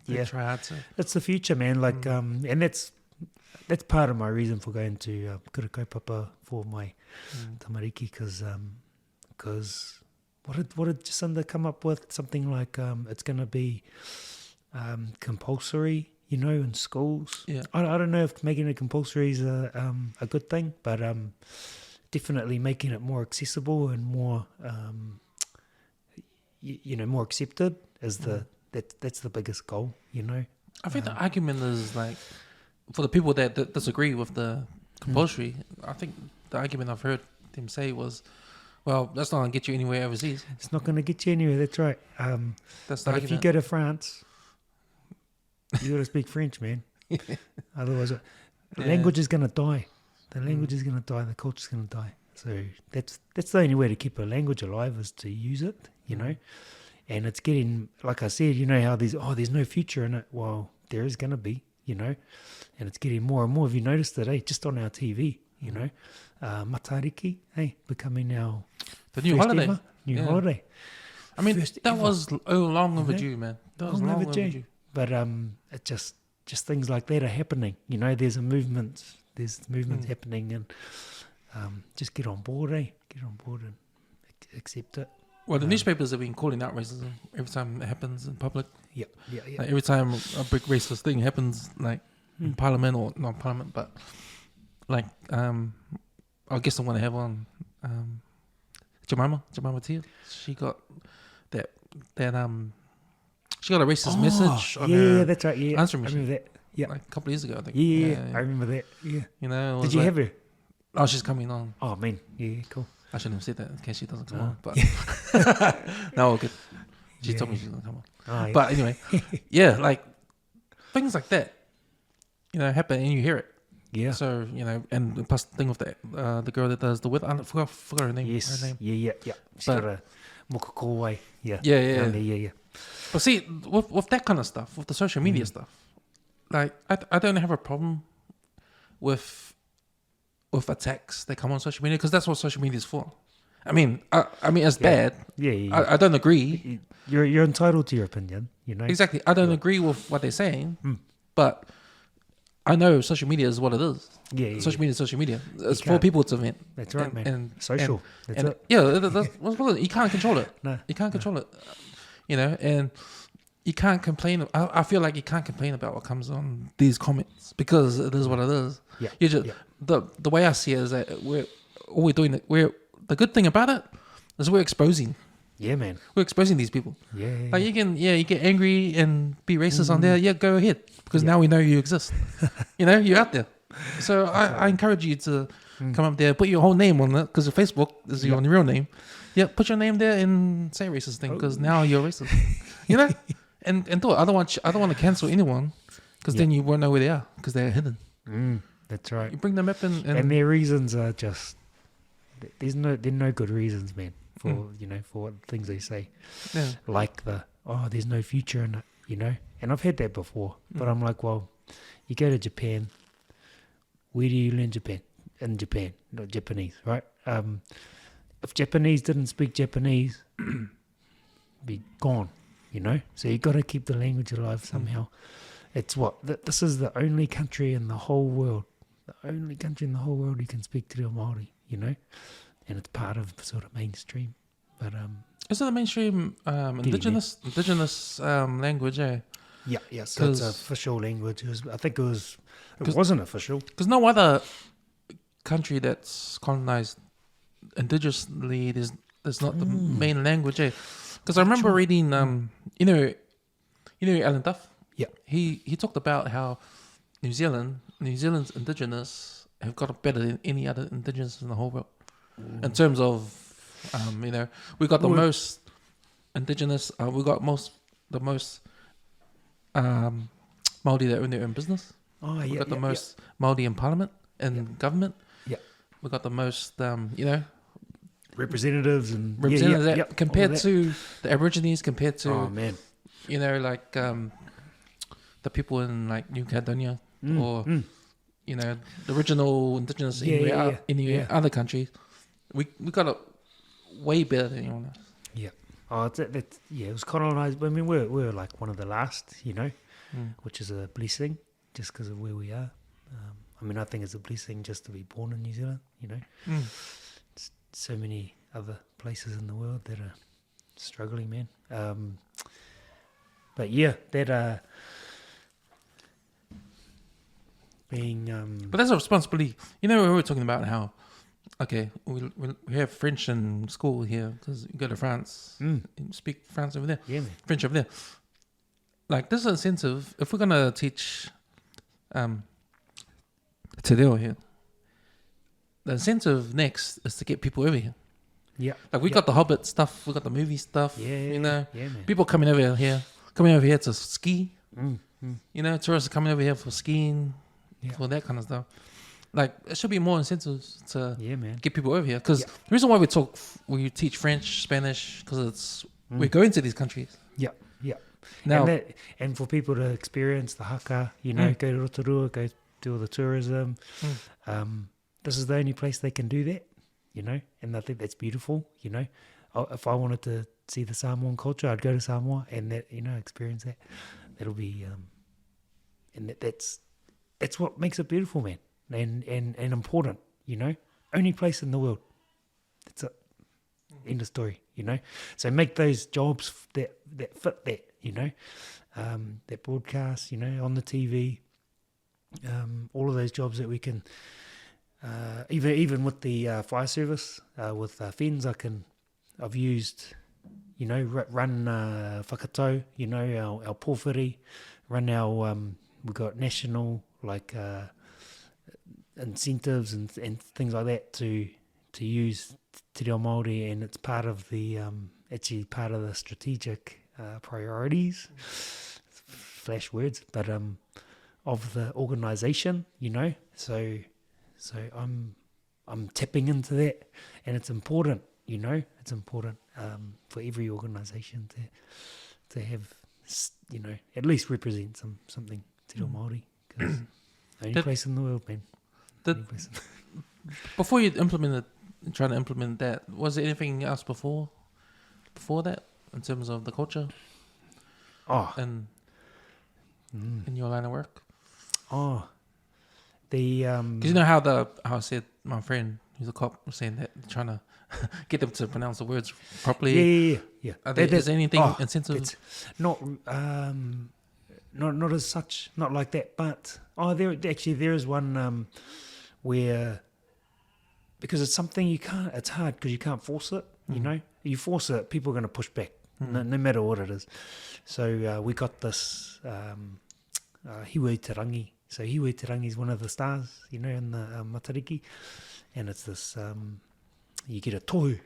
They try hard to. That's the future, man. Like, and that's part of my reason for going to Kura Kaupapa for my tamariki, because what did Jacinda come up with? Something like it's going to be compulsory, you know, in schools. Yeah. I don't know if making it compulsory is a good thing, but definitely making it more accessible and more, you know, more accepted is that's the biggest goal, you know. I think the argument is like, for the people that disagree with the compulsory, I think the argument I've heard them say was, well, that's not going to get you anywhere overseas. It's not going to get you anywhere, that's right. That's the but argument. If you go to France, you got to speak French, man. Otherwise, the language is going to die. The language is going to die. The culture is going to die. So that's the only way to keep a language alive is to use it, you know. And it's getting, like I said, you know how there's no future in it. Well, there is going to be, you know. And it's getting more and more. Have you noticed it, just on our TV, you know? Matariki, becoming our the new holiday. Holiday. I mean, First that ever. was long overdue, man. That was long overdue. But it just things like that are happening. You know, there's a movement. There's movements happening, and just get on board, Get on board and accept it. Well, the newspapers have been calling out racism every time it happens in public. Yeah. Like every time a big racist thing happens, like in Parliament or not Parliament, but like I guess I'm gonna have on Jemima Tia. She got that she got a racist message on her that's right. Yeah, answering machine. I remember that. Yeah, like a couple of years ago, I think. Yeah, I remember that. Yeah, you know. Did you have her? Oh, she's coming on. Oh man, yeah, cool. I shouldn't have said that in case she doesn't come on, but no, all good. She told me she's gonna come on. Oh, yeah. But anyway, yeah, like things like that, you know, happen and you hear it. Yeah. So, you know, and plus the thing with the girl that does the weather, I forgot her name. Yes. Her name. Yeah. She's got a mokakowai. Yeah. Yeah. But see, with that kind of stuff, with the social media stuff, like I don't have a problem with attacks that come on social media, because that's what social media is for. I mean, it's bad. Yeah. I don't agree. You're entitled to your opinion, you know. Exactly. I don't agree with what they're saying, but I know social media is what it is. Yeah. Social media is social media. It's for can't- people to vent. That's right, man. And Social. That's and it. yeah, you can't control it. No. You can't control it. You know, and you can't complain. I feel like you can't complain about what comes on these comments because it is what it is. Yeah. You just the way I see it is that the good thing about it is we're exposing. Yeah, man. We're exposing these people. Yeah. Like you get angry and be racist on there. Yeah, go ahead because now we know you exist. You know, you're out there. So I encourage you to come up there, put your whole name on it because Facebook is your real name. Yeah, put your name there and say racist thing because now you're racist. You know, and do it. I don't want to cancel anyone because then you won't know where they are because they're hidden. That's right. You bring them up and their reasons are just they're no good reasons, man. For for what things they say, like there's no future in it, And I've had that before, but I'm like, well, you go to Japan. Where do you learn Japan? In Japan, not Japanese, right? If Japanese didn't speak Japanese, be gone, So you got to keep the language alive somehow. It's this is the only country in the whole world, who can speak te reo Māori, And it's part of sort of mainstream, but is it the mainstream indigenous language? Yeah. So it's official language. It wasn't official because no other country that's colonized indigenously there's not the main language. Because I remember reading Alan Duff. Yeah, he talked about how New Zealand's indigenous have got it better than any other indigenous in the whole world. In terms of, we got the most indigenous, we got the most Māori that own their own business. We got the most Māori in parliament and government. Yeah. We got the most, representatives compared to the Aborigines, compared to, the people in like New Caledonia or, the original indigenous in other countries. We got it way better than anyone else. Yeah. Oh, it was colonized. I mean, we're like one of the last, which is a blessing just because of where we are. I think it's a blessing just to be born in New Zealand, So many other places in the world that are struggling, man. But yeah, that being... But that's a responsibility. We were talking about how, okay, we have French in school here because you go to France, you speak France over there, French over there. Like, this is an incentive. If we're going to teach te reo here, the incentive next is to get people over here. Yeah. Like, we got the Hobbit stuff, we got the movie stuff, man. People coming over here to ski, tourists are coming over here for skiing, for that kind of stuff. Like, it should be more incentives to get people over here. Because the reason why we teach French, Spanish, because we're going to these countries. Yeah. Now, and for people to experience the haka, go to Aotearoa, go do all the tourism. This is the only place they can do that, and I think that's beautiful, If I wanted to see the Samoan culture, I'd go to Samoa and that, experience that. That'll be, and that's what makes it beautiful, man. And important, only place in the world. That's it. End of story, So make those jobs that fit that, that broadcast, on the TV, all of those jobs that we can, even with the fire service, with FENS, I've used, run whakatau, our pōwhiri, run our, we've got national, like, incentives and things like that to use te reo Māori, and it's part of the actually part of the strategic priorities, flash words, but of the organisation, so I'm tapping into that, and it's important, it's important for every organisation to have, at least represent something te reo Māori, because only place in the world, man. Before you trying to implement that, was there anything else before that in terms of the culture? And in your line of work? The Because you know how I said my friend who's a cop was saying that trying to get them to pronounce the words properly. yeah. Are there, is there anything incentive? It's not not as such, not like that. But there is one where, because it's something you can't. It's hard because you can't force it. You know, you force it, people are going to push back, no matter what it is. So we got this hiwe te rangi. So hiwe te rangi is one of the stars, you know, in the Matariki, and it's this. You get a tohu,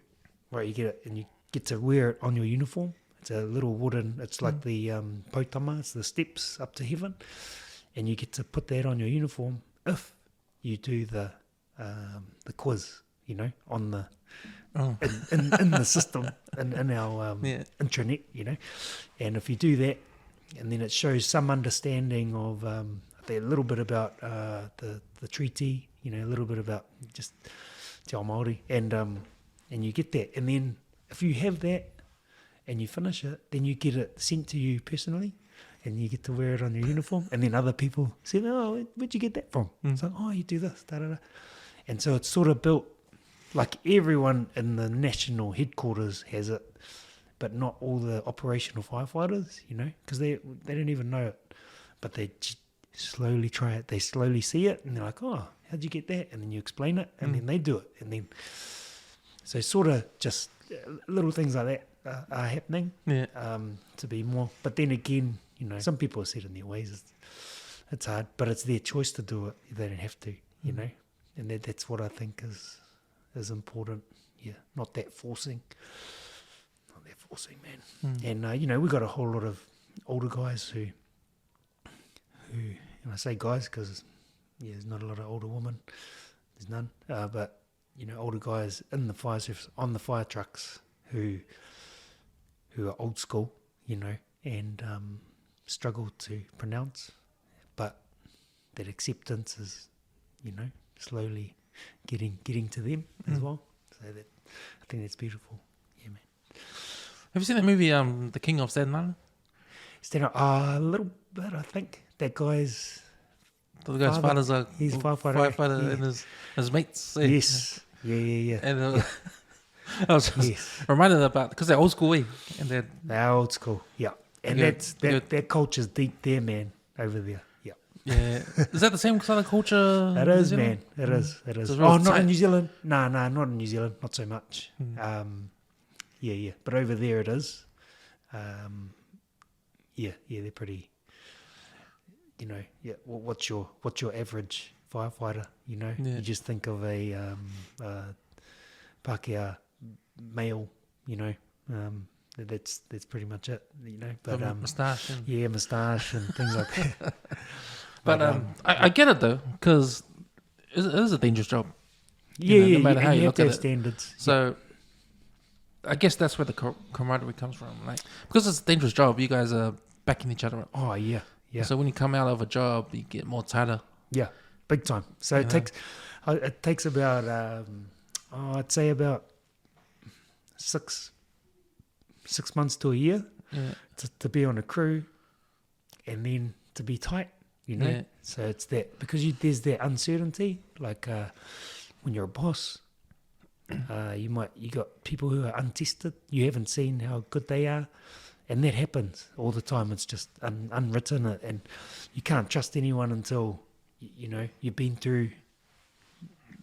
right? You get it, and you get to wear it on your uniform. It's a little wooden. It's like the potama. It's the steps up to heaven, and you get to put that on your uniform if you do the quiz. You know, on the in the system in our intranet. You know, and if you do that, and then it shows some understanding of a little bit about the treaty. You know, a little bit about just te ao Māori, and you get that, and then if you have that and you finish it, then you get it sent to you personally, and you get to wear it on your uniform, and then other people say, "Oh, where'd you get that from?" It's like, "Oh, you do this, da da da," and so it's sort of built like everyone in the national headquarters has it, but not all the operational firefighters, you know, because they don't even know it, but they slowly try it, they slowly see it, and they're like, "Oh, how'd you get that?" And then you explain it, and then they do it, and then so sort of just little things like that are happening to be more. But then again, you know, some people are set in their ways. It's hard, but it's their choice to do it. They don't have to, you know, and that's what I think is important. Yeah, not that forcing, man. And you know, we got a whole lot of older guys who, and I say guys because there's not a lot of older women. There's none, but you know, older guys in the fire service on the fire trucks who are old school, you know, and struggle to pronounce, but that acceptance is, you know, slowly getting to them as well. So that I think that's beautiful. Yeah, man. Have you seen that movie, The King of Staten Island? A little bit, I think. That guy's... The guy's father's a he's a firefighter, and his mates. Yes. Yeah. And I was reminded about, because they're old school, and they're old school, yeah. And that culture's deep there, man, over there. Yeah. Yeah. Is that the same kind of culture? It is, man. It is. Oh, not in New Zealand? No, not in New Zealand. Not so much. Yeah. But over there it is. Yeah, they're pretty... You know, what's your average firefighter? You know, you just think of a Pākehā male. You know, that's pretty much it. You know, but moustache. Moustache and things like that. But I get it though, because it is a dangerous job. Yeah, no matter how you have look to at have it. standards. So I guess that's where the camaraderie comes from, like, because it's a dangerous job. You guys are backing each other up. Oh yeah. Yeah. So when you come out of a job, you get more tighter. Yeah, big time. So it takes about I'd say about 6 months to a year to be on a crew, and then to be tight. You know, so it's that because there's that uncertainty. Like when you're a boss, you got people who are untested. You haven't seen how good they are. And that happens all the time. It's just unwritten, and you can't trust anyone until you know you've been through,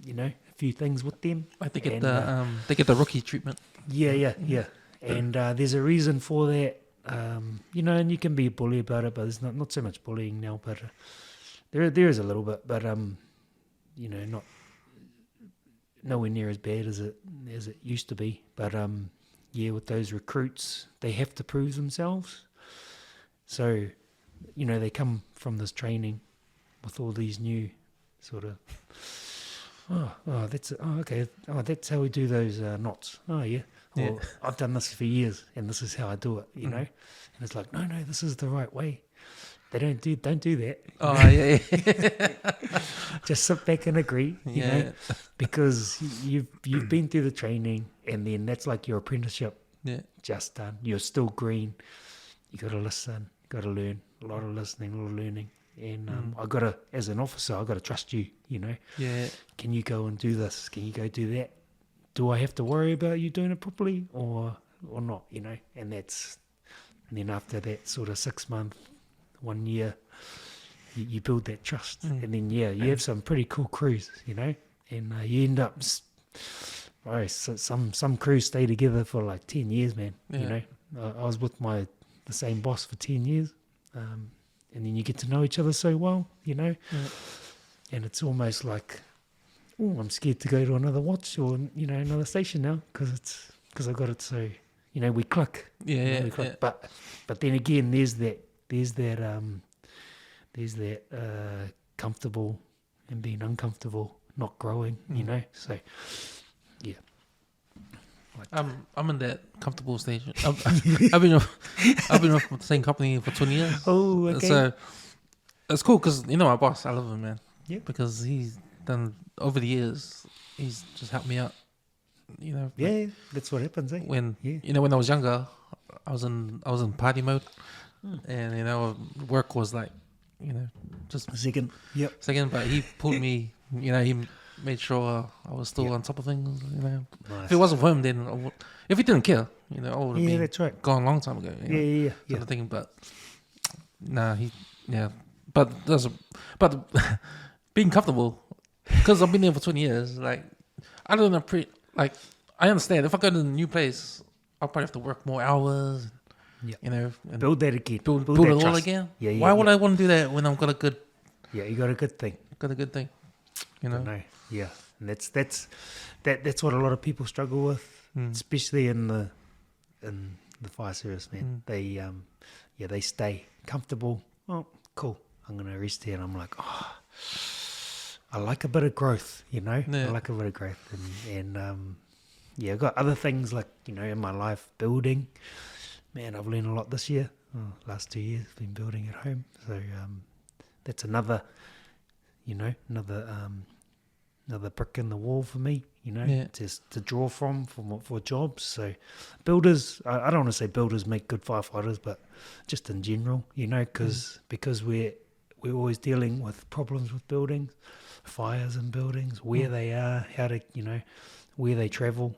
you know, a few things with them. Like they get the rookie treatment. Yeah. And there's a reason for that, you know. And you can be a bully about it, but there's not so much bullying now. But there is a little bit, but you know, not nowhere near as bad as it used to be. But yeah, with those recruits, they have to prove themselves. So, you know, they come from this training with all these new sort of, that's how we do those knots. Oh, yeah. Well, I've done this for years, and this is how I do it, you know? And it's like, no, this is the right way. They don't do that. Oh, yeah. Just sit back and agree, you know, because you've been through the training, and then that's like your apprenticeship just done. You're still green. You got to listen, got to learn, a lot of listening, a lot of learning, And I got to, as an officer, I got to trust you, you know. Yeah. Can you go and do this? Can you go do that? Do I have to worry about you doing it properly or not, you know? And then after that sort of 6 month, 1 year, you build that trust. And then, you have some pretty cool crews, you know? And you end up, some crews stay together for like 10 years, man, you know? I was with the same boss for 10 years. And then you get to know each other so well, you know? And it's almost like, oh, I'm scared to go to another watch or, you know, another station now because I got it so, you know, we click. We click. But then again, there's that comfortable and being uncomfortable, not growing, you know? So, yeah. I'm in that comfortable stage. I've been with the same company for 20 years. Oh, okay. So it's cool because, you know, my boss, I love him, man. Yeah. Because he's done, over the years, he's just helped me out, you know. Yeah, that's what happens, eh? When I was younger, I was in party mode, and, you know, work was like, you know, just second. But he pulled me, you know, he made sure I was still on top of things, you know. Nice. If it wasn't for him, then if he didn't care, you know, I would have been that's right. gone a long time ago. You know, sort of thing. But nah, but being comfortable, because I've been there for 20 years. Like, I don't I understand if I go to a new place, I'll probably have to work more hours. You know, and build that again. Build that it all trust. again. Why would I want to do that when I've got a good? Yeah, you got a good thing. You know. No, yeah, and that's what a lot of people struggle with, especially in the fire service, man. They stay comfortable. Oh, cool. I'm gonna rest here, and I'm like, I like a bit of growth, you know. Yeah. I like a bit of growth, and I've got other things like, you know, in my life, building. Man, I've learned a lot this year. Last 2 years, been building at home, so that's another brick in the wall for me, you know, just to draw from for jobs. So builders, I don't want to say builders make good firefighters, but just in general, you know, because we're always dealing with problems with buildings, fires in buildings, where they are, how to, you know, where they travel.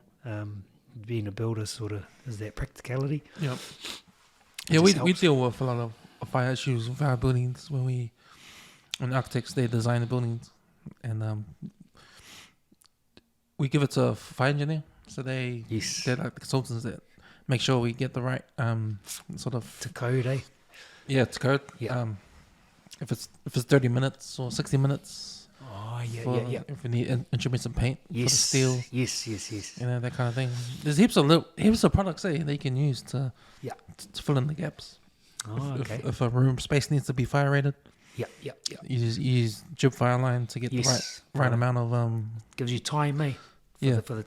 Being a builder sort of is that practicality. Yeah. Yeah, we deal with a lot of fire issues with our buildings when architects, they design the buildings, and we give it to a fire engineer. So they're like the consultants that make sure we get the right sort of to code, eh? Yeah, to code. Yeah. If it's 30 minutes or 60 minutes. Oh yeah. If we need instruments and paint for the steel. Yes. You know, that kind of thing. There's heaps of products they can use to fill in the gaps. Oh, okay. If a room space needs to be fire rated. Yeah. You use jib fire line to get the right amount of gives you time, eh? For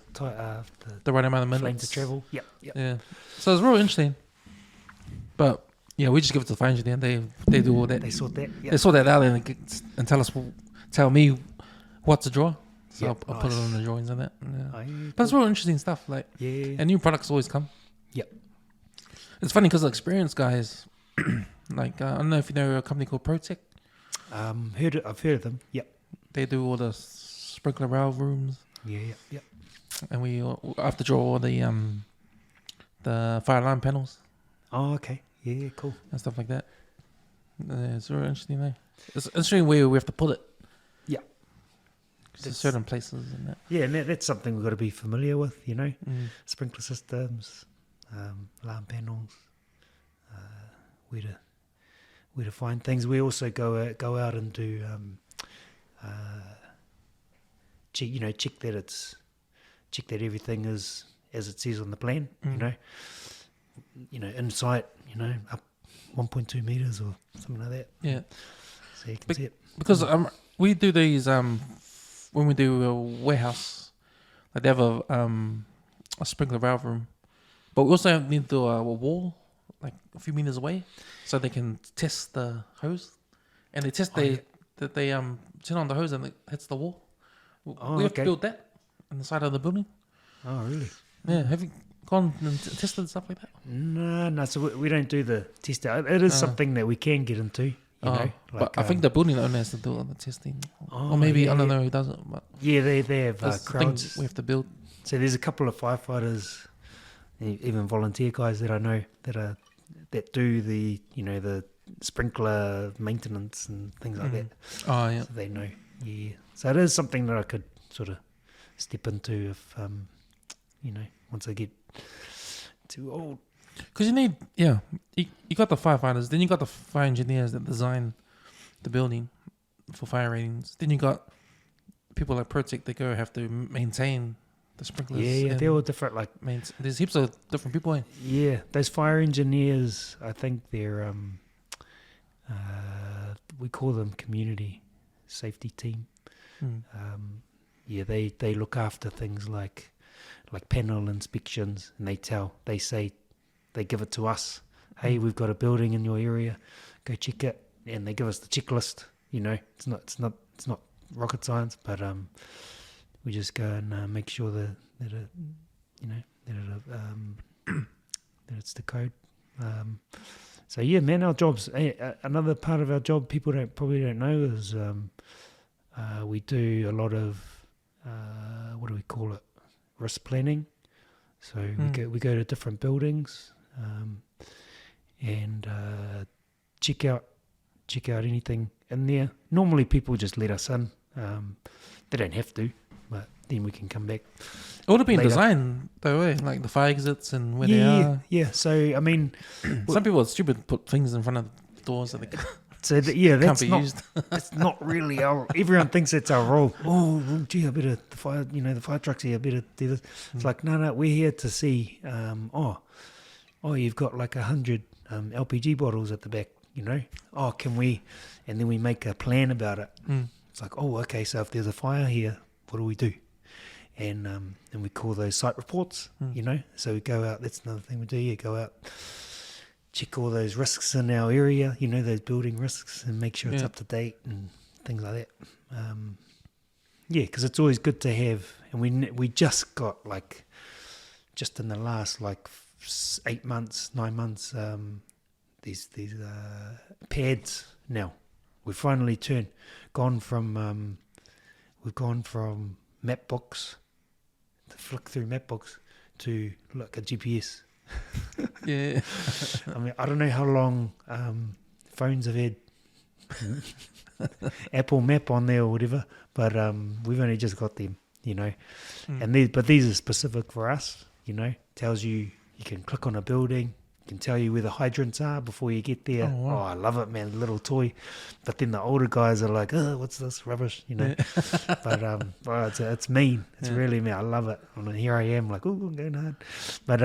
the right amount of minutes flame to travel. Yeah. So it's real interesting. But yeah, we just give it to the fire engineer. They do all that. They sort that. They sort that out and tell me what to draw. So I'll put it on the drawings and that. Yeah. But it's real interesting stuff. Like, and new products always come. Yep. It's funny because the experienced guys, like I don't know if you know a company called ProTech. I've heard of them. Yep. They do all the sprinkler valve rooms. Yeah. And we have to draw all the fire alarm panels. Oh, okay. Yeah, cool. And stuff like that. It's very interesting, though. It's interesting where we have to put it. Yeah. There's certain places and that. Yeah, and that's something we've got to be familiar with, you know. Sprinkler systems, alarm panels, where to find things. We also go out and do check that everything is as it says on the plan. You know, inside, you know, up 1.2 meters or something like that. Yeah. So you can see it. Because we do these when we do a warehouse, like they have a sprinkler valve room, but we also need to do a wall like a few meters away, so they can test the hose, and they test that they turn on the hose and it hits the wall. We have to build that on the side of the building. Oh, really? Yeah. Have you gone and tested stuff like that? No. So we don't do the test. It is something that we can get into, You know, but I think the building owner has to do all the testing, or maybe I don't know who does it. But they have that's the crowds. thing we have to build. So there's a couple of firefighters, even volunteer guys that I know that do the the sprinkler maintenance and things like that. Oh yeah, So they know. Yeah. So it is something that I could sort of step into if once I get too old. because you need you got the firefighters, then you got the fire engineers that design the building for fire ratings. Then you got people like Protect that go have to maintain the sprinklers. Yeah, they're all different. Like there's heaps of different people. yeah, those fire engineers. I think they're we call them community safety team. They look after things like panel inspections, and they give it to us. Hey, we've got a building in your area, go check it, and they give us the checklist. It's not rocket science, but we just go and make sure that it's the code. So yeah, man, our jobs. Another part of our job people probably don't know is we do a lot of what do we call it? Risk planning. So we go to different buildings and check out anything in there. Normally people just let us in. They don't have to, but then we can come back. It would have been later. designed though, like the fire exits and where they are. Yeah. So I mean, Some people are stupid to put things in front of the doors that they can't that's be not used. It's not really our. Everyone thinks it's our role. Oh, gee, I better the fire trucks here. I better do this. It's like no, we're here to see. You've got like 100 LPG bottles at the back. Oh, can we? And then we make a plan about it. It's like, oh, okay. So if there's a fire here, what do we do? And we call those site reports. So we go out. That's another thing we do. You go out, check all those risks in our area. Those building risks, and make sure it's up to date and things like that. Because it's always good to have. And we just got just in the last 9 months, these pads now. We've finally gone from map books, to flick through map books, to a GPS. Yeah. I mean, I don't know how long phones have had Apple Map on there or whatever, but we've only just got them, And but these are specific for us, Tells you can click on a building, can tell you where the hydrants are before you get there. Oh, wow. I love it, man, little toy. But then the older guys are like, oh, what's this rubbish, But it's mean. It's really mean. I love it. And here I am, like, oh, I'm going hard. But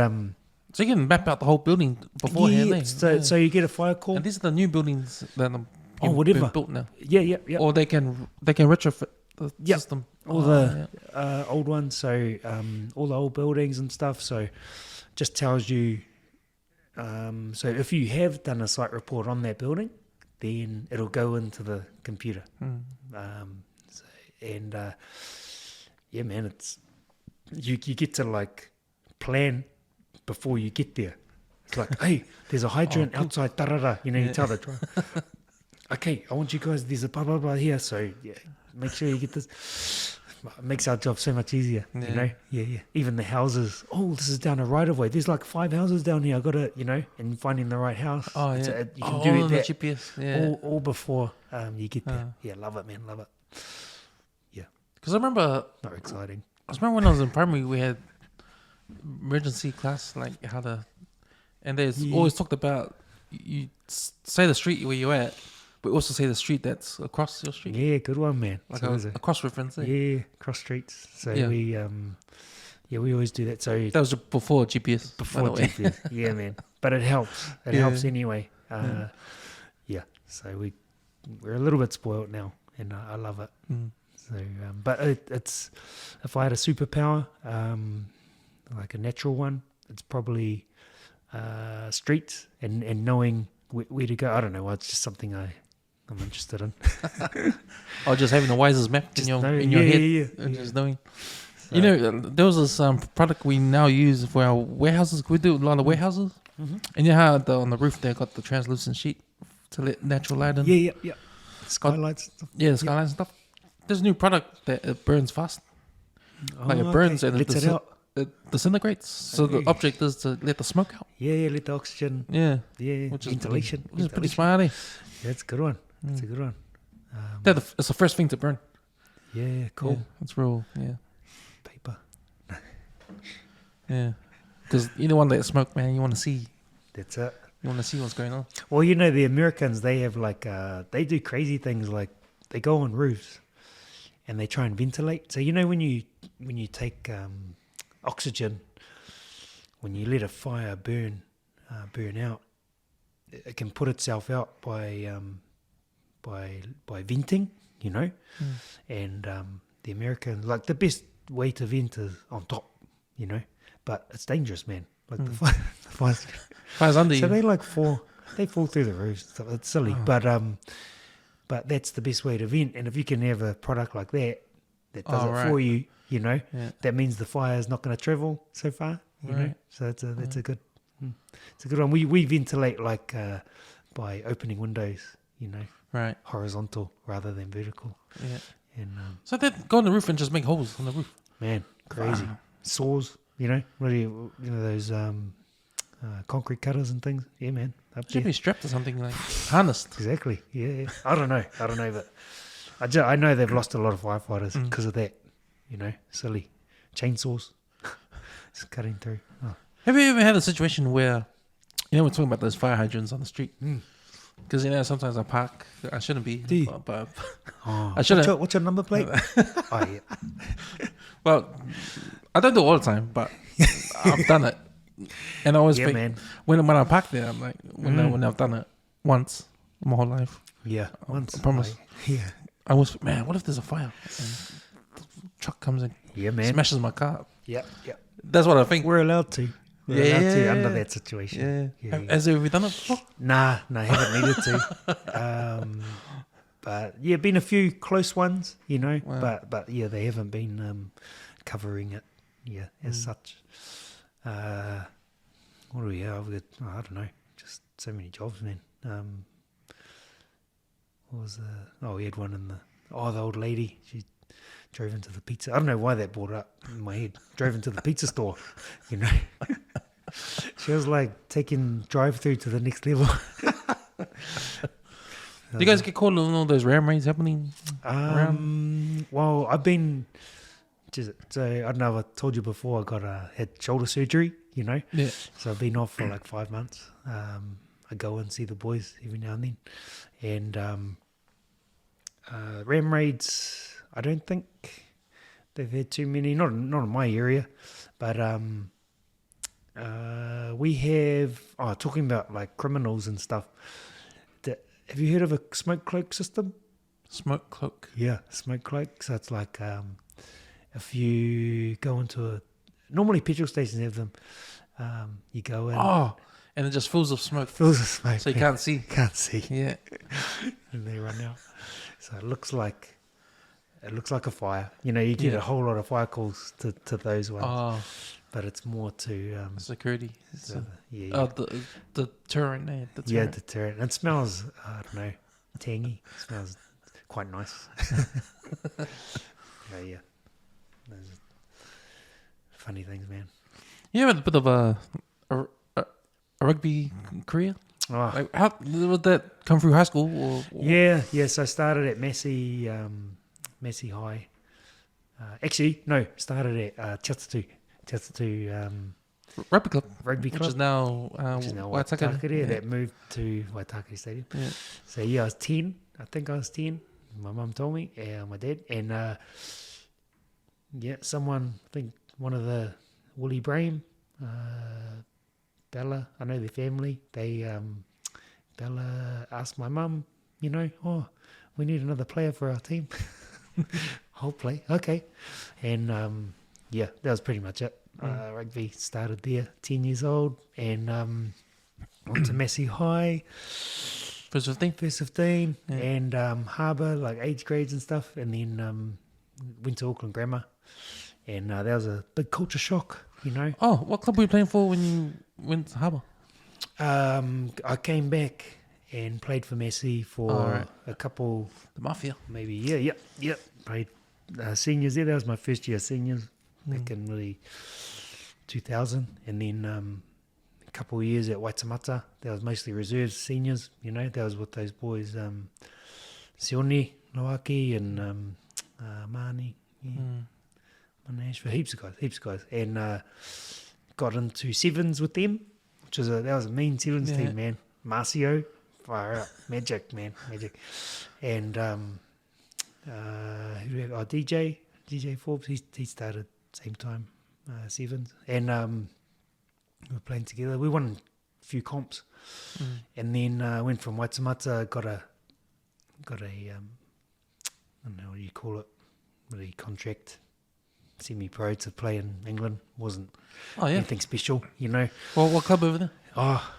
so you can map out the whole building beforehand. So you get a fire call. And these are the new buildings that are whatever being built now. Yeah. Or they can retrofit the system. All the old ones. So all the old buildings and stuff. So just tells you. So if you have done a site report on that building, then it'll go into the computer. Man, it's you get to plan before you get there. It's like, hey, there's a hydrant outside, da-da-da. You tell the driver, okay, I want you guys, there's a blah, blah, blah here. So, make sure you get this. It makes our job so much easier, Yeah. Even the houses. Oh, this is down a right-of-way. There's 5 houses down here. I got to, and finding the right house. Oh, yeah. You can do that GPS, all before you get there. Yeah, love it, man. Love it. Yeah. Because I remember... Not exciting. I remember when I was in primary, we had emergency class, how to... And they always talked about, you say the street where you're at, but also say the street that's across your street. Yeah, good one, man. Like a cross reference. Yeah, cross streets. So we always do that. So that was before GPS. Before GPS. Yeah, man. But it helps. It helps anyway. So we're a little bit spoiled now, and I love it. So, but it's if I had a superpower, like a natural one, it's probably streets and knowing where to go. I don't know. It's just something I'm interested in. Or just having the wisest map in your head. And just knowing. So. There was this product we now use for our warehouses. We do a lot of warehouses. And you know how on the roof they got the translucent sheet to let natural light in. Yeah. Skylights. And stuff. Yeah, the skylights and stuff. There's a new product that it burns fast. Like it burns and lets it out. It disintegrates. So the object is to let the smoke out. Yeah, let the oxygen. Yeah. Which ventilation. Which is pretty smart, eh? Yeah, it's a good one. It's a good one. It's the first thing to burn. Yeah, cool. Yeah, it's real, Paper. Yeah. Because you don't want that smoke, man. You want to see. That's it. You want to see what's going on. Well, the Americans, they have they do crazy things like they go on roofs and they try and ventilate. So when you take oxygen, when you let a fire burn out, it can put itself out by venting, and the Americans, like, the best way to vent is on top, but it's dangerous, man. Like the Fire's under you. So they fall through the roofs and stuff. It's silly, but that's the best way to vent. And if you can have a product like that does it for you, that means the fire is not going to travel so far, know. So that's a good one. We ventilate by opening windows, right, horizontal rather than vertical. Yeah. And so they go on the roof and just make holes on the roof. Man, crazy. Wow. Saws, really, those concrete cutters and things. Yeah, man. Should be strapped to something, like harnessed. Exactly. Yeah. I don't know, but I know they've lost a lot of firefighters because of that. Silly chainsaws just cutting through. Oh. Have you ever had a situation where, we're talking about those fire hydrants on the street? Because sometimes I park. I shouldn't be. Do you? But I shouldn't. What's your number plate? Oh yeah. Well, I don't do it all the time, but I've done it, and I always think man. when I park there, I'm like, when I've done it once my whole life. Yeah, once. I promise. Yeah. I was, man. What if there's a fire? And the truck comes in. Yeah, man. Smashes my car. Yeah. That's what I think. We're allowed to. We're allowed to under that situation. Yeah. Has you done it before? Nah, haven't needed to. But been a few close ones, Wow. But they haven't been covering it, as such. What do we have? I don't know, just so many jobs, man. What was we had one in the old lady. She drove into the pizza. I don't know why that brought up in my head. Drove into the pizza store, She was like taking drive-through to the next level. Do you guys get caught on all those ram raids happening around? Well, I've been. So I don't know if I told you before. I had shoulder surgery. Yeah. So I've been off for like 5 months. I go and see the boys every now and then, and ram raids. I don't think they've had too many. Not in my area, but we have. Talking about like criminals and stuff. Have you heard of a smoke cloak system? Smoke cloak? Yeah, smoke cloak. So it's like if you go into normally petrol stations have them. You go in. Oh, and it just fills with smoke. So you can't see. Can't see. Yeah. And they run out. So it looks like a fire. You get a whole lot of fire calls to those ones. Oh. But it's more to security. The deterrent. Yeah, deterrent. It smells, I don't know, tangy. It smells quite nice. Yeah. Those are funny things, man. You had a bit of a rugby career. Oh. Like, how did that come through high school? Or? Yeah. So I started at Massey High. Actually, no, started at Chatutu Rugby club, which is now Waitakere. That moved to Waitakere Stadium. Yeah. So I was 10. I think I was 10. My mum told me, my dad, and someone, I think one of the Wooly Brahim, Bella, I know their family. They Bella asked my mum, we need another player for our team. I'll play, okay, and that was pretty much it. Rugby started there, 10 years old, and went to Massey High. First 15, and Harbour, like age grades and stuff, and then went to Auckland Grammar, and that was a big culture shock, Oh, what club were you playing for when you went to Harbour? I came back, and played for Messi for Alright. a couple, The Mafia. maybe, yep. Played seniors there. That was my first year seniors back in really 2000. And then a couple of years at Waitemata. That was mostly reserves, seniors, you know. That was with those boys, Sione, Loaki, and Mani. Yeah. Monash, for heaps of guys. And got into sevens with them, which was that was a mean sevens team, man. Marcio, fire out, magic. And who do we have? DJ Forbes, he started same time, sevens, and we were playing together. We won a few comps, and then went from Waitemata, got a I don't know what you call it, really contract, semi-pro to play in England. Wasn't anything special, you know. Well, what club over there? Oh,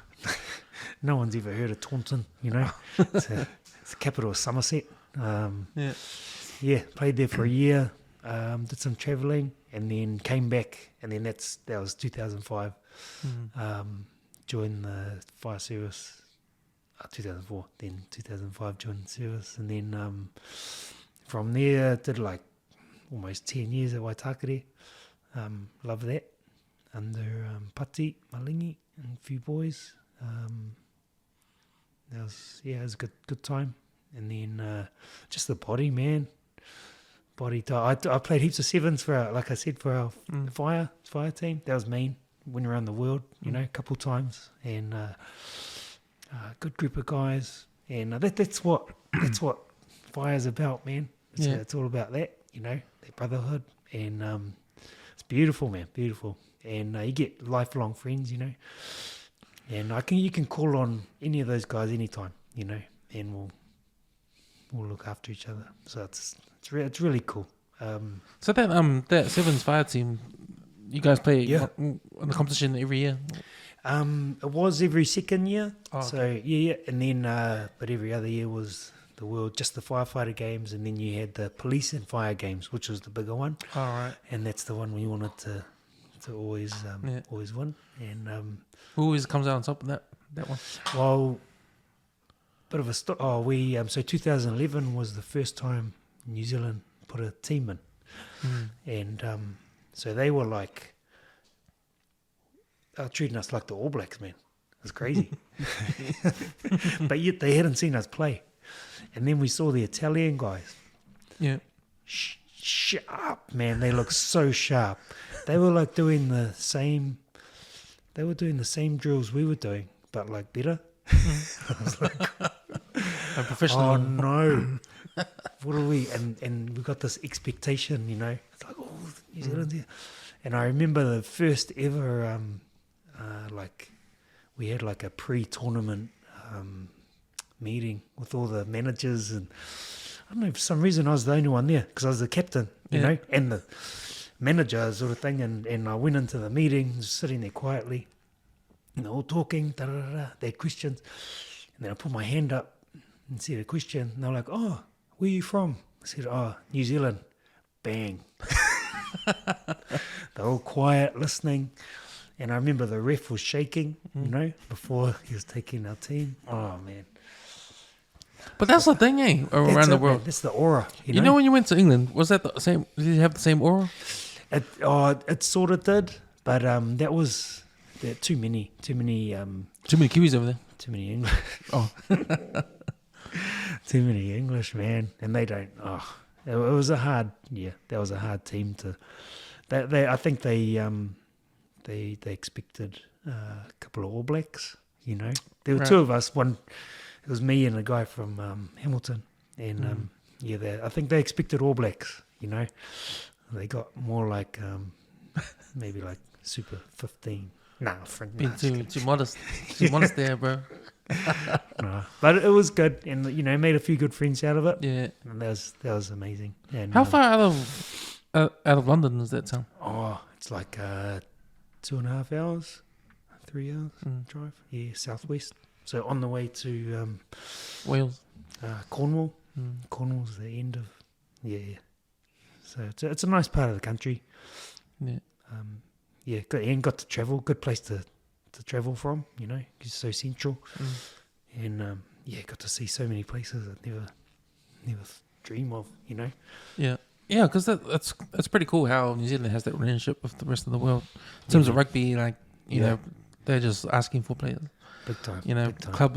no one's ever heard of Taunton, you know. It's the capital of Somerset. Yeah, played there for a year, did some travelling, and then came back, and then that was 2005. Joined the fire service, 2004, then 2005 joined the service, and then from there did like almost 10 years at Waitakere. Love that. Under Pati, Malingi, and a few boys. That was it was a good time. And then just the body, man. Body. I played heaps of sevens for our, like I said, for our fire team. That was mean. Went around the world, you know, a couple of times, and good group of guys. And that's what fire's about, man. It's all about that, you know, that brotherhood, and it's beautiful, man, beautiful. And you get lifelong friends, you know. And you can call on any of those guys anytime, you know, and we'll look after each other. So it's really cool. So that sevens fire team, you guys play in the competition every year? It was every second year. Oh, so yeah, and then but every other year was just the firefighter games, and then you had the police and fire games, which was the bigger one. All right. And that's the one we wanted to always win. And who always comes out on top of that one? well, bit of a so 2011 was the first time New Zealand put a team in, and so they were treating us like the All Blacks, man. It was crazy. But yet they hadn't seen us play. And then we saw the Italian guys. Yeah. Sharp, man. They look so sharp. They were like doing the same drills we were doing, but like better. I was like, A professional. oh no. What are we? And we got this expectation, you know. It's like, oh, New Zealand's here. And I remember the first ever, we had like a pre-tournament meeting with all the managers, and I don't know, for some reason I was the only one there because I was the captain, you know, and the manager sort of thing. And I went into the meeting, just sitting there quietly, and they're all talking, they had questions. And then I put my hand up and said a question, and they're like, oh, where are you from? I said, oh, New Zealand. Bang. They're all quiet, listening. And I remember the ref was shaking, you know, before he was taking our team. Oh, man. But that's the thing, around the world. Man. That's the aura, You know when you went to England, was that the same? Did you have the same aura? It sort of did, but that was too many. Too many Kiwis over there. Too many English. Oh. Too many English, man. And they don't. It was a hard. Yeah, that was a hard team to. I think they expected a couple of All Blacks. You know, there were two of us. One, it was me and a guy from Hamilton, and I think they expected All Blacks. You know, they got more like maybe like Super 15. Being too modest. Too modest there, bro. No, but it was good, and you know, made a few good friends out of it. Yeah, and that was amazing. And how far out of London is that town? Oh, it's like 2.5 hours, 3 hours drive. Yeah, southwest. So on the way to Wales, Cornwall. Cornwall's the end of So it's a nice part of the country. Yeah. Good, and got to travel. Good place to travel from. You know, it's so central. And got to see so many places I never dream of, you know. Yeah, because that's pretty cool how New Zealand has that relationship with the rest of the world in terms of rugby. Like you know, they're just asking for players. Big time. You know, big time. club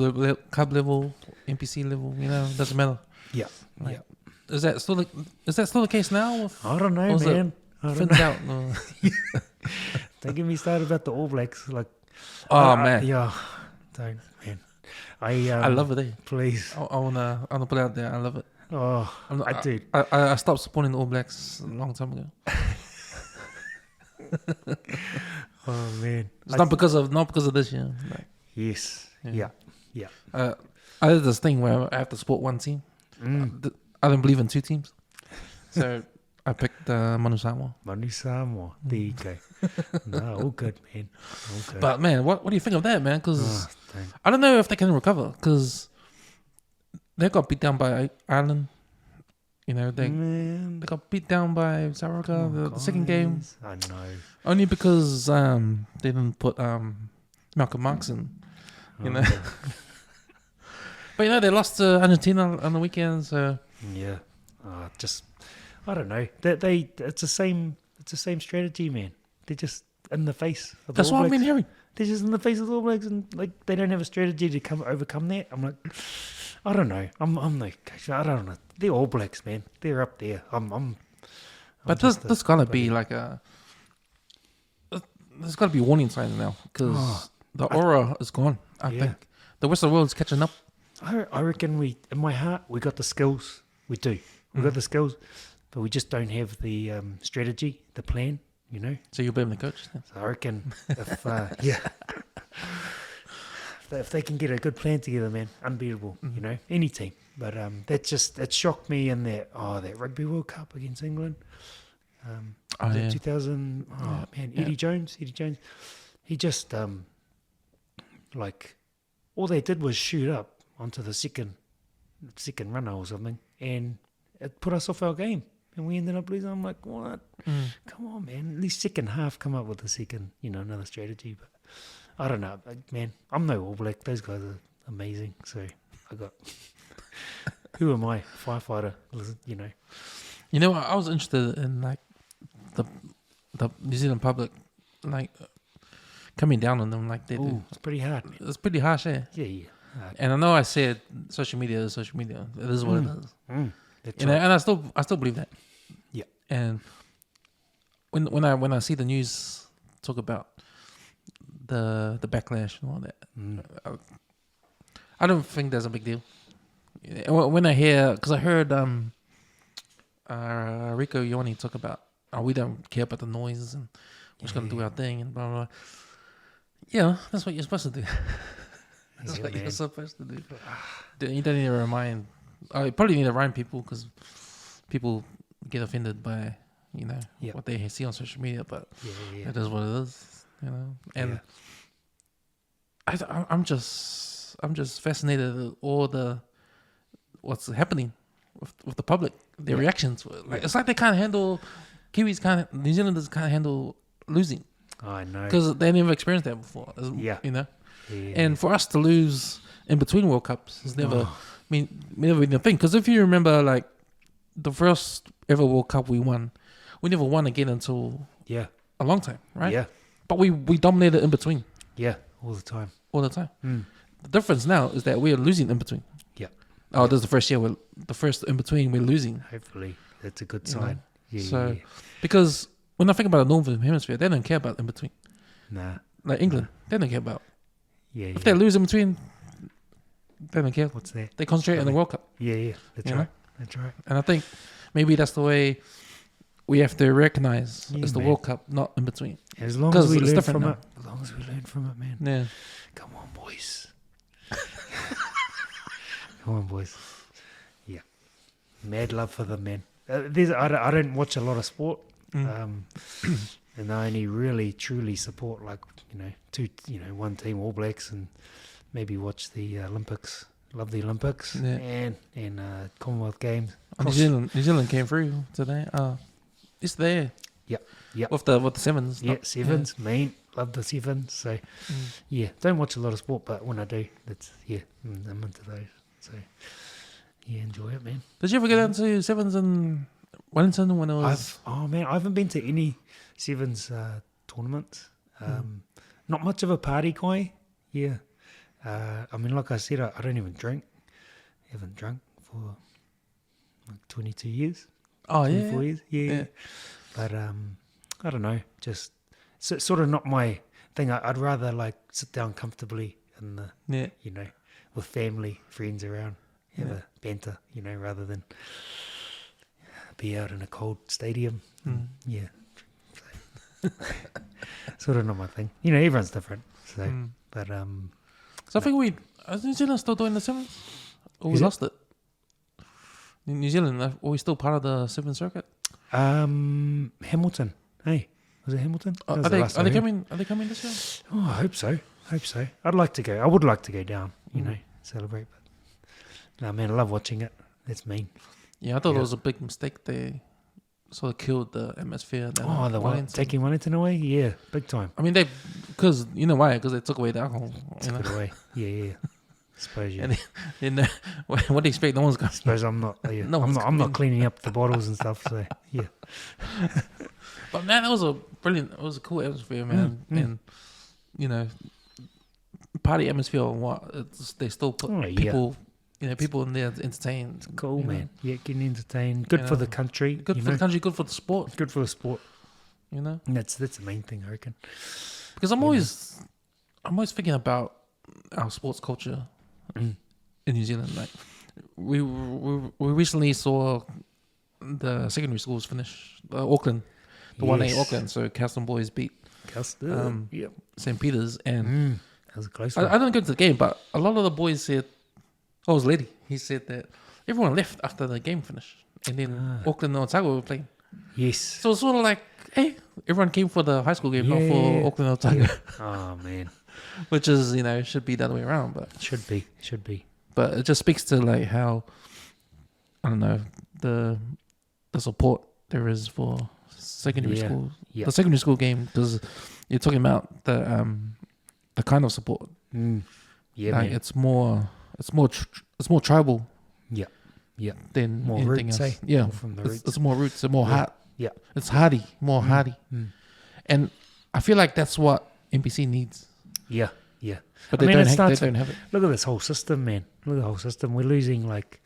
level, NPC level. You know, doesn't matter. Yeah, Like, Is that still the case now? I don't know, man. I don't Fins know. out. No. Don't get me started about the All Blacks. Like, Man, yeah, don't, man. I love it. Eh? Please. I wanna put it out there. I love it. Oh, did. I stopped supporting the All Blacks a long time ago. Oh man, It's not because of this, yeah. Like, yes, yeah. I did this thing where I have to support one team. I don't believe in two teams, so I picked Manu Samoa. Manu Samoa. There you go. No, all good, man. All good. But man, what do you think of that, man? Because Dang. I don't know if they can recover because they got beat down by Ireland. You know, they got beat down by South Africa the second game. I know. Only because they didn't put Malcolm Marx in. You know. But you know, they lost to Argentina on the weekend, so Yeah. Just I don't know. It's the same strategy, man. They're just in the face of the that's All what I've been Blacks. hearing. They're just in the face of the All Blacks, and like they don't have a strategy to overcome that. I'm like, I don't know. I'm like, I don't know. They're All Blacks, man. They're up there. But this gotta be like there's gotta be warning signs now because the aura is gone. I think the rest of the world's catching up. I reckon in my heart, we got the skills. We do. We got the skills, but we just don't have the strategy, the plan. You know. So you'll be the coach. Then. So I reckon if if they can get a good plan together, man, unbeatable. You know, any team. But it shocked me in that Rugby World Cup against England. 2000. Oh man, Eddie Jones. He just like all they did was shoot up onto the second runner or something, and it put us off our game, and we ended up losing. I'm like, what? Come on, man. At least second half, come up with another strategy. But I don't know, man. I'm no All Black. Those guys are amazing. So I got. Who am I? Firefighter. You know. You know, I was interested in like the New Zealand public, like coming down on them like they do. It's pretty hard, man. It's pretty harsh, eh? Yeah. And I know I said social media is social media. It is what it is. That's You know, right. and I still believe that. Yeah. And when I see the news talk about the backlash and all that, I don't think there's a big deal. When I hear, because I heard Rico Ioni talk about, we don't care about the noise and we're just gonna do our thing and blah blah. Yeah, that's what you're supposed to do. That's what you're supposed to do. You don't need to remind. You probably need to remind people because people get offended by what they see on social media. But it is what it is, you know. And I'm just fascinated with all what's happening with the public, their reactions. Like it's like they can't handle New Zealanders can't handle losing. I know because they never experienced that before. You know. And for us to lose in between World Cups has never been a thing. Because if you remember, like the first ever World Cup we won, we never won again until a long time, right? Yeah. But we dominated in between. Yeah, all the time. The difference now is that we're losing in between. Yeah. Oh, this is the first year. The first in between we're losing. Hopefully, that's a good sign. Because when I think about the Northern Hemisphere, they don't care about in between. Nah. Like England, they don't care about. If they lose in between, they don't care. What's that? They concentrate on the World Cup. Yeah, that's right. That's right. And I think maybe that's the way we have to recognize it's the World Cup, not in between. As long as we learn from now. it. As long as we learn from it, man. Yeah. Come on, boys. Come on, boys. Yeah. Mad love for them, man. I don't watch a lot of sport. And I only really truly support one team, All Blacks, and maybe watch the Olympics. Love the Olympics and Commonwealth Games. New Zealand came through today. It's there. Yep. With the sevens. Sevens. Man, love the sevens. So don't watch a lot of sport, but when I do, I'm into those. So, yeah, enjoy it, man. Did you ever go down to Sevens in Wellington when it was? I haven't been to any Sevens tournaments. Not much of a party guy. Yeah. I mean, like I said, I don't even drink. Haven't drunk for like 22 years. Oh, 24 years. Yeah. But I don't know. Just sort of not my thing. I'd rather like sit down comfortably in the, you know, with family, friends around, have a banter, you know, rather than be out in a cold stadium. Yeah. Sort of not my thing. You know, everyone's different. So, but So I think is New Zealand still doing the Sevens? Or we lost it? In New Zealand, are we still part of the Seven Circuit? Hamilton. Hey, was it Hamilton? Are they coming? Are they coming this year? Oh, I hope so. I'd like to go. I would like to go down. You know, celebrate. But no, man, I love watching it. That's mean. Yeah, I thought it was a big mistake. They sort of killed the atmosphere. Taking Wellington away? Yeah, big time. I mean, because you know why? Because they took away the alcohol. Took it away. Yeah. Suppose you. And what do you expect? No one's going. Suppose I'm not. I'm not cleaning up the bottles and stuff. So yeah. But man, it was a cool atmosphere, man, and you know, party atmosphere and they still put people. You know, people in there entertained. It's cool, man. Yeah, getting entertained. Good for the country. Good for the country. Good for the sport. Good for the sport. You know, and that's the main thing, I reckon. Because I'm always thinking about our sports culture in New Zealand. Like we recently saw the secondary schools finish Auckland, the 1A Auckland. So Castle Boys beat St. Peter's, and that was a close one. I didn't go to the game, but a lot of the boys said. Oh, it was Lady. He said that everyone left after the game finished, and then Auckland and Otago were playing. Yes. So it's sort of like, hey, everyone came for the high school game, not for Auckland and Otago. Oh man. Which is, you know, should be the other way around, but should be. But it just speaks to like how, I don't know, the support there is for secondary school, the secondary school game, because you're talking about the kind of support. Yeah, like man. It's more tribal. Yeah. Than more anything roots, else. eh? Yeah. More from the roots. It's more roots. It's more heart. Yeah. It's hardy. More hardy. And I feel like that's what NPC needs. Yeah. But they don't have it. Look at this whole system, man. Look at the whole system. We're losing like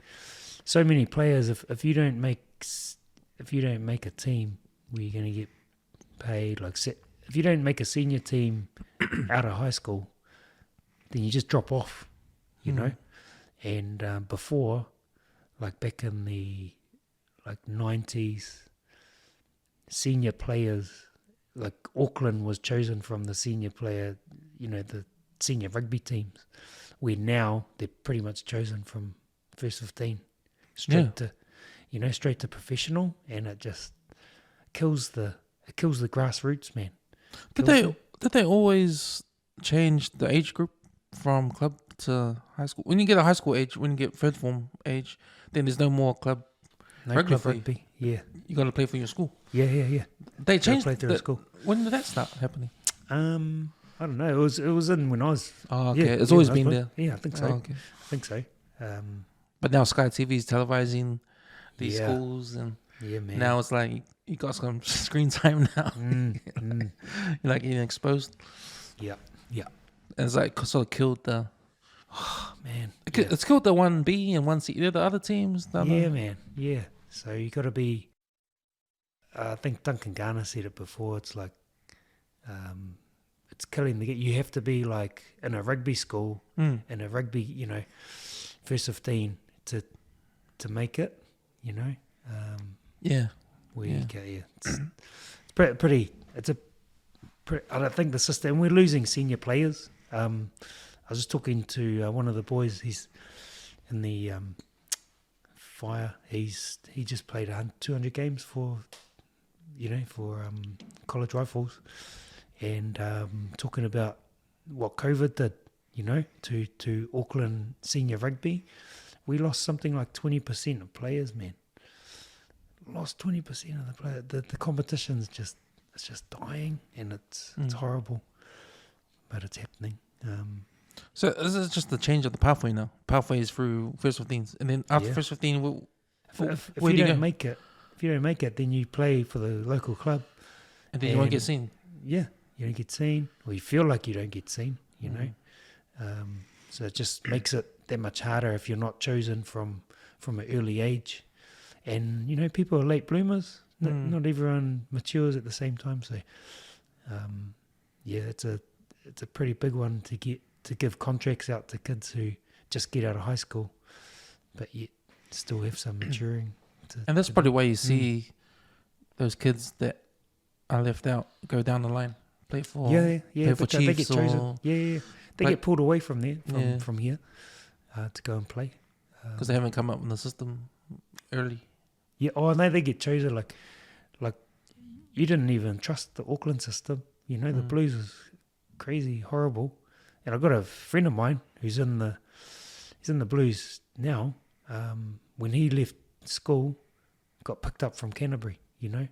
so many players. If you don't make a team where you're going to get paid, like if you don't make a senior team out of high school, then you just drop off, you know. And before, like back in the 90s, senior players, like Auckland was chosen from the senior player, you know, the senior rugby teams, where now they're pretty much chosen from first 15 straight to professional, and it just kills the grassroots, man. Did they always change the age group from club to high school? When you get a high school age, when you get third form age, then there's no more club rugby. Yeah, you got to play for your school. Yeah. They changed play through school. When did that start happening? I don't know. It was in when I was. Oh, okay. It's always been there. Yeah, I think so. Oh, okay. I think so. But now Sky TV is televising these schools, and man. now it's like you got some screen time now. You're like getting exposed. Yeah. And it's like sort of killed the. Oh man, it's killed the 1B and 1C. The other teams. Man. Yeah. So you got to be. I think Duncan Garner said it before. It's like, it's killing the. You have to be like in a rugby school, in a rugby, you know, first 15 to make it, you know. Where you go, it's pretty. I don't think the system. We're losing senior players. I was just talking to one of the boys. He's in the fire. He just played 200 games for college rifles, and talking about what COVID did, you know, to Auckland senior rugby. We lost something like 20% of players, man. Lost 20% of the players. The competition's it's just dying, and it's horrible, but it's happening. So this is just the change of the pathway now. Pathway is through first 15s, and then after first 15, If where you do you don't go? make it, then you play for the local club. And then you won't get seen. Yeah, you don't get seen, or you feel like you don't get seen. You know, Mm. so it just makes it that much harder if you're not chosen from an early age. And you know, people are late bloomers. Not everyone matures at the same time. So, it's a pretty big one to give contracts out to kids who just get out of high school, but yet still have some maturing. And that's probably why you see those kids that are left out go down the line, play for play for Chiefs, they get chosen. or They get pulled away from there Yeah. from here to go and play because they haven't come up in the system early. Yeah, oh no, they get chosen like you didn't even trust the Auckland system. You know, the Blues is crazy, horrible. And I've got a friend of mine who's in the Blues now. When he left school, got picked up from Canterbury. You know,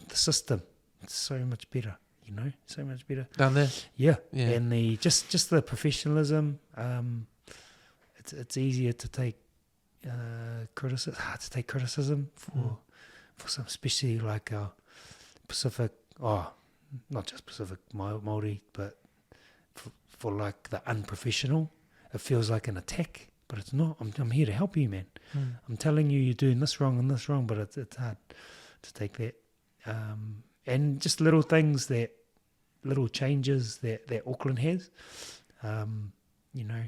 the system it's so much better. You know, so much better Down there. Yeah, Yeah. and the just the professionalism. It's easier to take criticism for some, especially like our Pacific. Not just Pacific Māori, but for like the unprofessional. It feels like an attack, but it's not. I'm here to help you, man. I'm telling you, you're doing this wrong and this wrong, but it's hard to take that. And just little things little changes that Auckland has, you know.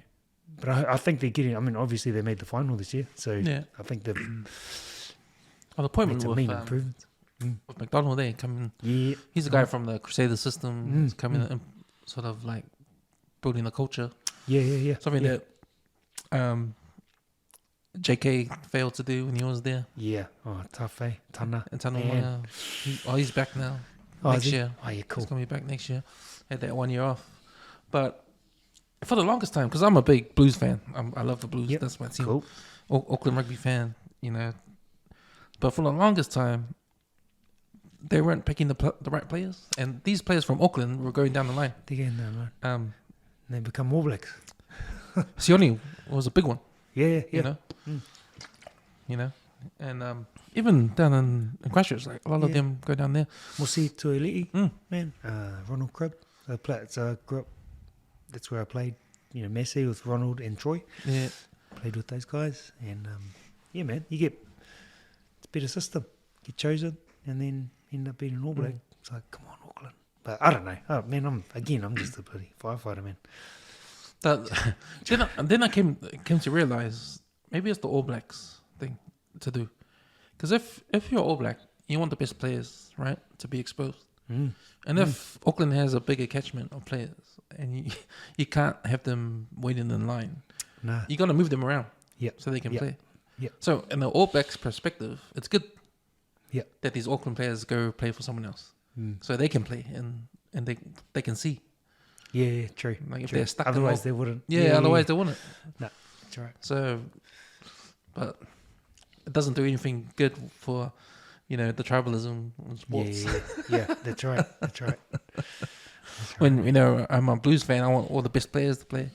But I think they're getting. I mean, obviously they made the final this year, so I think they've the made appointment some with mean improvements. with McDonald there coming. Yeah, He's the guy from the Crusader system. He's coming and sort of like building the culture. yeah. Something yeah. that JK failed to do when he was there. Yeah. Oh, tough, eh? Tana. And Tana, Man. he's back now. Oh, next is he? year. Oh, yeah, cool. He's going to be back next year. Had that 1 year off. But for the longest time, because I'm a big Blues fan. I love the Blues. Yep. That's my team. Cool. Auckland Rugby fan, you know. But for the longest time, they weren't picking the right players. And these players from Auckland were going down the line. They're getting there, man. They become All Blacks. Sione was a big one. Yeah. You know? You know? And even down in Christchurch, like a lot of them go down there. Mosi Tuiliti, man. Ronald Cribb. It's a group. That's where I played, you know, Messi with Ronald and Troy. Yeah. Played with those guys. And, man, it's a better system. Get chosen and then end up being an All Black. It's like, come on, Auckland. But I don't know. Oh, man, I'm just a bloody firefighter, man. Then I came to realize maybe it's the All Blacks thing to do, because if you're All Black, you want the best players, right, to be exposed. And if Auckland has a bigger catchment of players, and you can't have them waiting in line, Nah. you got to move them around, so they can play. Yeah. So in the All Blacks perspective, it's good. Yeah. That these Auckland players go play for someone else, so they can play and they can see. Yeah, true. Like if true. they're stuck. Otherwise, they wouldn't. Otherwise they wouldn't. No, that's right. So, but it doesn't do anything good for, you know, the tribalism in sports. Yeah, that's right. That's right. When, you know, I'm a Blues fan, I want all the best players to play.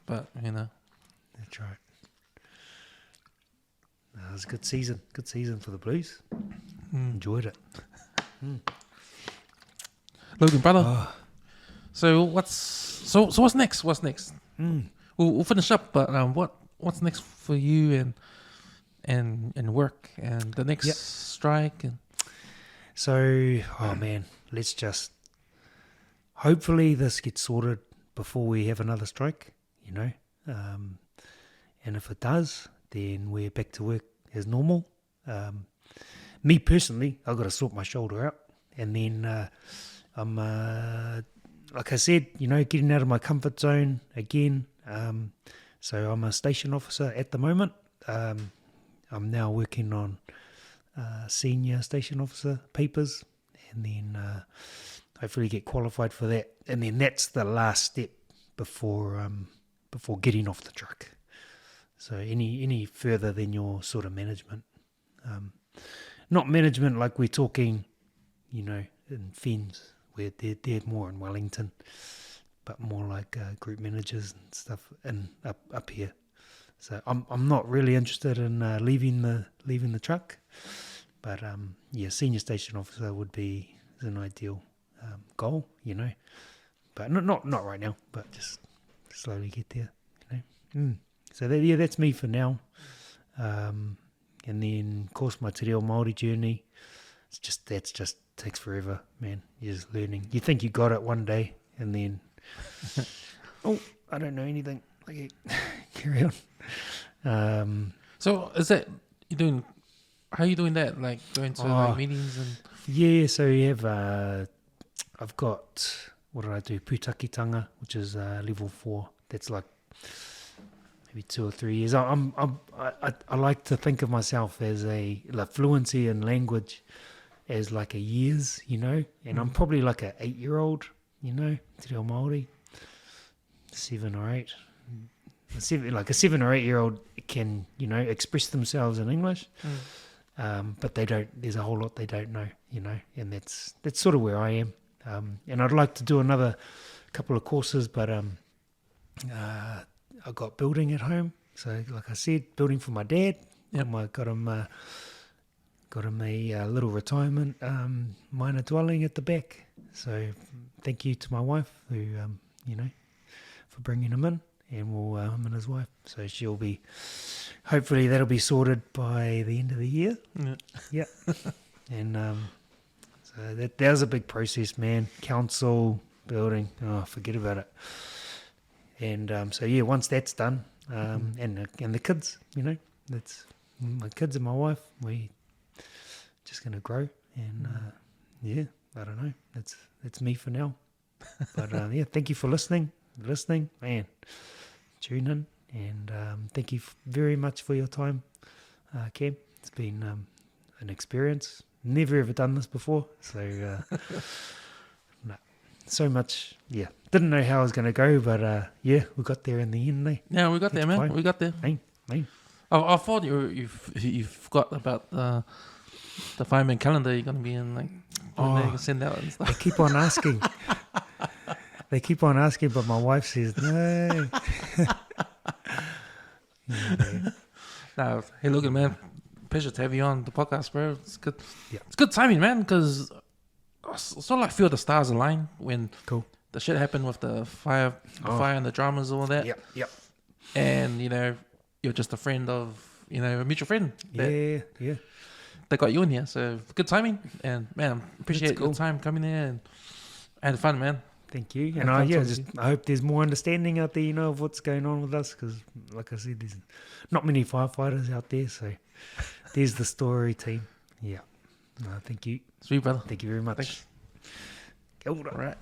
But, you know. That's right. No, it was a good season. Good season for the Blues. Enjoyed it. Logan, brother. So what's next? What's next? We'll finish up, but what's next for you and work and the next strike? And So, man, let's just hopefully this gets sorted before we have another strike, you know. And if it does, then we're back to work as normal. Me personally, I've got to sort my shoulder out, and then I'm like I said, you know, getting out of my comfort zone again. So I'm a station officer at the moment. I'm now working on senior station officer papers, and then hopefully get qualified for that. And then that's the last step before getting off the truck. So any further than your sort of management, not management like we're talking, you know, in Fens, where they're more in Wellington, but more like group managers and stuff up here. So I'm not really interested in leaving the truck, but senior station officer is an ideal goal, but not right now, but just slowly get there, So that's me for now. And then, of course, my te reo Māori journey. That's just takes forever, man. You're just learning. You think you got it one day, and then, I don't know anything. Okay, carry on. So is that you doing? How are you doing that? Like going to like meetings and? Yeah, so you have. I've got, what did I do? Putakitanga, which is level 4. That's like maybe 2 or 3 years. I like to think of myself as like fluency in language as like a years, and I'm probably like a 8-year-old, te reo Māori, 7 or 8. Like a 7 or 8-year-old can, express themselves in English, but they don't. There's a whole lot they don't know, and that's sort of where I am. And I'd like to do another couple of courses, but I got building at home. So, like I said, building for my dad. Yep. Got him a little retirement minor dwelling at the back. So, thank you to my wife who, for bringing him in, and him and his wife. So hopefully that'll be sorted by the end of the year. Yeah. And so that was a big process, man. Council, building, forget about it. And once that's done, and the kids, that's my kids and my wife. We just gonna grow, and I don't know. That's me for now. But thank you for listening, man. Tune in, and thank you very much for your time, Cam. It's been an experience. Never ever done this before, so so much. Yeah, didn't know how I was going to go, but we got there in the end. Yeah, we got there, man. We got there. Hey. I thought you forgot about the fireman calendar. You're going to be in like you can send out and stuff. They keep on asking. But my wife says no. No, hey, Logan, man. Pleasure to have you on the podcast, bro. It's good. Yeah. It's good timing, man, because I sort of like feel the stars align when the shit happened with the fire and the dramas and all that. Yep. And, you're just a friend of, a mutual friend. Yeah. That got you in here. So good timing. And, man, I appreciate your time coming here and had fun, man. Thank you. And I hope there's more understanding out there, of what's going on with us, because, like I said, there's not many firefighters out there, so there's the story, team. Yeah. Thank you. Sweet, brother. Thank you very much. Thanks. Kia ora. All right.